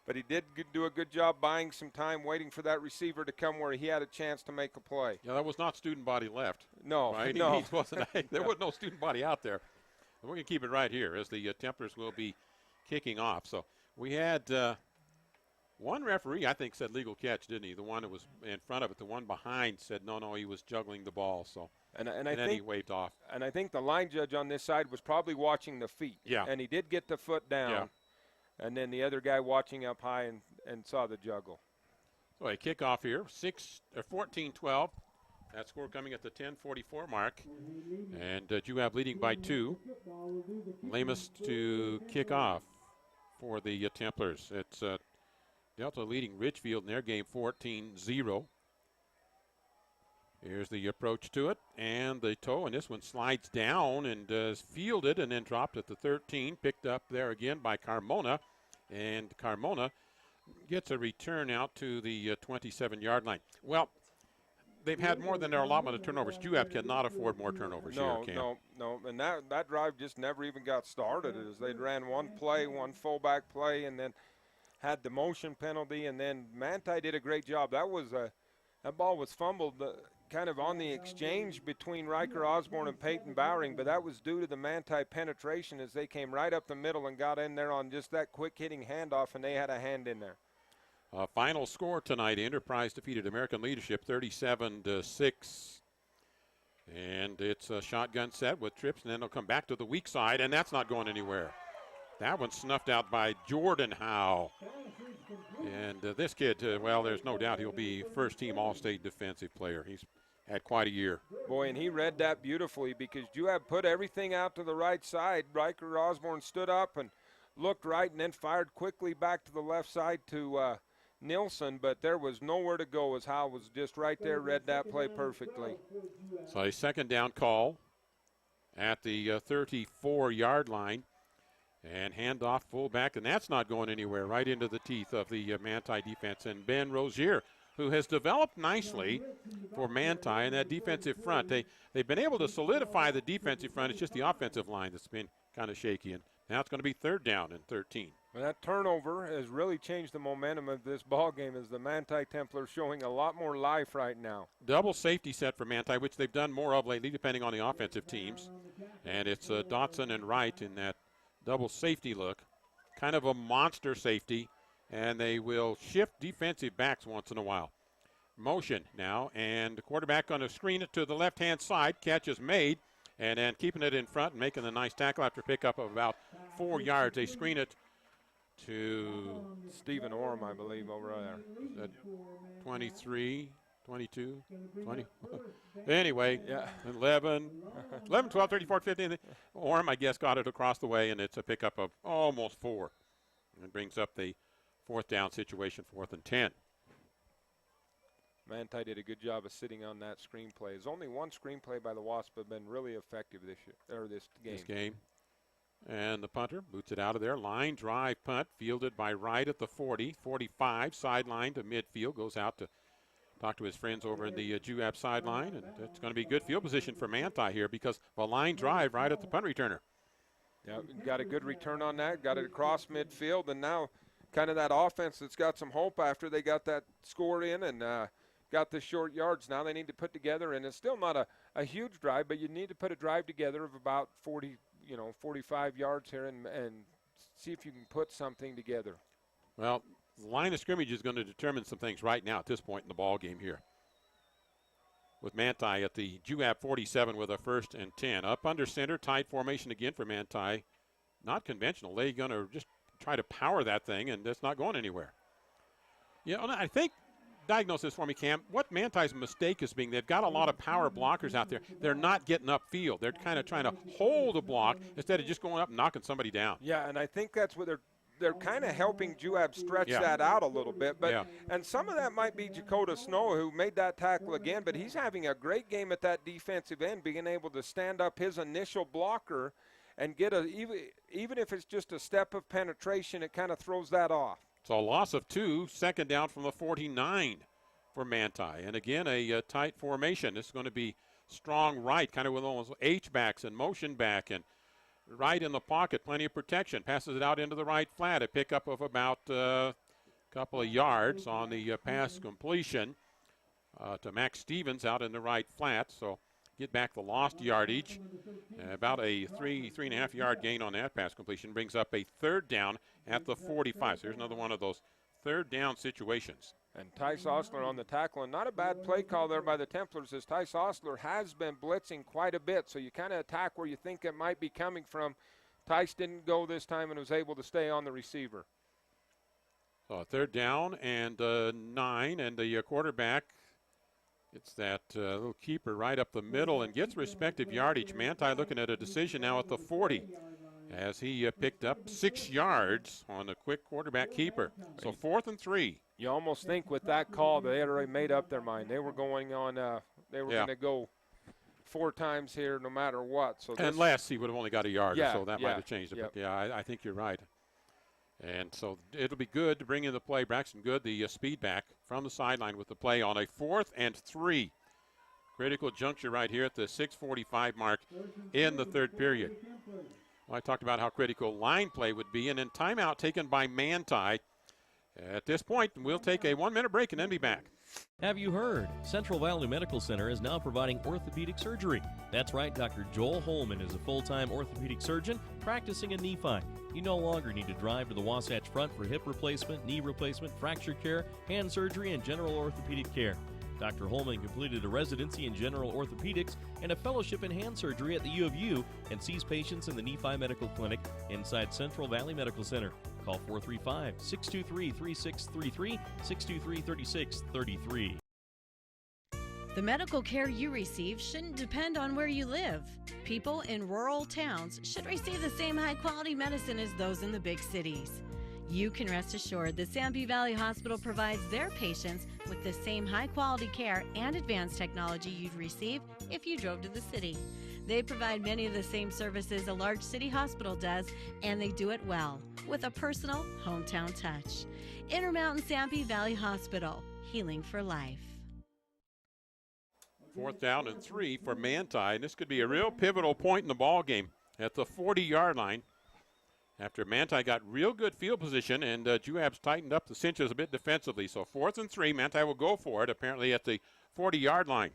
But he did do a good job buying some time, waiting for that receiver to come where he had a chance to make a play. Yeah, that was not student body left. No, right? no. There was no student body out there. We're going to keep it right here as the Templars will be kicking off. So we had one referee, I think, said legal catch, didn't he? The one that was in front of it. The one behind said no, he was juggling the ball. So and then think, he waved off. And I think the line judge on this side was probably watching the feet. Yeah. And he did get the foot down. Yeah. And then the other guy watching up high and saw the juggle. So a kickoff here, 14-12. That score coming at the 10:44 mark. And Juab leading by 2. Lamus to kick off for the Templars. It's Delta leading Ridgefield in their game 14-0. Here's the approach to it, and the toe, and this one slides down and is fielded and then dropped at the 13, picked up there again by Carmona, and Carmona gets a return out to the 27-yard line. Well, they've had more than their allotment of turnovers. Juab cannot afford more turnovers here, Cam. No. And that drive just never even got started. As they ran one play, one fullback play, and then had the motion penalty, and then Manti did a great job. That ball was fumbled kind of on the exchange between Riker Osborne and Peyton Bowering, but that was due to the Manti penetration as they came right up the middle and got in there on just that quick hitting handoff, and they had a hand in there. Final score tonight, Enterprise defeated American Leadership 37-6. And it's a shotgun set with trips, and then they'll come back to the weak side, and that's not going anywhere. That one's snuffed out by Jordan Howe. And this kid, well, there's no doubt he'll be first-team All-State defensive player. He's had quite a year. Boy, and he read that beautifully because Juab put everything out to the right side. Riker Osborne stood up and looked right and then fired quickly back to the left side to Nilsson, but there was nowhere to go as Howe was just right there, read that play perfectly. So a second down call at the 34-yard line. And handoff fullback, and that's not going anywhere, right into the teeth of the Manti defense. And Ben Rozier, who has developed nicely for Manti in that defensive front. They've been able to solidify the defensive front. It's just the offensive line that's been kind of shaky. And now it's going to be third down and 13. Well, that turnover has really changed the momentum of this ball game as the Manti Templars showing a lot more life right now. Double safety set for Manti, which they've done more of lately, depending on the offensive teams. And it's Dotson and Wright in that double safety look, kind of a monster safety, and they will shift defensive backs once in a while. Motion now, and the quarterback going to screen it to the left-hand side. Catch is made, and then keeping it in front and making a nice tackle after pickup of about 4 yards. They screen it to Stephen Orm, I believe, over there. 23, 22, 20. Anyway, yeah. 11, 12, 34, 15. Orm, I guess, got it across the way, and it's a pickup of almost 4. And it brings up the fourth down situation, 4th and 10. Manti did a good job of sitting on that screenplay. There's only one screenplay by the Wasps have been really effective this year, or this game. And the punter boots it out of there. Line drive punt fielded by Wright at the 40, 45, sideline to midfield, goes out to talk to his friends over in the Juab sideline, and it's going to be good field position for Manti here because of a line drive right at the punt returner. Yeah, got a good return on that, got it across midfield, and now kind of that offense that's got some hope after they got that score in and got the short yards. Now they need to put together, and it's still not a huge drive, but you need to put a drive together of about 45 yards here and see if you can put something together. Well, the line of scrimmage is going to determine some things right now at this point in the ball game here. With Manti at the Juab 47 with a 1st and 10. Up under center, tight formation again for Manti. Not conventional. They're going to just try to power that thing, and it's not going anywhere. Yeah, I think, diagnose this for me, Cam, what Manti's mistake is being, they've got a lot of power blockers out there. They're not getting upfield. They're kind of trying to hold a block instead of just going up and knocking somebody down. Yeah, and I think that's what they're kind of helping Juab stretch that out a little bit. But and some of that might be Dakota Snow, who made that tackle again, but he's having a great game at that defensive end, being able to stand up his initial blocker and get even if it's just a step of penetration, it kind of throws that off. So a loss of 2, second down from the 49 for Manti. And again, a tight formation. This is going to be strong right, kind of with almost H-backs and motion back, and right in the pocket, plenty of protection. Passes it out into the right flat. A pickup of about a couple of yards on the pass completion to Max Stevens out in the right flat. So get back the lost yardage. About a 3.5 yard gain on that pass completion brings up a third down at the 45. So here's another one of those third down situations. And Tice Osler on the tackle, and not a bad play call there by the Templars, as Tice Osler has been blitzing quite a bit, so you kind of attack where you think it might be coming from. Tice didn't go this time and was able to stay on the receiver. So third down and 9, and the quarterback gets that little keeper right up the middle and gets respective yardage. Manti looking at a decision now at the 40 as he picked up 6 yards on a quick quarterback keeper. So 4th and 3. You almost think with that call they had already made up their mind. They were going on. They were going to go 4 times here, no matter what. So unless he would have only got a yard, so that might have changed it. But I think you're right. And so it'll be good to bring in the play. Braxton Good, the speed back from the sideline with the play on a 4th and 3. Critical juncture right here at the 6:45 mark in the third period. Well, I talked about how critical line play would be, and then timeout taken by Manti. At this point, we'll take a 1-minute break and then be back. Have you heard? Central Valley Medical Center is now providing orthopedic surgery. That's right, Dr. Joel Holman is a full-time orthopedic surgeon practicing in Nephi. You no longer need to drive to the Wasatch Front for hip replacement, knee replacement, fracture care, hand surgery, and general orthopedic care. Dr. Holman completed a residency in general orthopedics and a fellowship in hand surgery at the U of U and sees patients in the Nephi Medical Clinic inside Central Valley Medical Center. Call 435-623-3633, 623-3633. The medical care you receive shouldn't depend on where you live. People in rural towns should receive the same high-quality medicine as those in the big cities. You can rest assured that Sanpete Valley Hospital provides their patients with the same high-quality care and advanced technology you'd receive if you drove to the city. They provide many of the same services a large city hospital does, and they do it well, with a personal, hometown touch. Intermountain Sanpete Valley Hospital, healing for life. 4th down and 3 for Manti, and this could be a real pivotal point in the ball game at the 40-yard line. After Manti got real good field position, and Juab's tightened up the cinches a bit defensively. So 4th and 3, Manti will go for it, apparently at the 40-yard line.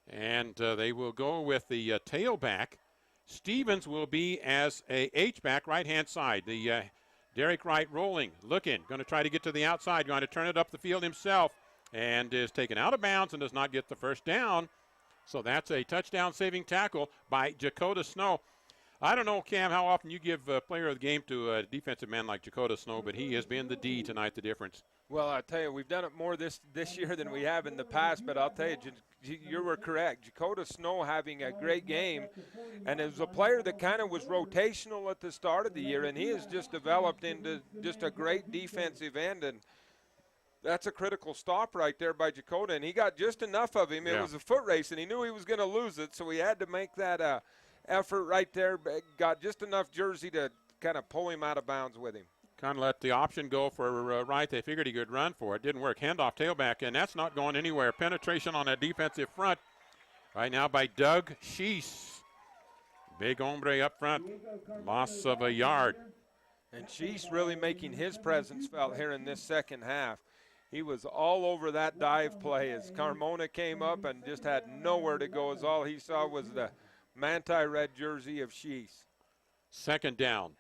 And they will go with the tailback. Stevens will be as a H-back, right-hand side. The Derek Wright rolling, looking, going to try to get to the outside, going to turn it up the field himself, and is taken out of bounds and does not get the first down. So that's a touchdown-saving tackle by Jakota Snow. I don't know, Cam, how often you give player of the game to a defensive man like Jakota Snow, but he has been the D tonight, the difference. Well, I tell you, we've done it more this year than we have in the past, but I'll tell you, you were correct. Jakota Snow having a great game, and it was a player that kind of was rotational at the start of the year, and he has just developed into just a great defensive end, and that's a critical stop right there by Jakota, and he got just enough of him. It was a foot race, and he knew he was going to lose it, so he had to make that effort right there, got just enough jersey to kind of pull him out of bounds with him. Kind of let the option go for Wright. They figured he could run for it. Didn't work. Handoff tailback, and that's not going anywhere. Penetration on that defensive front right now by Doug Sheese. Big hombre up front. Loss of a yard. And Sheese really making his presence felt here in this second half. He was all over that dive play as Carmona came up and just had nowhere to go, as all he saw was the Manti red jersey of Sheese. 2nd down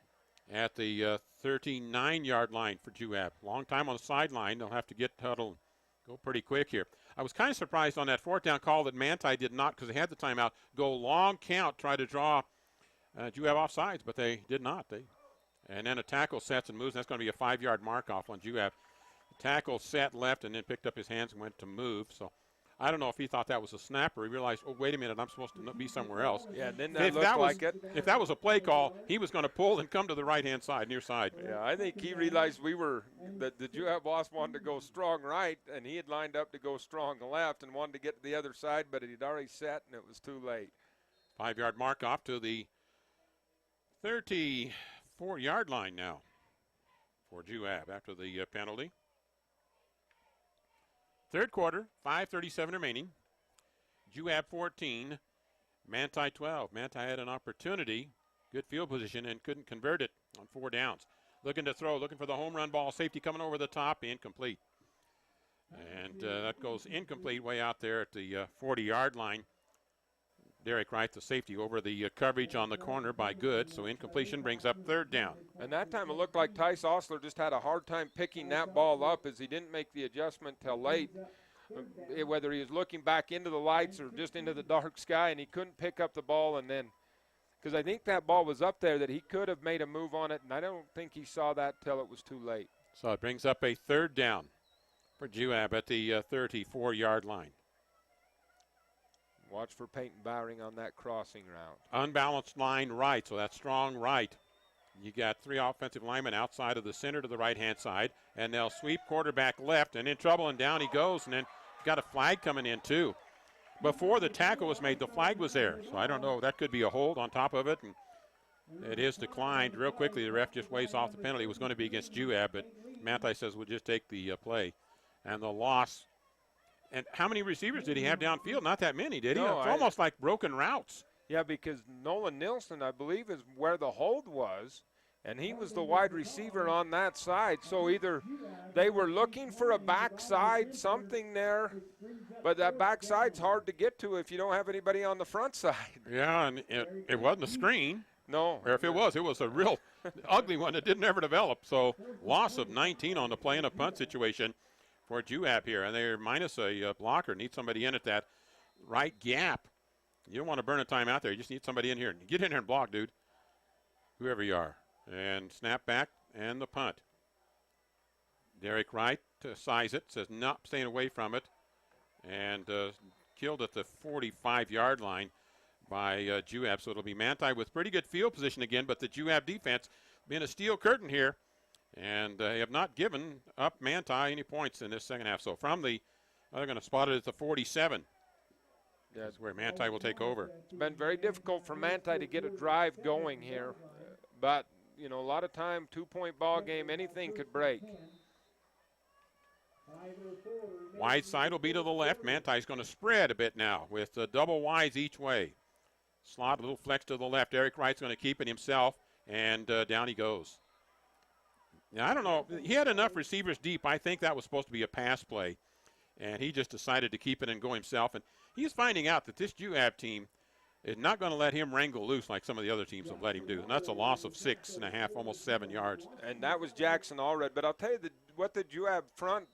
at the 39-yard line for Juab. Long time on the sideline. They'll have to get huddled, go pretty quick here. I was kind of surprised on that 4th down call that Manti did not, because they had the timeout, go long count, try to draw Juab offsides, but they did not. And then a tackle sets and moves. And that's going to be a 5-yard mark off on Juab. The tackle set left and then picked up his hands and went to move. So I don't know if he thought that was a snap or he realized, oh, wait a minute, I'm supposed to be somewhere else. Yeah, didn't that look like it? If that was a play call, he was going to pull and come to the right-hand side, near side. Yeah, I think he realized the Juab Wasps wanted to go strong right, and he had lined up to go strong left and wanted to get to the other side, but he'd already set, and it was too late. 5-yard mark off to the 34-yard line now for Juab after the penalty. 3rd quarter, 5:37 remaining. Juab 14, Manti 12. Manti had an opportunity, good field position, and couldn't convert it on 4 downs. Looking to throw, looking for the home run ball. Safety coming over the top, incomplete. And that goes incomplete way out there at the 40-yard line. Derek Wright, the safety, over the coverage on the corner by Good, so incompletion brings up 3rd down. And that time it looked like Tice Osler just had a hard time picking that ball up as he didn't make the adjustment till late, whether he was looking back into the lights or just into the dark sky, and he couldn't pick up the ball. And then, because I think that ball was up there that he could have made a move on it, and I don't think he saw that till it was too late. So it brings up a 3rd down for Juab at the 34-yard line. Watch for Peyton Bowering on that crossing route. Unbalanced line right, so that's strong right. You got 3 offensive linemen outside of the center to the right-hand side, and they'll sweep quarterback left, and in trouble, and down he goes, and then got a flag coming in too. Before the tackle was made, the flag was there, so I don't know. That could be a hold on top of it, and it is declined real quickly. The ref just waves off the penalty. It was going to be against Juab, but Manti says we'll just take the play. And the loss. And how many receivers did he have downfield? Not that many, did he? No, it's almost like broken routes. Yeah, because Nolan Nilsson, I believe, is where the hold was. And he was the wide receiver on that side. So either they were looking for a backside, something there, but that backside's hard to get to if you don't have anybody on the front side. Yeah, and it wasn't a screen. No. Or if it was a real ugly one that didn't ever develop. So loss of 19 on the play in a punt situation for Juab here. And they're minus a blocker. Need somebody in at that right gap. You don't want to burn a time out there. You just need somebody in here. Get in here and block, dude. Whoever you are. And snap back and the punt. Derek Wright size it. Says, nope, staying away from it. And killed at the 45-yard line by Juab. So it'll be Manti with pretty good field position again, but the Juab defense been a steel curtain here. And they have not given up Manti any points in this second half. So from the, they're going to spot it at the 47. That's where Manti will take over. It's been very difficult for Manti to get a drive going here. But, you know, a lot of time, 2-point ball game, anything could break. Wide side will be to the left. Manti's going to spread a bit now with double wides each way. Slot, a little flex to the left. Eric Wright's going to keep it himself, and down he goes. Now, I don't know. He had enough receivers deep. I think that was supposed to be a pass play, and he just decided to keep it and go himself. And he's finding out that this Juab team is not going to let him wrangle loose like some of the other teams have let him do. And that's a loss of 6.5, almost 7 yards. And that was Jackson Allred. But I'll tell you what the Juab front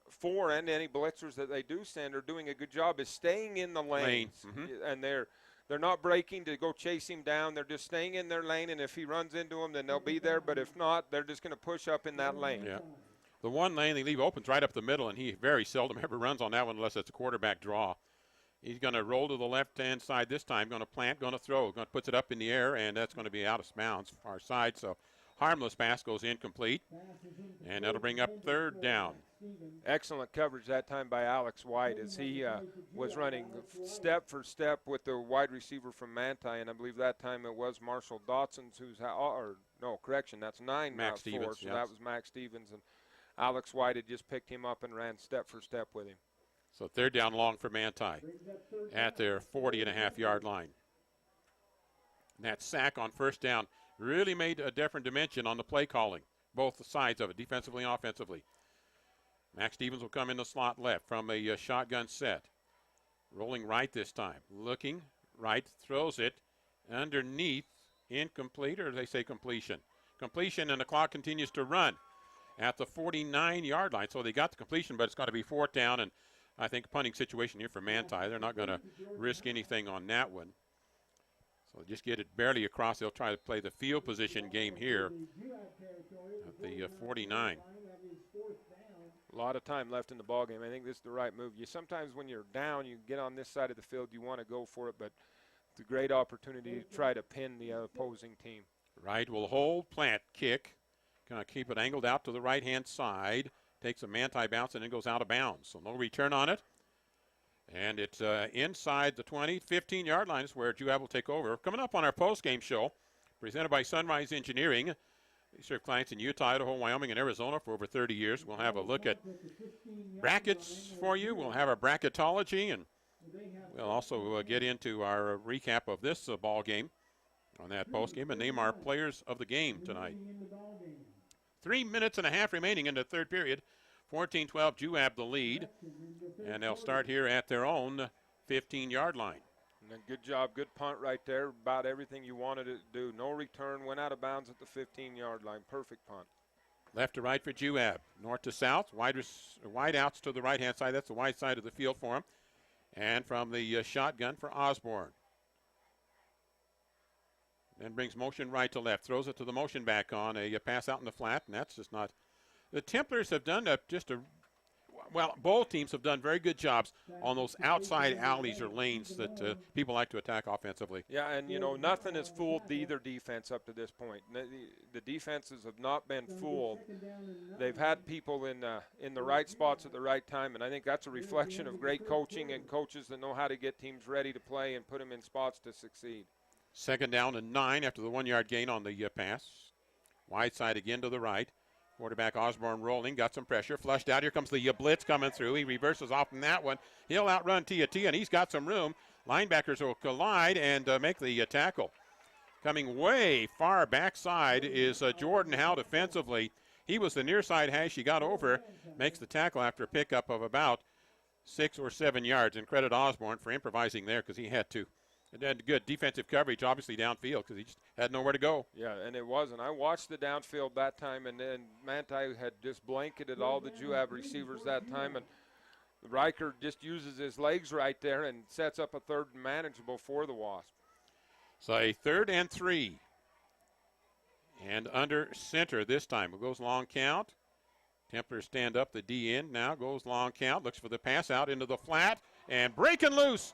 four and any blitzers that they do send are doing a good job is staying in the lanes. And they're not breaking to go chase him down. They're just staying in their lane, and if he runs into them, then they'll be there. But if not, they're just going to push up in that lane. Yeah. The one lane they leave open's right up the middle, and he very seldom ever runs on that one unless it's a quarterback draw. He's going to roll to the left-hand side this time, going to plant, going to throw, going to puts it up in the air, and that's going to be out of bounds, far side. So harmless pass goes incomplete, and that'll bring up third down. Excellent coverage that time by Alex White as he was running step for step with the wide receiver from Manti, and I believe that time it was Marshall Dotson's that's 9 Max Stevens, so yes. that was Max Stevens, and Alex White had just picked him up and ran step for step with him. So third down long for Manti at their 40.5-yard line. And that sack on first down really made a different dimension on the play calling, both sides of it, defensively and offensively. Max Stevens will come in the slot left from a shotgun set. Rolling right this time. Looking right, throws it underneath, incomplete, or they say completion. Completion, and the clock continues to run at the 49-yard line. So they got the completion, but it's got to be fourth down, and I think a punting situation here for Manti. They're not going to risk anything on that one. So just get it barely across. They'll try to play the field position game here at the 49. A lot of time left in the ball game. I think this is the right move. Sometimes when you're down, you get on this side of the field, you want to go for it, but it's a great opportunity to try to pin the opposing team. Right will hold, plant, kick. Going to keep it angled out to the right-hand side. Takes a Manti bounce and then goes out of bounds. So no return on it. And it's inside the 20, 15-yard line is where Juab will take over. Coming up on our post-game show, presented by Sunrise Engineering. They serve clients in Utah, Idaho, Wyoming, and Arizona for over 30 years. We'll have a look at brackets for you. We'll have our bracketology, and we'll also get into our recap of this ball game on that post-game and name our players of the game tonight. 3 minutes and a half remaining in the third period. 14-12, Juab the lead. And they'll start here at their own 15-yard line. And good job, good punt right there. About everything you wanted it to do. No return, went out of bounds at the 15-yard line. Perfect punt. Left to right for Juab. North to south, wide outs to the right-hand side. That's the wide side of the field for him. And from the shotgun for Osborne. Then brings motion right to left. Throws it to the motion back on. A pass out in the flat, and that's just not. The Templars have done both teams have done very good jobs on those outside alleys or lanes that people like to attack offensively. Yeah, and, nothing has fooled either defense up to this point. The defenses have not been fooled. They've had people in the right spots at the right time, and I think that's a reflection of great coaching and coaches that know how to get teams ready to play and put them in spots to succeed. Second down and 9 after the 1-yard gain on the pass. Wide side again to the right. Quarterback Osborne rolling, got some pressure, flushed out. Here comes the blitz coming through. He reverses off from that one. He'll outrun Tia, and he's got some room. Linebackers will collide and make the tackle. Coming way far backside is Jordan Howe defensively. He was the near side hash. He got over, makes the tackle after a pickup of about 6 or 7 yards. And credit Osborne for improvising there because he had to. And had good defensive coverage, obviously downfield, because he just had nowhere to go. Yeah, and it wasn't. I watched the downfield that time, and then Manti had just blanketed all the Juab receivers that time, and Riker just uses his legs right there and sets up a third and manageable for the Wasps. So a 3rd and 3. And under center this time. It goes long count. Templars stand up the D end now. Goes long count. Looks for the pass out into the flat. And breaking loose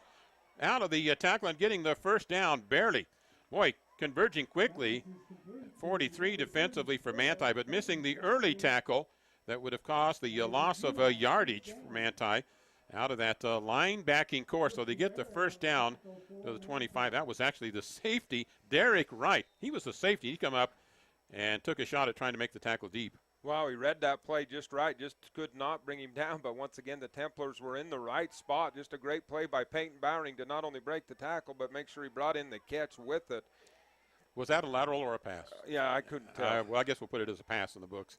out of the tackle and getting the first down barely. Boy, converging quickly. 43 defensively for Manti, but missing the early tackle that would have caused the loss of yardage for Manti out of that line backing course. So they get the first down to the 25. That was actually the safety, Derek Wright. He was the safety. He come up and took a shot at trying to make the tackle deep. Wow, he read that play just right, just could not bring him down. But once again, the Templars were in the right spot. Just a great play by Peyton Bowering to not only break the tackle, but make sure he brought in the catch with it. Was that a lateral or a pass? Yeah, I couldn't tell. Well, I guess we'll put it as a pass in the books.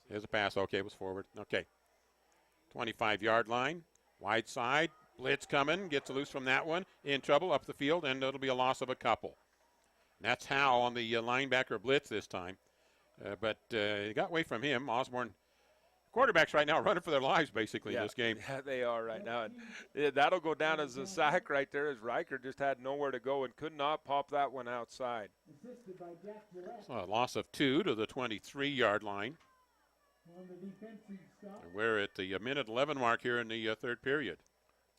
It was a pass. Okay, it was forward. Okay. 25-yard line, wide side, blitz coming, gets loose from that one, in trouble up the field, and it'll be a loss of a couple. And that's Howe on the linebacker blitz this time. But it got away from him. Osborne, quarterbacks right now running for their lives basically in this game. Yeah, they are right now. And that'll go down as a sack right there, as Riker just had nowhere to go and could not pop that one outside. So a loss of 2 to the 23-yard line. And we're at the minute 11 mark here in the third period.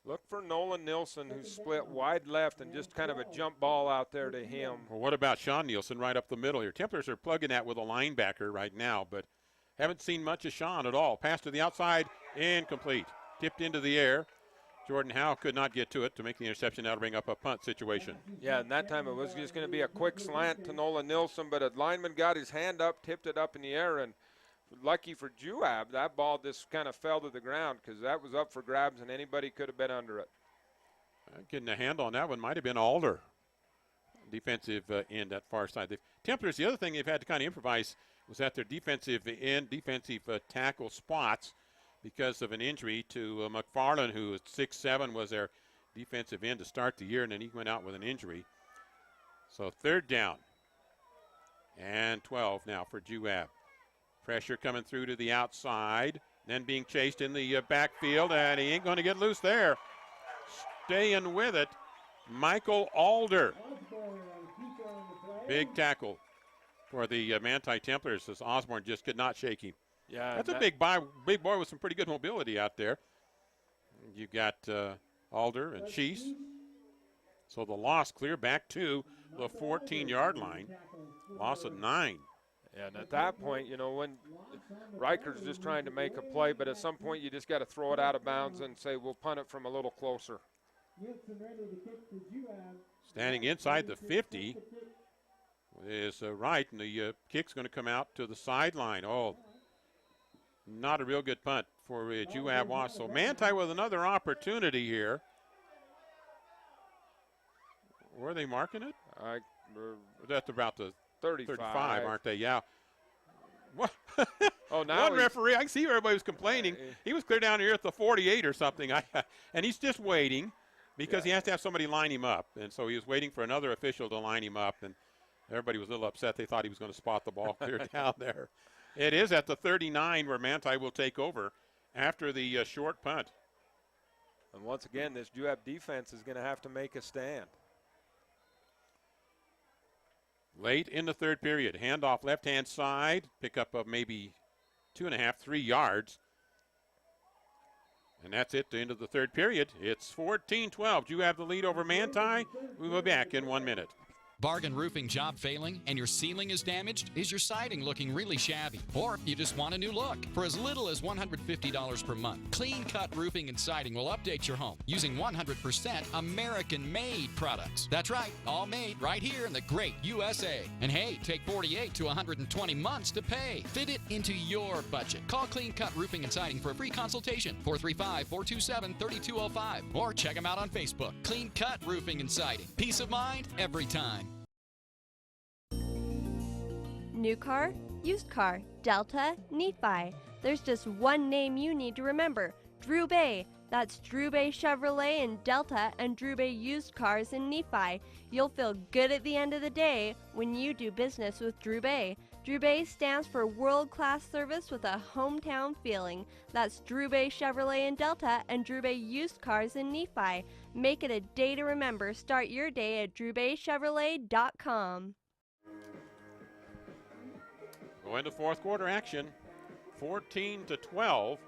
Look for Nolan Nilsson, who split wide left and just kind of a jump ball out there to him. Well, what about Sean Nielsen right up the middle here? Templars are plugging that with a linebacker right now, but haven't seen much of Sean at all. Pass to the outside, incomplete. Tipped into the air. Jordan Howe could not get to it to make the interception. That'll bring up a punt situation. Yeah, and that time it was just going to be a quick slant to Nolan Nilsson, but a lineman got his hand up, tipped it up in the air, and lucky for Juab, that ball just kind of fell to the ground because that was up for grabs and anybody could have been under it. Getting a hand on that one might have been Alder, defensive end that far side. The Templars, the other thing they've had to kind of improvise was at their defensive end, defensive tackle spots because of an injury to McFarland, who at 6'7", was their defensive end to start the year, and then he went out with an injury. So 3rd down and 12 now for Juab. Pressure coming through to the outside, then being chased in the backfield, and he ain't going to get loose there. Staying with it, Michael Alder. Big tackle for the Manti Templars as Osborne just could not shake him. Yeah, that's a big boy with some pretty good mobility out there. You got Alder and Sheese. So the loss clear back to the 14-yard line. Loss of 9. And at that point, you know, when Riker's just trying to make a play, but at some point you just got to throw it out of bounds and say, we'll punt it from a little closer. Standing inside the 50 is Wright, and the kick's going to come out to the sideline. Oh, not a real good punt for Juab Wasps. So Manti with another opportunity here. Were they marking it? That's about the 35, aren't they? Yeah. What? Oh, now one referee, I can see everybody was complaining. He was clear down here at the 48 or something. And he's just waiting because he has to have somebody line him up. And so he was waiting for another official to line him up. And everybody was a little upset. They thought he was going to spot the ball clear down there. It is at the 39 where Manti will take over after the short punt. And once again, this Juab defense is going to have to make a stand. Late in the third period, handoff left-hand side, pickup of maybe 2.5, 3 yards. And that's it, the end of the third period. It's 14-12. You have the lead over Manti. We will be back in 1 minute. Bargain roofing job failing and your ceiling is damaged? Is your siding looking really shabby? Or you just want a new look? For as little as $150 per month, Clean Cut Roofing and Siding will update your home using 100% American-made products. That's right, all made right here in the great USA. And hey, take 48 to 120 months to pay. Fit it into your budget. Call Clean Cut Roofing and Siding for a free consultation, 435-427-3205. Or check them out on Facebook. Clean Cut Roofing and Siding. Peace of mind every time. New car, used car, Delta, Nephi. There's just one name you need to remember, Drew Bay. That's Drew Bay Chevrolet in Delta and Drew Bay Used Cars in Nephi. You'll feel good at the end of the day when you do business with Drew Bay. Drew Bay stands for world-class service with a hometown feeling. That's Drew Bay Chevrolet in Delta and Drew Bay Used Cars in Nephi. Make it a day to remember. Start your day at drewbaychevrolet.com. Go into fourth quarter action, 14-12.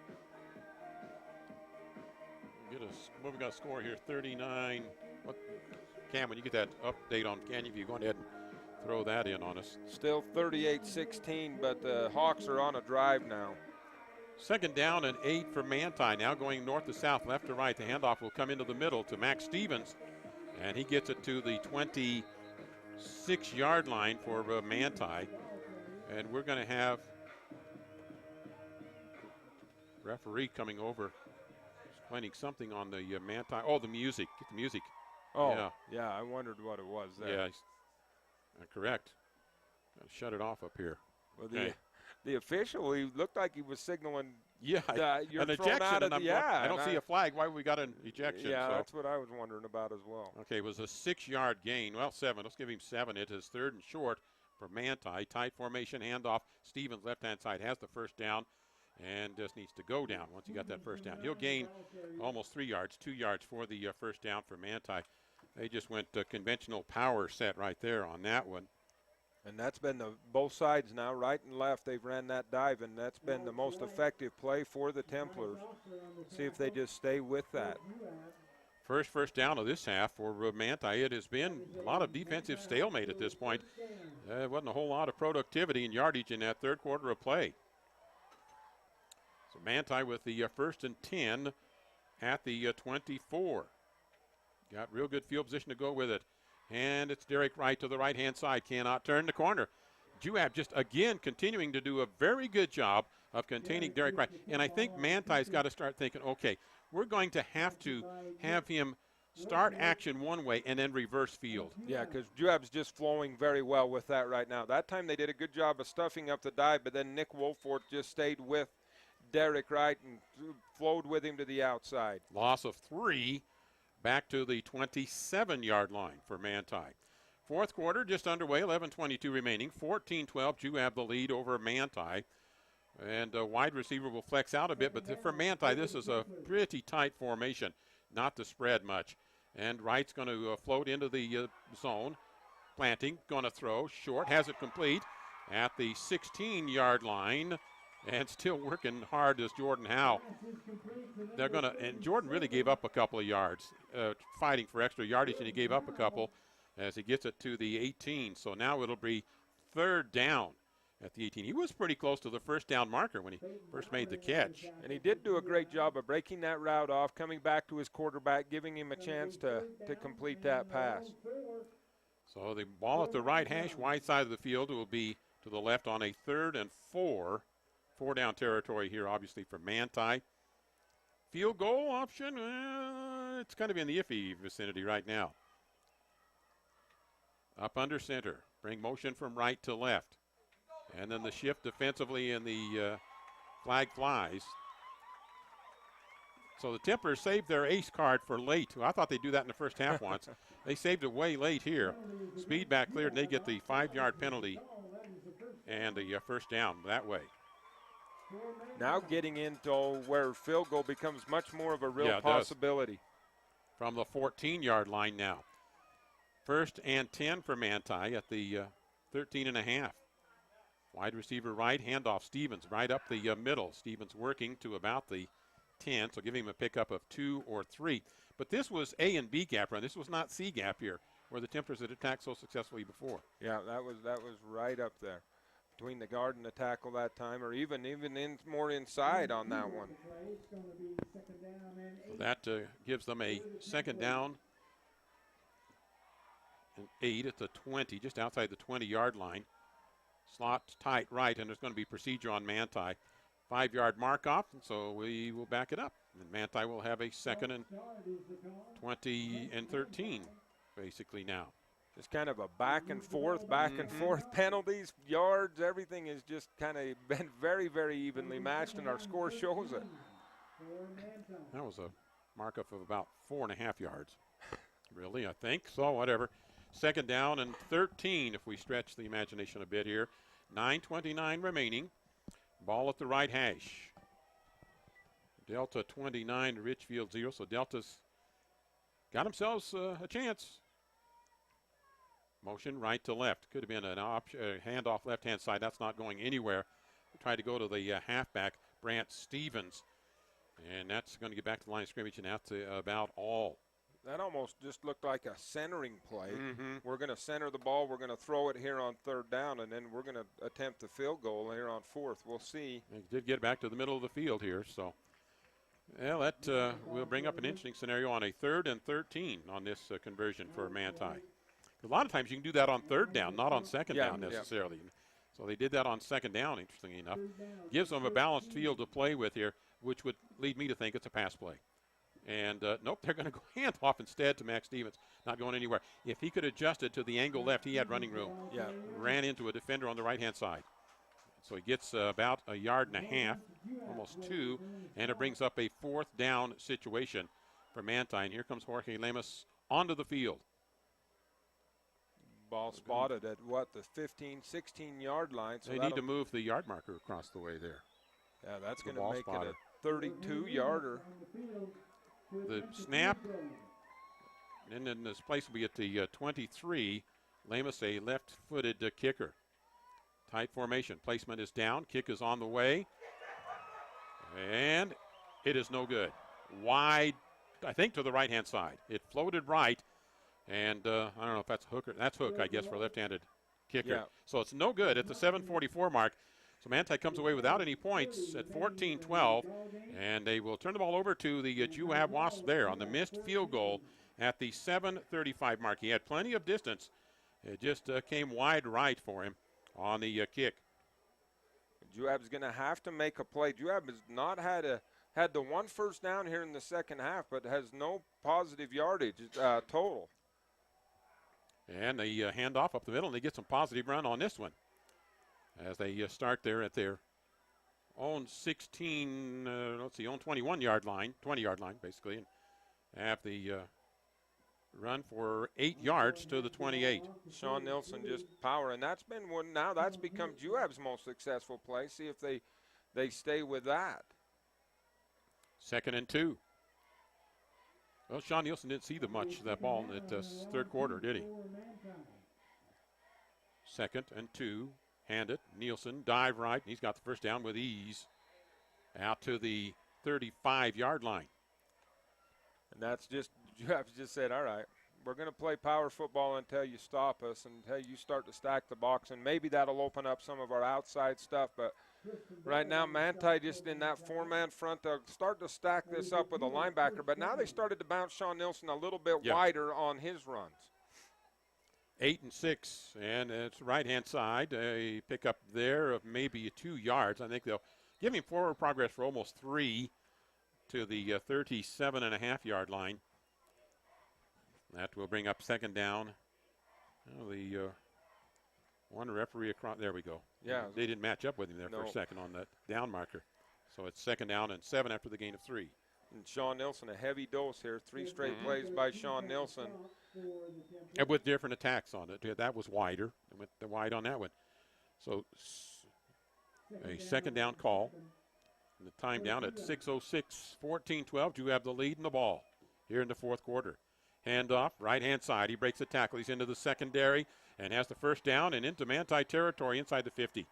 What we got a score here, 39. Cam, when you get that update on Canyon View, go ahead and throw that in on us. Still 38-16, but the Hawks are on a drive now. Second down and 8 for Manti. Now going north to south, left to right. The handoff will come into the middle to Max Stevens, and he gets it to the 26-yard line for Manti. And we're going to have referee coming over, explaining something on the Manti. Oh, the music. Get the music. Oh, yeah, I wondered what it was there. Yeah, correct. Gotta shut it off up here. Well, the official, he looked like he was signaling. Yeah, you're an thrown ejection. out of I don't see a flag. Why we got an ejection? Yeah, so. that's what I was wondering about as well. Okay, it was a 6-yard gain. Well, 7. Let's give him 7. It is third and short for Manti. Tight formation handoff. Stevens left-hand side has the first down and just needs to go down once he got that first down. He'll gain almost 3 yards, 2 yards for the first down for Manti. They just went conventional power set right there on that one. And that's been both sides now, right and left. They've ran that dive, and that's been the most effective play for the Templars. See if they just stay with that. First down of this half for Manti. It has been a lot of defensive stalemate at this point. There wasn't a whole lot of productivity and yardage in that third quarter of play. So Manti with the first and 10 at the 24. Got real good field position to go with it. And it's Derek Wright to the right-hand side. Cannot turn the corner. Juab just, again, continuing to do a very good job of containing Derek Wright. And I think Manti's got to start thinking, okay, we're going to have him start action one way and then reverse field. Yeah, because Juab's just flowing very well with that right now. That time they did a good job of stuffing up the dive, but then Nick Wolford just stayed with Derek Wright and flowed with him to the outside. Loss of 3. Back to the 27-yard line for Manti. Fourth quarter just underway, 11:22 remaining. 14-12, Juab the lead over Manti. And a wide receiver will flex out a bit, but for Manti, this is a pretty tight formation, not to spread much. And Wright's going to float into the zone. Planting, going to throw, short, has it complete at the 16-yard line. And still working hard is Jordan Howe. And Jordan really gave up a couple of yards, fighting for extra yardage, and he gave up a couple as he gets it to the 18. So now it'll be third down at the 18. He was pretty close to the first down marker when he first made the catch. And he did do a great job of breaking that route off, coming back to his quarterback, giving him a chance to complete that pass. So the ball at the right hash, wide side of the field, will be to the left on a 3rd and 4. 4-down territory here, obviously, for Manti. Field goal option, it's kind of in the iffy vicinity right now. Up under center. Bring motion from right to left. And then the shift defensively, and the flag flies. So the Templars saved their ace card for late. I thought they'd do that in the first half once. They saved it way late here. Speed back cleared, and they get the 5-yard penalty and the first down that way. Now getting into where field goal becomes much more of a real possibility. From the 14-yard line now. 1st and 10 for Manti at the 13.5. Wide receiver right, handoff Stevens right up the middle. Stevens working to about the 10, so giving him a pickup of 2 or 3. But this was A and B gap run. This was not C gap here, where the Templars had attacked so successfully before. Yeah, that was right up there between the guard and the tackle that time, or even more inside on that one. So that gives them a second down and 8 at the 20, just outside the 20-yard line. Slot tight right, and there's going to be procedure on Manti. 5-yard mark off, and so we will back it up. And Manti will have a 2nd and 20 and 13, basically now. Just kind of a back and forth penalties, yards, everything has just kind of been very, very evenly matched, and our score shows it. That was a markup of about 4.5 yards. Really, I think. So, whatever. Second down and 13 if we stretch the imagination a bit here. 9:29 remaining. Ball at the right hash. Delta 29, Richfield 0. So Delta's got themselves a chance. Motion right to left. Could have been an handoff left-hand side. That's not going anywhere. Tried to go to the halfback, Brant Stevens. And that's going to get back to the line of scrimmage, and that's about all. That almost just looked like a centering play. We're going to center the ball. We're going to throw it here on third down, and then we're going to attempt the field goal here on fourth. We'll see. They did get back to the middle of the field here, so. Well, that will bring up an interesting scenario on a 3rd and 13 on this conversion for Manti. A lot of times you can do that on third down, not on second down necessarily. So they did that on second down, interestingly enough. Gives them a balanced field to play with here, which would lead me to think it's a pass play. And nope, they're going to go handoff instead to Max Stevens, not going anywhere. If he could adjust it to the angle left, he had running room. Yeah. Ran into a defender on the right-hand side. So he gets about 1.5 yards, almost 2, and it brings up a 4th down situation for Manti. And here comes Jorge Lemus onto the field. Ball spotted at, the 15, 16-yard line. So they need to move the yard marker across the way there. Yeah, that's going to make it a 32-yarder. The snap, and then this place will be at the 23. Lemus, a left-footed kicker. Tight formation. Placement is down. Kick is on the way. And it is no good. Wide, I think, to the right-hand side. It floated right. And I don't know if that's Hooker. That's Hook, I guess, for left-handed kicker. Yeah. So it's no good at the 7:44 mark. So Manti comes away without any points at 14-12. And they will turn the ball over to the Juab Wasps there on the missed field goal at the 7:35 mark. He had plenty of distance. It just came wide right for him on the kick. Juab's going to have to make a play. Juab has not had the one first down here in the second half, but has no positive yardage total. And they hand off up the middle, and they get some positive run on this one as they start there at their own 16, own 21-yard line, 20-yard line, basically, and have the run for 8 yards to the 28. Sean Nilsson just power, and that's been one. Now that's become Juab's most successful play. See if they stay with that. 2nd and 2. Well, Sean Nielsen didn't see much of that ball in that third quarter, did he? 2nd and 2. Hand it. Nielsen, dive right. And he's got the first down with ease. Out to the 35-yard line. And that's just, Juab's just said, all right, we're going to play power football until you stop us, and until you start to stack the box. And maybe that'll open up some of our outside stuff. But right now, Manti just in that 4-man front. They'll start to stack this up with a linebacker. But now they started to bounce Sean Nilsson a little bit wider on his runs. 8 and 6, and it's right-hand side. A pickup there of maybe 2 yards. I think they'll give him forward progress for almost 3 to the 37.5-yard line. That will bring up 2nd down. Well, the one referee across. There we go. Yeah. They didn't match up with him there for a second on that down marker. So it's 2nd down and 7 after the gain of 3. And Sean Nilsson, a heavy dose here. 3 straight plays by Sean Nilsson. And with different attacks on it. That was wider. They went the wide on that one. So a 2nd down call. And the time down at 6:06, 14-12. You have the lead in the ball here in the fourth quarter. Handoff, right-hand side. He breaks the tackle. He's into the secondary and has the first down and into Manti territory inside the 50.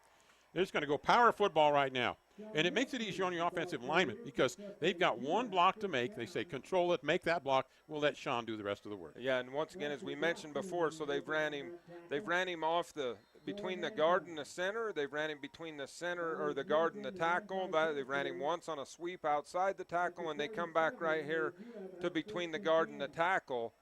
They're just going to go power football right now. And it makes it easier on your offensive linemen because they've got one block to make. They say, control it, make that block. We'll let Sean do the rest of the work. Yeah, and once again, as we mentioned before, so they've ran him off between the guard and the center. They've ran him between the center or the guard and the tackle. They've ran him once on a sweep outside the tackle, and they come back right here to between the guard and the tackle.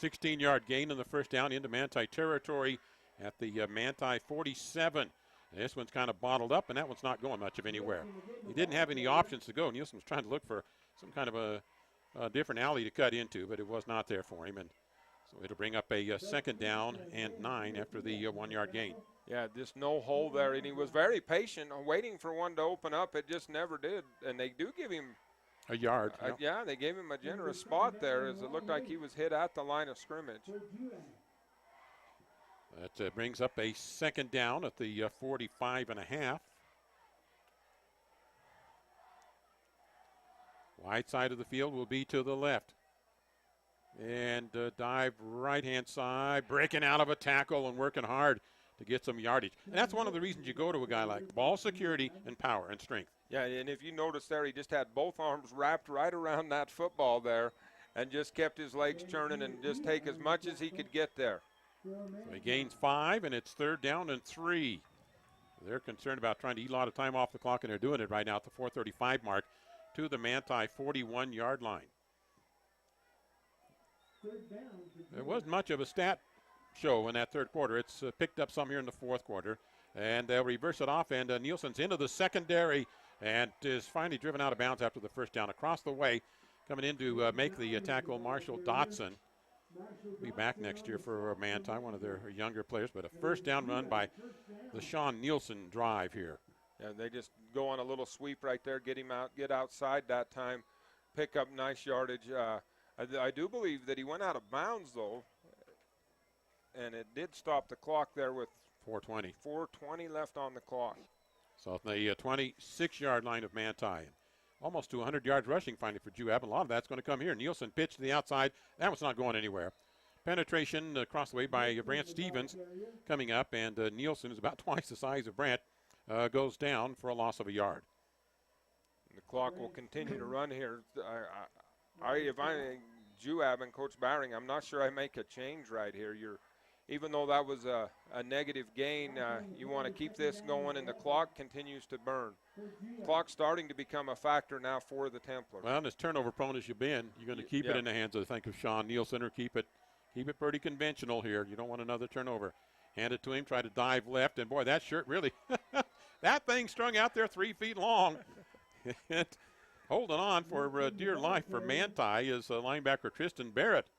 16-yard gain on the first down into Manti territory at the Manti 47. This one's kind of bottled up, and that one's not going much of anywhere. He didn't have any options to go. Nielsen was trying to look for some kind of a different alley to cut into, but it was not there for him. And So it'll bring up a second down and 9 after the 1 yard gain. Yeah, just no hole there, and he was very patient, waiting for one to open up. It just never did, and they do give him a yard. Yeah, they gave him a generous spot there, as it looked like he was hit at the line of scrimmage. That brings up a second down at the 45 and a half. Wide side of the field will be to the left. And dive right-hand side, breaking out of a tackle and working hard to get some yardage. And that's one of the reasons you go to a guy like ball security and power and strength. Yeah, and if you notice there, he just had both arms wrapped right around that football there and just kept his legs churning and just take as much as he could get there. So he gains 5, and it's 3rd down and 3. They're concerned about trying to eat a lot of time off the clock, and they're doing it right now at the 4:35 mark to the Manti 41-yard line. There wasn't much of a stat show in that third quarter. It's picked up some here in the fourth quarter, and they'll reverse it off, and Nielsen's into the secondary and is finally driven out of bounds after the first down. Across the way, coming in to make the tackle, Marshall Dotson. Be back next year for Manti, one of their younger players, but a first down run by the Sean Nielsen drive here. Yeah, they just go on a little sweep right there, get him out, get outside that time, pick up nice yardage. I do believe that he went out of bounds, though, and it did stop the clock there with 4:20 left on the clock. So the 26-yard line of Manti. Almost 200 yards rushing finally for Juab. A lot of that's going to come here. Nielsen pitched to the outside. That one's not going anywhere. Penetration across the way by Brant Stevens coming up, and Nielsen is about twice the size of Brant. Goes down for a loss of a yard. The clock will continue to run here. If I'm Juab and Coach Bowering, I'm not sure I make a change right here. Even though that was a negative gain, you want to keep this going, and the clock continues to burn. Clock's starting to become a factor now for the Templars. Well, and as turnover prone as you've been, you're going to keep it in the hands of Sean Nielsen, or keep it pretty conventional here. You don't want another turnover. Hand it to him, try to dive left, and boy, that shirt really, that thing strung out there 3 feet long. Holding on for dear life for Manti is linebacker Tristan Barrett.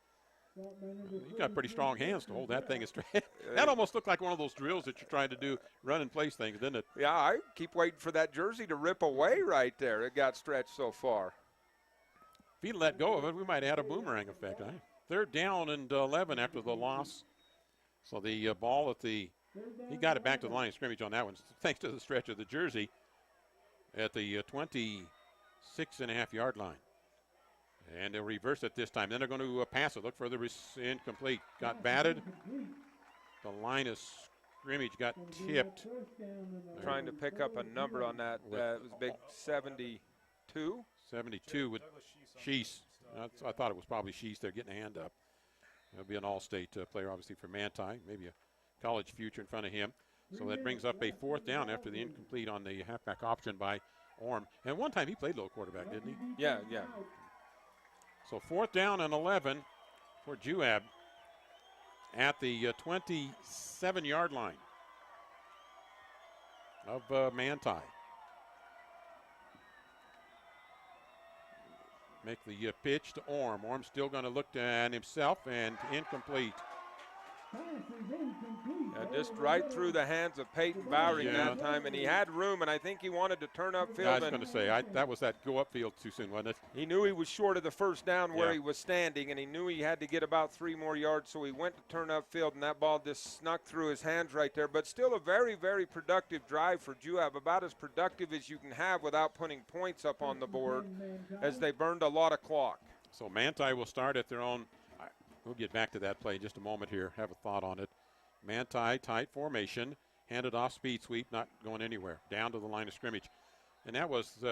He's got pretty strong hands to hold that thing straight. That almost looked like one of those drills that you're trying to do, run and place things, didn't it? Yeah, I keep waiting for that jersey to rip away right there. It got stretched so far. If he'd let go of it, we might have had a boomerang effect. 3rd down and 11 after the loss. So the ball at he got it back to the line of scrimmage on that one, thanks to the stretch of the jersey at the 26.5-yard line. And they'll reverse it this time. Then they're going to pass it. Look for the incomplete. Got batted. The line of scrimmage got tipped. Trying to pick up a number on that. It was big 72. 72 with Sheese. I thought it was probably Sheese. They're getting a hand up. He'll be an all-state player, obviously, for Manti. Maybe a college future in front of him. So that brings up a 4th down after the incomplete on the halfback option by Orm. And one time he played little quarterback, didn't he? Yeah. So 4th down and 11 for Juab at the 27-yard line of Manti. Make the pitch to Orm. Orm's still going to look at himself, and incomplete. Just right through the hands of Peyton Bowering that time, and he had room, and I think he wanted to turn upfield. I was going to say, that was that go upfield too soon, wasn't it? He knew he was short of the first down where he was standing, and he knew he had to get about 3 more yards, so he went to turn upfield, and that ball just snuck through his hands right there. But still a very, very productive drive for Juab, about as productive as you can have without putting points up on the board, as they burned a lot of clock. So Manti will start at their own. We'll get back to that play in just a moment here. Have a thought on it. Manti, tight formation, handed off, speed sweep, not going anywhere. Down to the line of scrimmage. And that was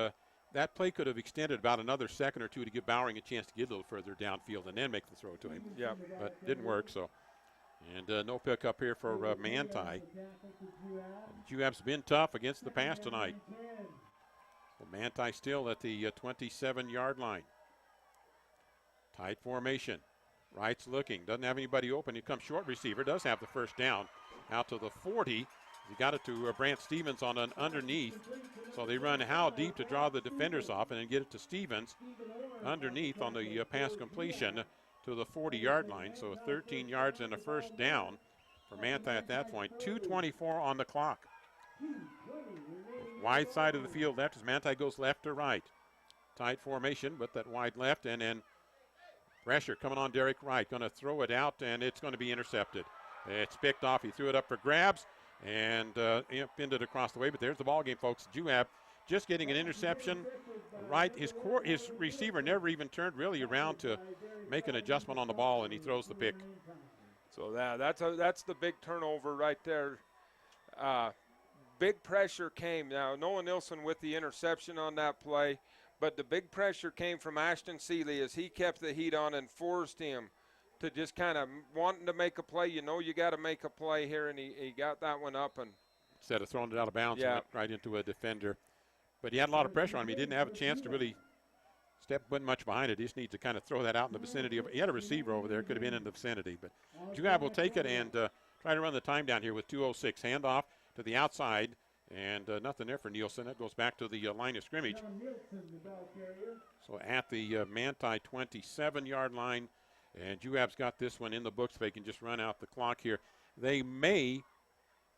that play could have extended about another second or two to give Bowering a chance to get a little further downfield and then make the throw to him. Yeah. But didn't work, so. And no pickup here for Manti. Juab's been tough against the pass tonight. So Manti still at the 27-yard line. Tight formation. Wright's looking, doesn't have anybody open. He comes short receiver, does have the first down. Out to the 40. He got it to Brant Stevens on an underneath. So they run how deep to draw the defenders off and then get it to Stevens underneath on the pass completion to the 40-yard line, so 13 yards and a first down for Manti at that point. 2:24 on the clock. Wide side of the field left as Manti goes left to right. Tight formation with that wide left, and then pressure coming on Derek Wright. Going to throw it out, and it's going to be intercepted. It's picked off. He threw it up for grabs and pinned it across the way, but there's the ball game, folks. Juab just getting an interception. Right, his receiver never even turned really around to make an adjustment on the ball, and he throws the pick. So that's the big turnover right there. Big pressure came. Now, Noah Nilsson with the interception on that play, but the big pressure came from Ashton Seeley as he kept the heat on and forced him to just kind of wanting to make a play. You know you got to make a play here, and he got that one up. And instead of throwing it out of bounds, yeah, and went right into a defender. But he had a lot of pressure on him. He didn't have a chance to really step much behind it. He just needs to kind of throw that out in the vicinity of. He had a receiver over there, could have been in the vicinity. But Juab will take it and try to run the time down here with 2:06. Handoff to the outside, and nothing there for Nielsen. It goes back to the line of scrimmage. So at the Manti 27-yard line, and Juab's got this one in the books. They can just run out the clock here.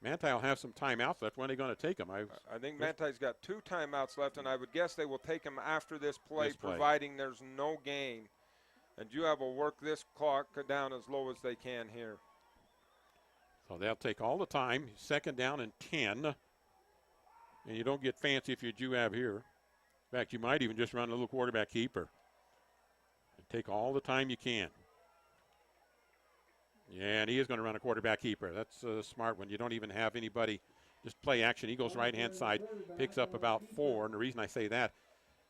Manti will have some timeouts left. When are they going to take them? I think Manti's got 2 timeouts left, and I would guess they will take them after this play, providing there's no gain. And Juab will work this clock down as low as they can here. So they'll take all the time. 2nd down and 10. And you don't get fancy if you're Juab here. In fact, you might even just run a little quarterback keeper. And take all the time you can. Yeah, and he is going to run a quarterback keeper. That's a smart one. You don't even have anybody just play action. He goes right-hand side, picks up about 4. And the reason I say that,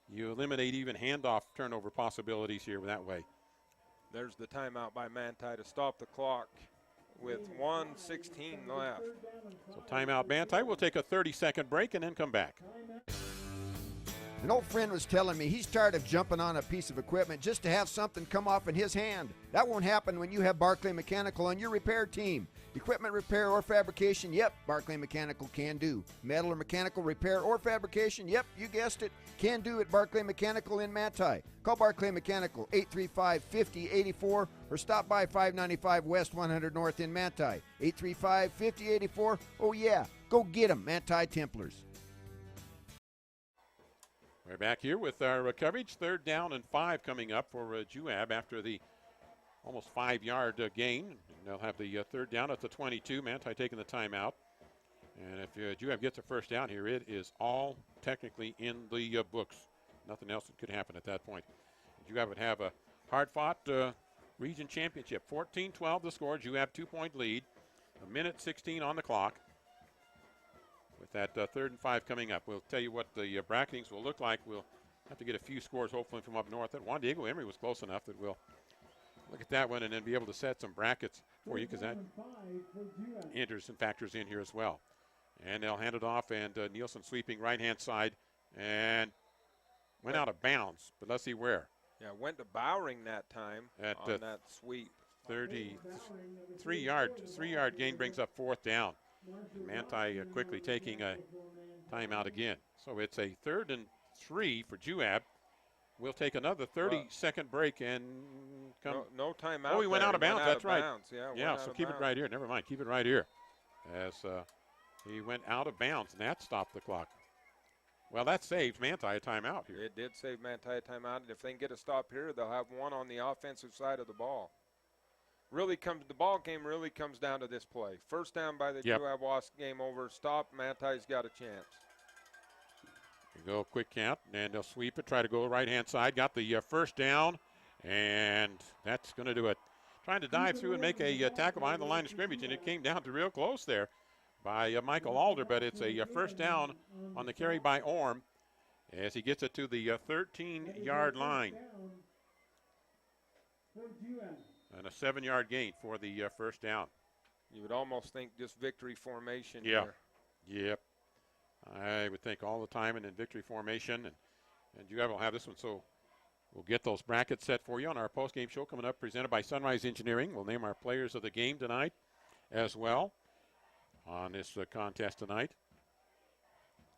you eliminate even handoff turnover possibilities here that way. There's the timeout by Manti to stop the clock with 1:16 left. So timeout Manti. We'll take a 30-second break and then come back. An old friend was telling me he's tired of jumping on a piece of equipment just to have something come off in his hand. That won't happen when you have Barclay Mechanical on your repair team. Equipment repair or fabrication, yep, Barclay Mechanical can do. Metal or mechanical repair or fabrication, yep, you guessed it, can do at Barclay Mechanical in Manti. Call Barclay Mechanical 835-5084 or stop by 595 West 100 North in Manti. 835-5084, oh yeah, go get 'em, Manti Templars. We're back here with our coverage. 3rd down and 5 coming up for Juab after the almost 5-yard gain. And they'll have the 3rd down at the 22. Manti taking the timeout. And if Juab gets a first down here, it is all technically in the books. Nothing else that could happen at that point. Juab would have a hard-fought region championship. 14-12 the score. Juab 2-point lead. 1:16 on the clock. With that 3rd and 5 coming up. We'll tell you what the bracketings will look like. We'll have to get a few scores, hopefully, from up north. At Juan Diego Emery was close enough that we'll look at that one and then be able to set some brackets for you because that enters and factors in here as well. And they'll hand it off, and Nielsen sweeping right-hand side and went out of bounds, but let's see where. Yeah, went to Bowering that time on that sweep. 3-yard gain brings up 4th down. Manti quickly taking a timeout again. So it's a 3rd and 3 for Juab. We'll take another 30-second break and come. No timeout. Oh, he went out of bounds. That's right. Yeah, so keep it right here. Never mind. Keep it right here. As he went out of bounds, and that stopped the clock. Well, that saved Manti a timeout here. It did save Manti a timeout. And if they can get a stop here, they'll have one on the offensive side of the ball. The ball game really comes down to this play. First down by the Juab Wasps, game over. Stop. Manti's got a chance. You go quick count, and they'll sweep it. Try to go right-hand side. Got the first down, and that's going to do it. Trying to dive through and make a tackle behind the line of scrimmage, and it came down to real close there by Michael Alder, but it's a first down on the carry by Orm as he gets it to the 13-yard line. And a 7-yard gain for the first down. You would almost think just victory formation here. Yep. I would think all the time and in victory formation. And Juab will have this one. So we'll get those brackets set for you on our post-game show coming up, presented by Sunrise Engineering. We'll name our players of the game tonight as well on this contest tonight.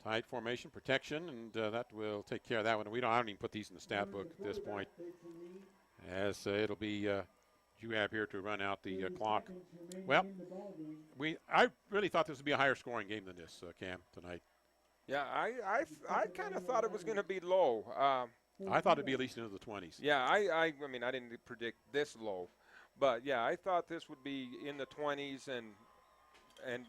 Tight formation, protection, and that will take care of that one. I don't even put these in the stat book at this point. as it'll be Juab here to run out the clock. Well, I really thought this would be a higher scoring game than this, Cam, tonight. Yeah, I kind of thought it was going to be low. I thought it'd be at least into the 20s. Yeah, I mean, I didn't predict this low. But, yeah, I thought this would be in the 20s and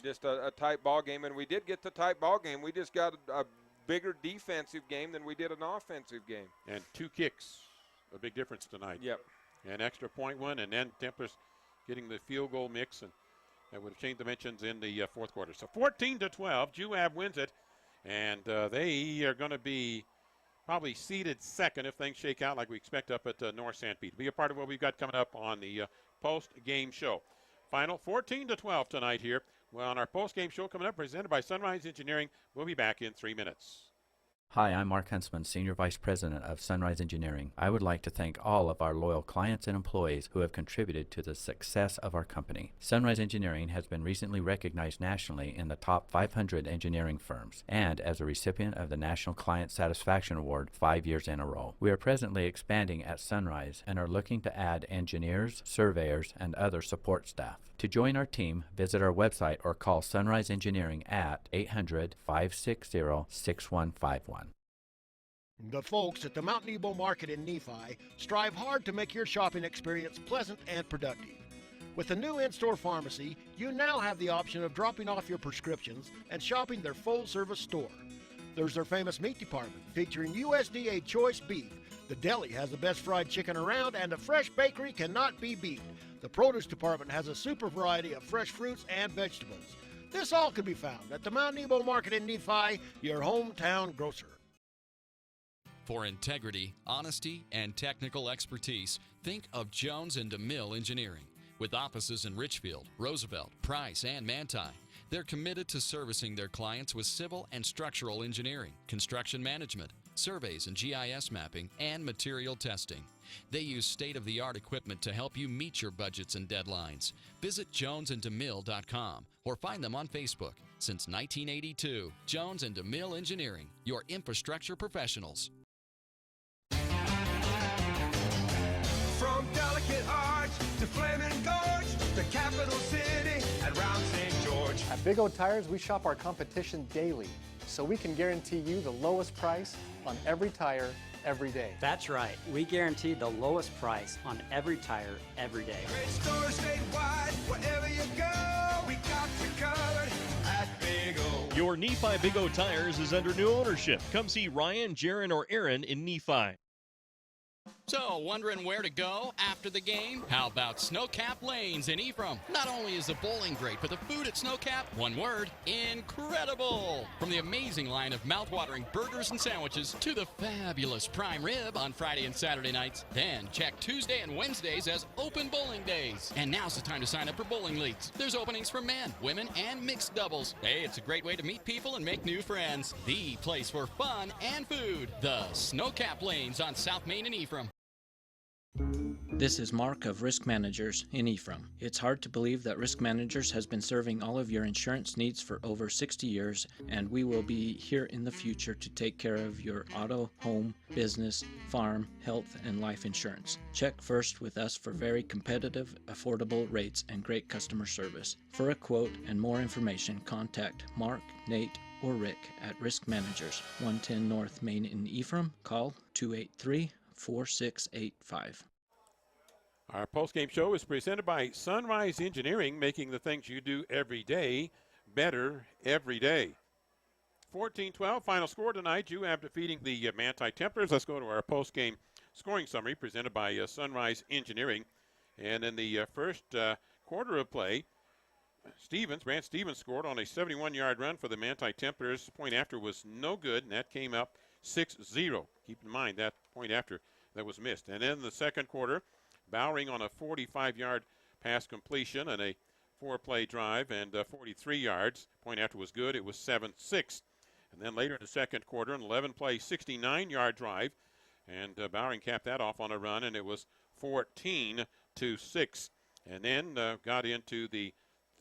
just a tight ball game. And we did get the tight ball game. We just got a bigger defensive game than we did an offensive game. And 2 kicks, a big difference tonight. Yep. An extra point one, and then Templars getting the field goal mix, and that would have changed dimensions in the fourth quarter. So 14-12, Juab wins it, and they are going to be probably seeded second if things shake out like we expect up at North St. Pete. Be a part of what we've got coming up on the post-game show. Final 14-12 tonight here. Well, on our post-game show coming up, presented by Sunrise Engineering. We'll be back in 3 minutes. Hi, I'm Mark Huntsman, Senior Vice President of Sunrise Engineering. I would like to thank all of our loyal clients and employees who have contributed to the success of our company. Sunrise Engineering has been recently recognized nationally in the top 500 engineering firms and as a recipient of the National Client Satisfaction Award 5 years in a row. We are presently expanding at Sunrise and are looking to add engineers, surveyors, and other support staff. To join our team, visit our website or call Sunrise Engineering at 800-560-6151. The folks at the Mount Nebo Market in Nephi strive hard to make your shopping experience pleasant and productive. With a new in-store pharmacy, you now have the option of dropping off your prescriptions and shopping their full-service store. There's their famous meat department featuring USDA choice beef. The deli has the best fried chicken around, and the fresh bakery cannot be beat. The produce department has a super variety of fresh fruits and vegetables. This all can be found at the Mount Nebo Market in Nephi, your hometown grocer. For integrity, honesty, and technical expertise, think of Jones and DeMille Engineering. With offices in Richfield, Roosevelt, Price, and Manti, they're committed to servicing their clients with civil and structural engineering, construction management, surveys and GIS mapping, and material testing. They use state-of-the-art equipment to help you meet your budgets and deadlines. Visit jonesanddemille.com or find them on Facebook. Since 1982, Jones and DeMille Engineering, your infrastructure professionals. From Delicate Arch to Flaming Gorge, the capital city and round St. George. At Big O Tires, we shop our competition daily, so we can guarantee you the lowest price on every tire, every day. That's right. We guarantee the lowest price on every tire, every day. Great stores statewide, wherever you go, we got you covered at Big O. Your Nephi Big O Tires is under new ownership. Come see Ryan, Jaron, or Aaron in Nephi. So, wondering where to go after the game? How about Snowcap Lanes in Ephraim? Not only is the bowling great, but the food at Snowcap, one word, incredible! From the amazing line of mouth-watering burgers and sandwiches to the fabulous prime rib on Friday and Saturday nights. Then check Tuesday and Wednesdays as open bowling days. And now's the time to sign up for bowling leagues. There's openings for men, women, and mixed doubles. Hey, it's a great way to meet people and make new friends. The place for fun and food. The Snowcap Lanes on South Main in Ephraim. This is Mark of Risk Managers in Ephraim. It's hard to believe that Risk Managers has been serving all of your insurance needs for over 60 years, and we will be here in the future to take care of your auto, home, business, farm, health, and life insurance. Check first with us for very competitive, affordable rates and great customer service. For a quote and more information, contact Mark, Nate, or Rick at Risk Managers, 110 North Main in Ephraim. Call 283-4685. Our postgame show is presented by Sunrise Engineering, making the things you do every day better every day. 14-12, final score tonight. Juab defeating the Manti Templars. Let's go to our postgame scoring summary presented by Sunrise Engineering. And in the first quarter of play, Brant Stevens scored on a 71-yard run for the Manti Templars. Point after was no good, and that came up 6-0. Keep in mind that point after that was missed. And in the second quarter, Bowering on a 45-yard pass completion and a 4-play drive and 43 yards. Point after was good. It was 7-6. And then later in the second quarter, an 11-play, 69-yard drive. And Bowering capped that off on a run, and it was 14-6. And then got into the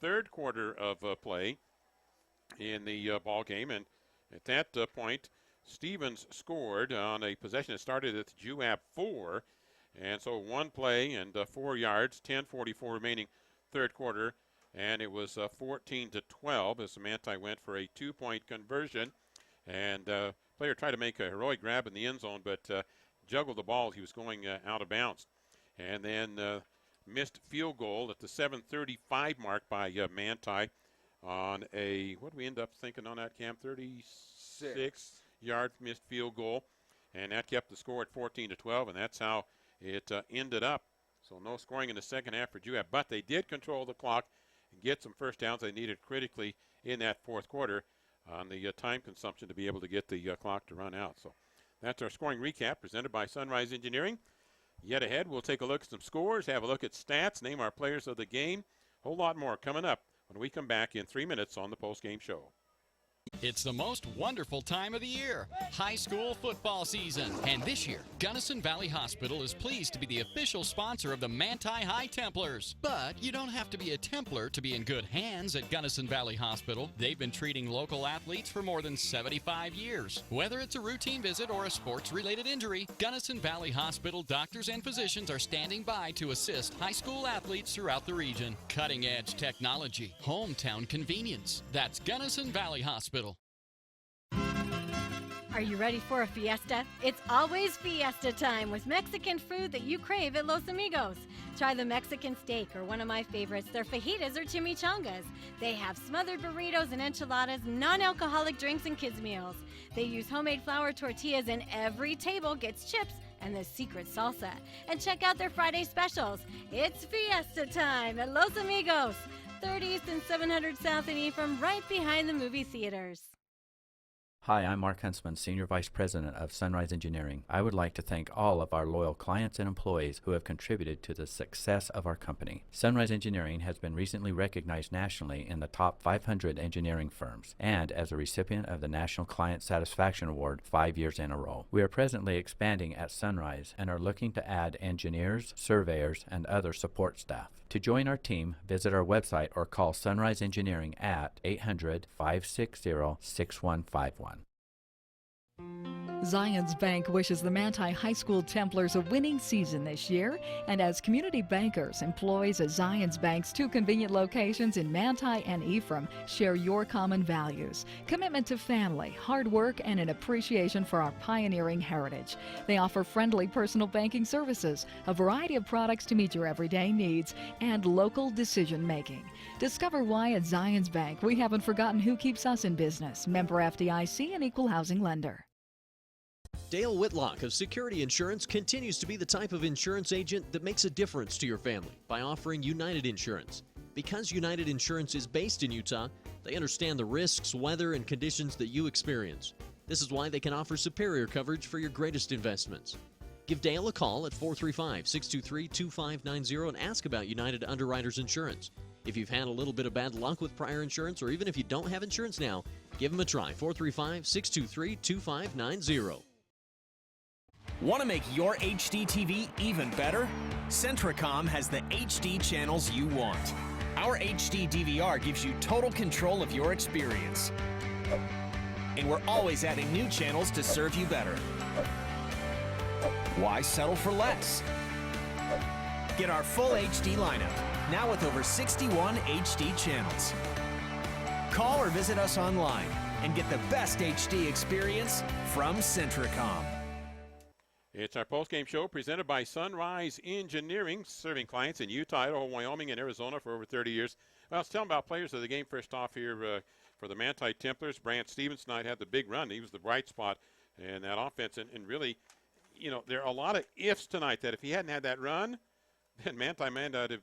third quarter of play in the ball game. And at that point, Stevens scored on a possession that started at the Juab 4. And so one play and 4 yards, 10:44 remaining third quarter, and it was 14-12 as the Manti went for a 2-point conversion. And player tried to make a heroic grab in the end zone, but juggled the ball. He was going out of bounds. And then missed field goal at the 7:35 mark by Manti on a, what do we end up thinking on that, Cam? 36-yard missed field goal. And that kept the score at 14-12, and that's how it ended up. So no scoring in the second half for Juab, but they did control the clock and get some first downs they needed critically in that fourth quarter on the time consumption to be able to get the clock to run out. So that's our scoring recap presented by Sunrise Engineering. Yet ahead, we'll take a look at some scores, have a look at stats, name our players of the game. A whole lot more coming up when we come back in 3 minutes on the postgame show. It's the most wonderful time of the year, high school football season. And this year, Gunnison Valley Hospital is pleased to be the official sponsor of the Manti High Templars. But you don't have to be a Templar to be in good hands at Gunnison Valley Hospital. They've been treating local athletes for more than 75 years. Whether it's a routine visit or a sports-related injury, Gunnison Valley Hospital doctors and physicians are standing by to assist high school athletes throughout the region. Cutting-edge technology, hometown convenience. That's Gunnison Valley Hospital. Are you ready for a fiesta? It's always fiesta time with Mexican food that you crave at Los Amigos. Try the Mexican steak or one of my favorites, their fajitas or chimichangas. They have smothered burritos and enchiladas, non-alcoholic drinks, and kids' meals. They use homemade flour tortillas, and every table gets chips and the secret salsa. And check out their Friday specials. It's fiesta time at Los Amigos, 3rd East and 700 South in Ephraim, right behind the movie theaters. Hi, I'm Mark Huntsman, Senior Vice President of Sunrise Engineering. I would like to thank all of our loyal clients and employees who have contributed to the success of our company. Sunrise Engineering has been recently recognized nationally in the top 500 engineering firms and as a recipient of the National Client Satisfaction Award 5 years in a row. We are presently expanding at Sunrise and are looking to add engineers, surveyors, and other support staff. To join our team, visit our website or call Sunrise Engineering at 800-560-6151. Zions Bank wishes the Manti High School Templars a winning season this year, and as community bankers, employees at Zions Bank's 2 convenient locations in Manti and Ephraim share your common values: commitment to family, hard work, and an appreciation for our pioneering heritage. They offer friendly personal banking services, a variety of products to meet your everyday needs, and local decision making. Discover why at Zions Bank we haven't forgotten who keeps us in business. Member FDIC and equal housing lender. Dale Whitlock of Security Insurance continues to be the type of insurance agent that makes a difference to your family by offering United Insurance. Because United Insurance is based in Utah, they understand the risks, weather, and conditions that you experience. This is why they can offer superior coverage for your greatest investments. Give Dale a call at 435-623-2590 and ask about United Underwriters Insurance. If you've had a little bit of bad luck with prior insurance, or even if you don't have insurance now, give them a try. 435-623-2590. Want to make your HD TV even better? Centricom has the HD channels you want. Our HD DVR gives you total control of your experience. And we're always adding new channels to serve you better. Why settle for less? Get our full HD lineup, now with over 61 HD channels. Call or visit us online and get the best HD experience from Centricom. It's our postgame show presented by Sunrise Engineering, serving clients in Utah, Idaho, Wyoming, and Arizona for over 30 years. Well, let's tell them about players of the game first off here for the Manti Templars. Brant Stevens tonight had the big run. He was the bright spot in that offense. And really, you know, there are a lot of ifs tonight that if he hadn't had that run, then Manti might have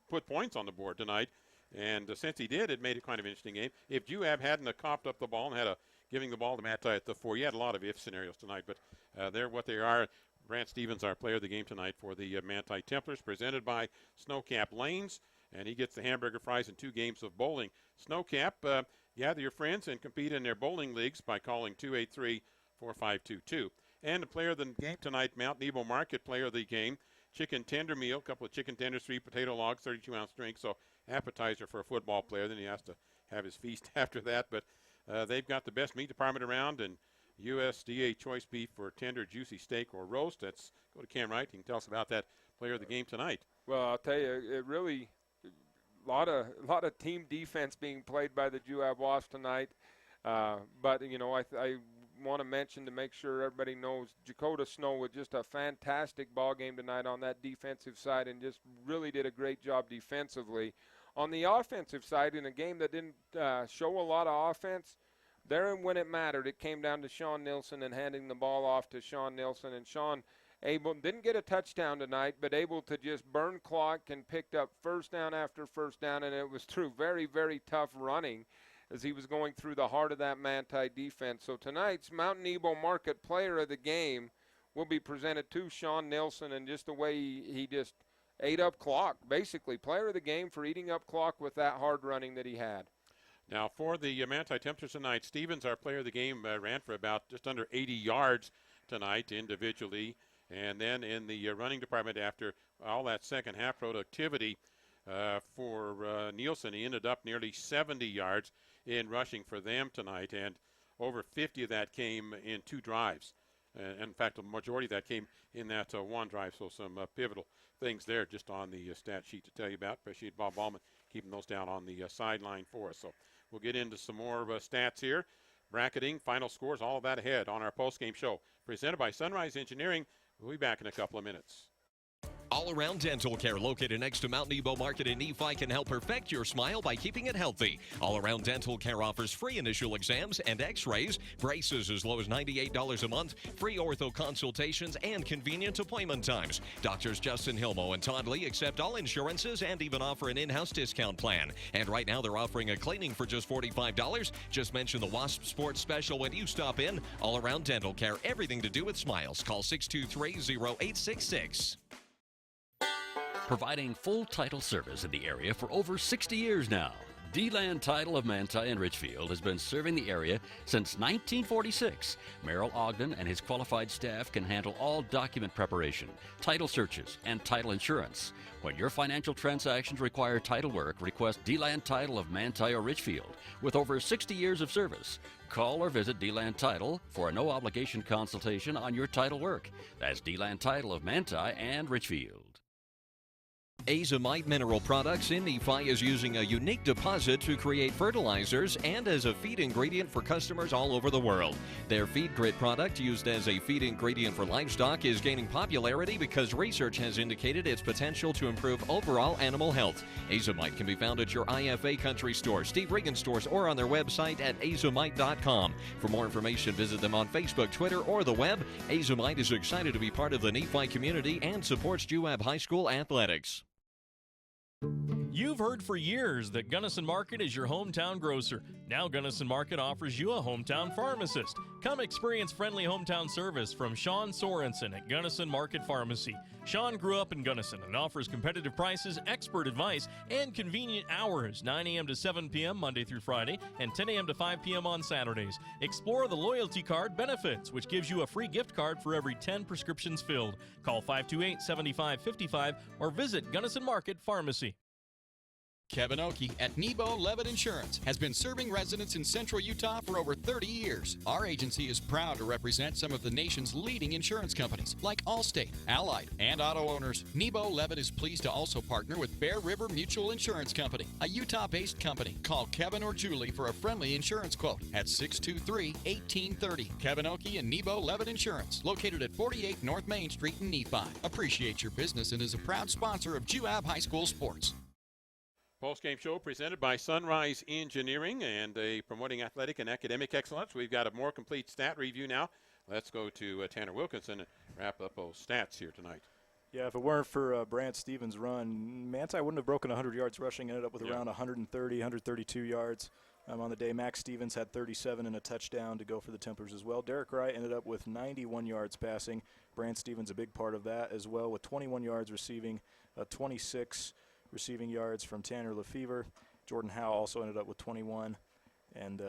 put points on the board tonight. And since he did, it made it kind of an interesting game. If Juab hadn't coughed up the ball and had giving the ball to Manti at the 4, you had a lot of if scenarios tonight. But they're what they are. Brant Stevens, our player of the game tonight for the Manti Templars, presented by Snowcap Lanes. And he gets the hamburger fries and 2 games of bowling. Snowcap, gather your friends and compete in their bowling leagues by calling 283-4522. And the player of the game tonight, Mount Nebo Market player of the game, chicken tender meal, a couple of chicken tenders, 3 potato logs, 32-ounce drink. So appetizer for a football player. Then he has to have his feast after that. But they've got the best meat department around, and USDA choice beef for tender, juicy steak or roast. Let's go to Cam Wright. He can tell us about that player of the game tonight. Well, I'll tell you, it really lot of team defense being played by the Juab Wasps tonight. But I want to mention to make sure everybody knows Dakota Snow with just a fantastic ball game tonight on that defensive side and just really did a great job defensively. On the offensive side, in a game that didn't show a lot of offense, there when it mattered, it came down to Sean Nilsson and handing the ball off to Sean Nilsson. And Sean didn't get a touchdown tonight, but able to just burn clock and picked up first down after first down, and it was through very, very tough running as he was going through the heart of that Manti defense. So tonight's Mountain Nebo Market Player of the Game will be presented to Sean Nilsson, and just the way he just ate up clock, basically. Player of the Game for eating up clock with that hard running that he had. Now for the Manti Templars tonight, Stevens, our player of the game, ran for about just under 80 yards tonight individually. And then in the running department, after all that second half productivity for Nielsen, he ended up nearly 70 yards in rushing for them tonight, and over 50 of that came in 2 drives. And in fact, the majority of that came in that one drive, so some pivotal things there just on the stat sheet to tell you about. Appreciate Bob Ballman keeping those down on the sideline for us. So we'll get into some more stats here. Bracketing, final scores, all of that ahead on our postgame show. Presented by Sunrise Engineering. We'll be back in a couple of minutes. All Around Dental Care, located next to Mount Nebo Market in Nephi, can help perfect your smile by keeping it healthy. All Around Dental Care offers free initial exams and x-rays, braces as low as $98 a month, free ortho consultations, and convenient appointment times. Doctors Justin Hilmo and Todd Lee accept all insurances and even offer an in-house discount plan. And right now they're offering a cleaning for just $45. Just mention the Wasp Sports Special when you stop in. All Around Dental Care, everything to do with smiles. Call 623-0866. Providing full title service in the area for over 60 years now. D-Land Title of Manti and Richfield has been serving the area since 1946. Merrill Ogden and his qualified staff can handle all document preparation, title searches, and title insurance. When your financial transactions require title work, request D-Land Title of Manti or Richfield. With over 60 years of service, call or visit D-Land Title for a no-obligation consultation on your title work. That's D-Land Title of Manti and Richfield. Azomite Mineral Products in Nephi is using a unique deposit to create fertilizers and as a feed ingredient for customers all over the world. Their Feed Grit product, used as a feed ingredient for livestock, is gaining popularity because research has indicated its potential to improve overall animal health. Azomite can be found at your IFA Country Store, Steve Regan stores, or on their website at azomite.com. For more information, visit them on Facebook, Twitter, or the web. Azomite is excited to be part of the Nephi community and supports Juab High School athletics. You've heard for years that Gunnison Market is your hometown grocer. Now Gunnison Market offers you a hometown pharmacist. Come experience friendly hometown service from Sean Sorensen at Gunnison Market Pharmacy. Sean grew up in Gunnison and offers competitive prices, expert advice, and convenient hours, 9 a.m. to 7 p.m. Monday through Friday and 10 a.m. to 5 p.m. on Saturdays. Explore the loyalty card benefits, which gives you a free gift card for every 10 prescriptions filled. Call 528-7555 or visit Gunnison Market Pharmacy. Kevin Oakey at Nebo Levitt Insurance has been serving residents in central Utah for over 30 years. Our agency is proud to represent some of the nation's leading insurance companies like Allstate, Allied, and auto owners. Nebo Levitt is pleased to also partner with Bear River Mutual Insurance Company, a Utah-based company. Call Kevin or Julie for a friendly insurance quote at 623-1830. Kevin Oakey and Nebo Levitt Insurance, located at 48 North Main Street in Nephi. Appreciate your business and is a proud sponsor of Juab High School Sports. Postgame show presented by Sunrise Engineering and promoting athletic and academic excellence. We've got a more complete stat review now. Let's go to Tanner Wilkinson and wrap up those stats here tonight. Yeah, if it weren't for Brant Stevens' run, Manti wouldn't have broken 100 yards rushing, ended up with around 130, 132 yards on the day. Max Stevens had 37 and a touchdown to go for the Templars as well. Derek Wright ended up with 91 yards passing. Brant Stevens a big part of that as well, with 21 yards receiving, 26 receiving yards from Tanner Lefevre. Jordan Howe also ended up with 21. And,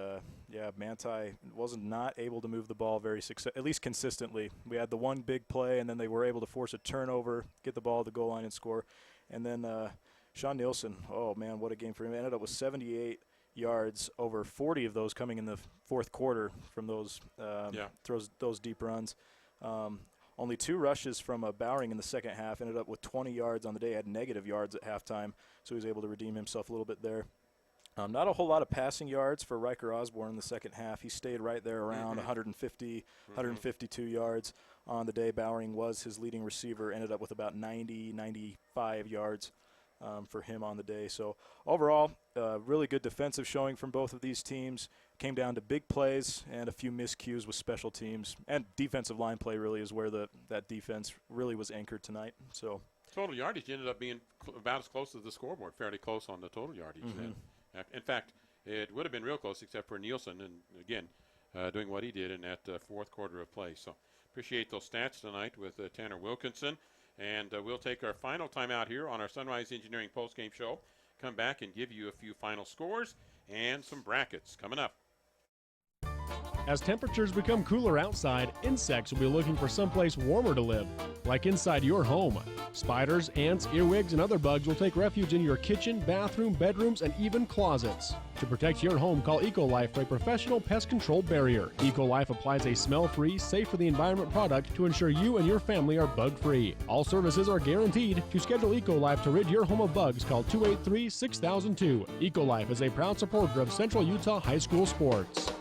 Manti wasn't not able to move the ball at least consistently. We had the one big play, and then they were able to force a turnover, get the ball at the goal line and score. And then Sean Nielsen, oh, man, what a game for him. He ended up with 78 yards, over 40 of those coming in the fourth quarter from those those deep runs. Only 2 rushes from Bowering in the second half, ended up with 20 yards on the day, had negative yards at halftime, so he was able to redeem himself a little bit there. Not a whole lot of passing yards for Riker Osborne in the second half. He stayed right there around 152 yards on the day. Bowering was his leading receiver, ended up with about 95 yards for him on the day. So overall, really good defensive showing from both of these teams. Came down to big plays and a few miscues with special teams. And defensive line play really is where that defense really was anchored tonight. So total yardage ended up being about as close as the scoreboard, fairly close on the total yardage then. In fact, it would have been real close except for Nielsen, and again, doing what he did in that fourth quarter of play. So appreciate those stats tonight with Tanner Wilkinson. And we'll take our final time out here on our Sunrise Engineering postgame show. Come back and give you a few final scores and some brackets coming up. As temperatures become cooler outside, insects will be looking for someplace warmer to live, like inside your home. Spiders, ants, earwigs, and other bugs will take refuge in your kitchen, bathroom, bedrooms, and even closets. To protect your home, call EcoLife for a professional pest control barrier. EcoLife applies a smell-free, safe for the environment product to ensure you and your family are bug-free. All services are guaranteed. To schedule EcoLife to rid your home of bugs, call 283-6002. EcoLife is a proud supporter of Central Utah High School sports.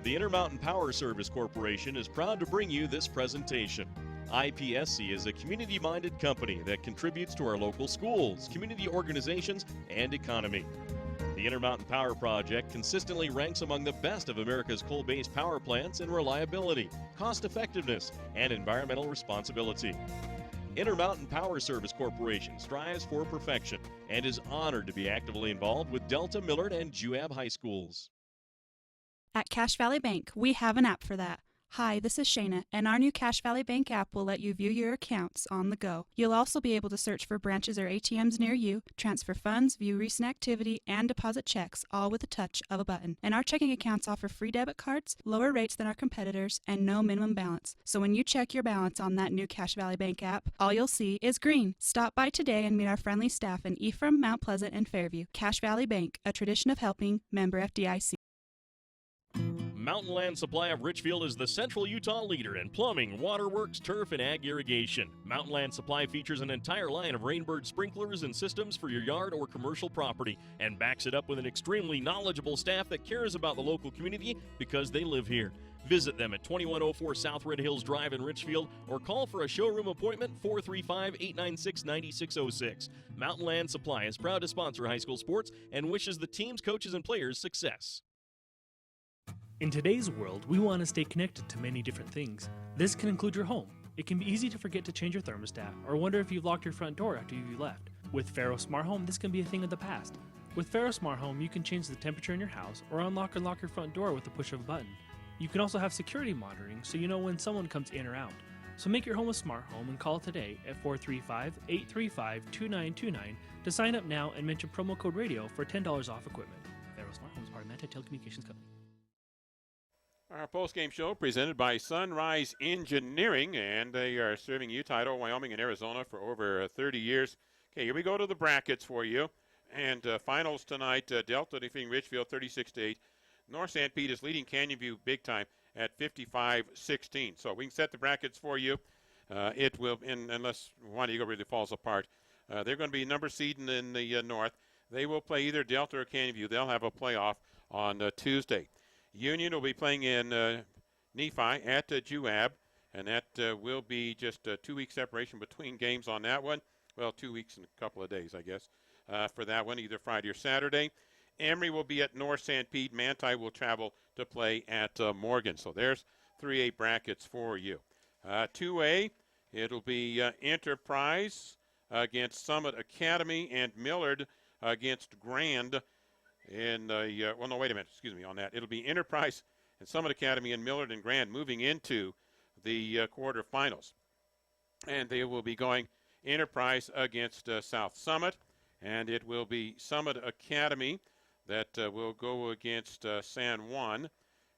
The Intermountain Power Service Corporation is proud to bring you this presentation. IPSC is a community-minded company that contributes to our local schools, community organizations, and economy. The Intermountain Power Project consistently ranks among the best of America's coal-based power plants in reliability, cost-effectiveness, and environmental responsibility. Intermountain Power Service Corporation strives for perfection and is honored to be actively involved with Delta, Millard, and Juab High Schools. At Cache Valley Bank, we have an app for that. Hi, this is Shayna, and our new Cache Valley Bank app will let you view your accounts on the go. You'll also be able to search for branches or ATMs near you, transfer funds, view recent activity, and deposit checks, all with the touch of a button. And our checking accounts offer free debit cards, lower rates than our competitors, and no minimum balance. So when you check your balance on that new Cache Valley Bank app, all you'll see is green. Stop by today and meet our friendly staff in Ephraim, Mount Pleasant, and Fairview. Cache Valley Bank, a tradition of helping, member FDIC. Mountain Land Supply of Richfield is the Central Utah leader in plumbing, waterworks, turf, and ag irrigation. Mountain Land Supply features an entire line of Rainbird sprinklers and systems for your yard or commercial property and backs it up with an extremely knowledgeable staff that cares about the local community because they live here. Visit them at 2104 South Red Hills Drive in Richfield or call for a showroom appointment 435-896-9606. Mountain Land Supply is proud to sponsor high school sports and wishes the teams, coaches, and players success. In today's world, we want to stay connected to many different things. This can include your home. It can be easy to forget to change your thermostat or wonder if you've locked your front door after you left. With Faro Smart Home, this can be a thing of the past. With Faro Smart Home, you can change the temperature in your house or unlock or lock your front door with the push of a button. You can also have security monitoring so you know when someone comes in or out. So make your home a smart home and call today at 435-835-2929 to sign up now and mention promo code radio for $10 off equipment. Faro Smart Home is part of Manti Telecommunications Company. Our postgame show presented by Sunrise Engineering, and they are serving Utah, Idaho, Wyoming, and Arizona for over 30 years. Okay, here we go to the brackets for you. And finals tonight, Delta defeating Richfield 36-8. North St. Pete is leading Canyon View big time at 55-16. So we can set the brackets for you. It will, unless Juan Diego really falls apart, they're going to be number seed in the north. They will play either Delta or Canyon View. They'll have a playoff on Tuesday. Union will be playing in Nephi at Juab, and that will be just a 2-week separation between games on that one. Well, 2 weeks and a couple of days, I guess, for that one, either Friday or Saturday. Emory will be at North St. Pete. Manti will travel to play at Morgan. So there's 3A brackets for you. 2A, it'll be Enterprise against Summit Academy and Millard against Grand. Well, no, wait a minute. Excuse me on that. It'll be Enterprise and Summit Academy and Millard and Grand moving into the quarterfinals. And they will be going Enterprise against South Summit. And it will be Summit Academy that will go against San Juan.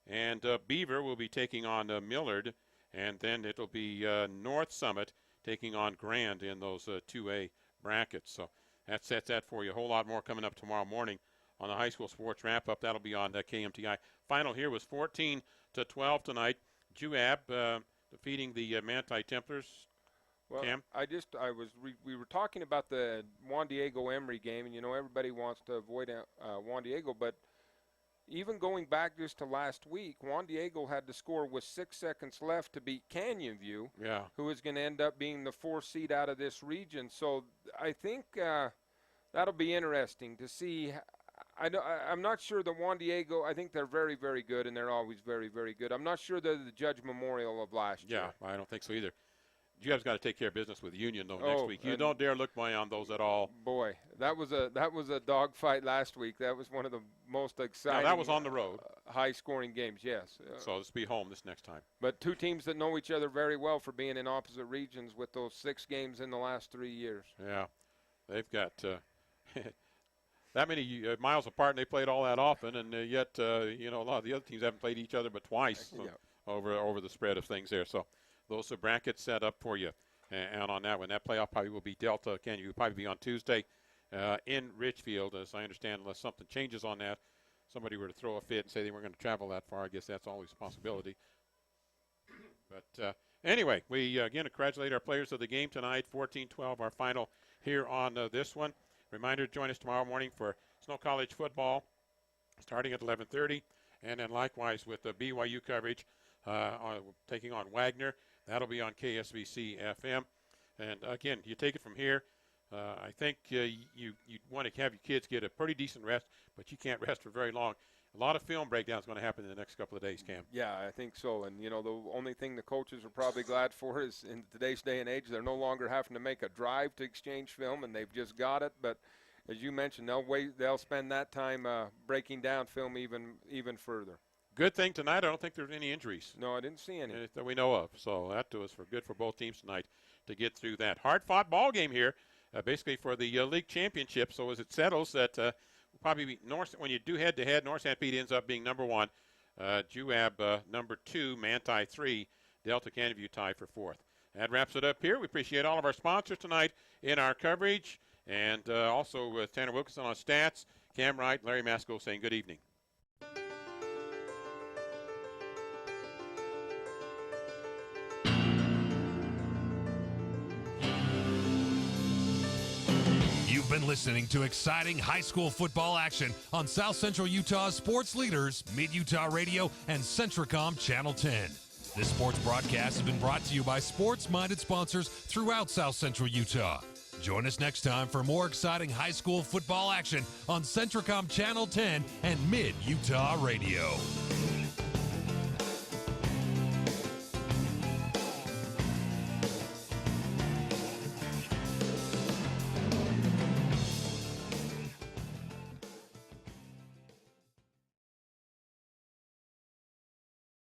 And Beaver will be taking on Millard. And then it'll be North Summit taking on Grand in those 2A brackets. So that sets that for you. A whole lot more coming up tomorrow morning on the high school sports wrap-up. That'll be on KMTI. Final here was 14-12 tonight. Juab defeating the Manti Templars. Well, Cam? We were talking about the Juan Diego Emery game, and everybody wants to avoid Juan Diego, but even going back just to last week, Juan Diego had to score with 6 seconds left to beat Canyon View, who is going to end up being the 4th seed out of this region. So I think that'll be interesting to see. I'm not sure that Juan Diego, I think they're very, very good, and they're always very, very good. I'm not sure they're the Judge Memorial of last year. Yeah, I don't think so either. Juab's got to take care of business with Union, though, next week. You don't dare look beyond those at all. Boy, that was a dogfight last week. That was one of the most exciting. Now, that was on the road. High-scoring games, yes. So let's be home this next time. But two teams that know each other very well for being in opposite regions with those 6 games in the last 3 years. Yeah, they've got that many miles apart, and they played all that often, and yet a lot of the other teams haven't played each other but twice over the spread of things there. So those are brackets set up for you. And on that one, that playoff probably will be Delta. Canyon will probably be on Tuesday in Richfield, as I understand, unless something changes on that. Somebody were to throw a fit and say they weren't going to travel that far. I guess that's always a possibility. But anyway, we again congratulate our players of the game tonight. 14-12, our final here on this one. Reminder to join us tomorrow morning for Snow College football starting at 11:30. And then likewise with the BYU coverage taking on Wagner. That'll be on KSVC FM. And again, you take it from here. I think you want to have your kids get a pretty decent rest, but you can't rest for very long. A lot of film breakdown is going to happen in the next couple of days, Cam. Yeah, I think so. And, the only thing the coaches are probably glad for is in today's day and age, they're no longer having to make a drive to exchange film, and they've just got it. But as you mentioned, they'll spend that time breaking down film even further. Good thing tonight, I don't think there's any injuries. No, I didn't see any. That we know of. So that was good for both teams tonight to get through that. Hard-fought ball game here, basically for the league championship. So as it settles that probably when you do head-to-head, North Sanpete ends up being number 1. Juab number 2, Manti 3, Delta Canyon View tied for 4th. That wraps it up here. We appreciate all of our sponsors tonight in our coverage. And also with Tanner Wilkinson on stats, Cam Wright, Larry Masco saying good evening. You've been listening to exciting high school football action on South Central Utah's sports leaders, Mid-Utah Radio and Centricom Channel 10. This sports broadcast has been brought to you by sports-minded sponsors throughout South Central Utah. Join us next time for more exciting high school football action on Centricom Channel 10 and Mid-Utah Radio.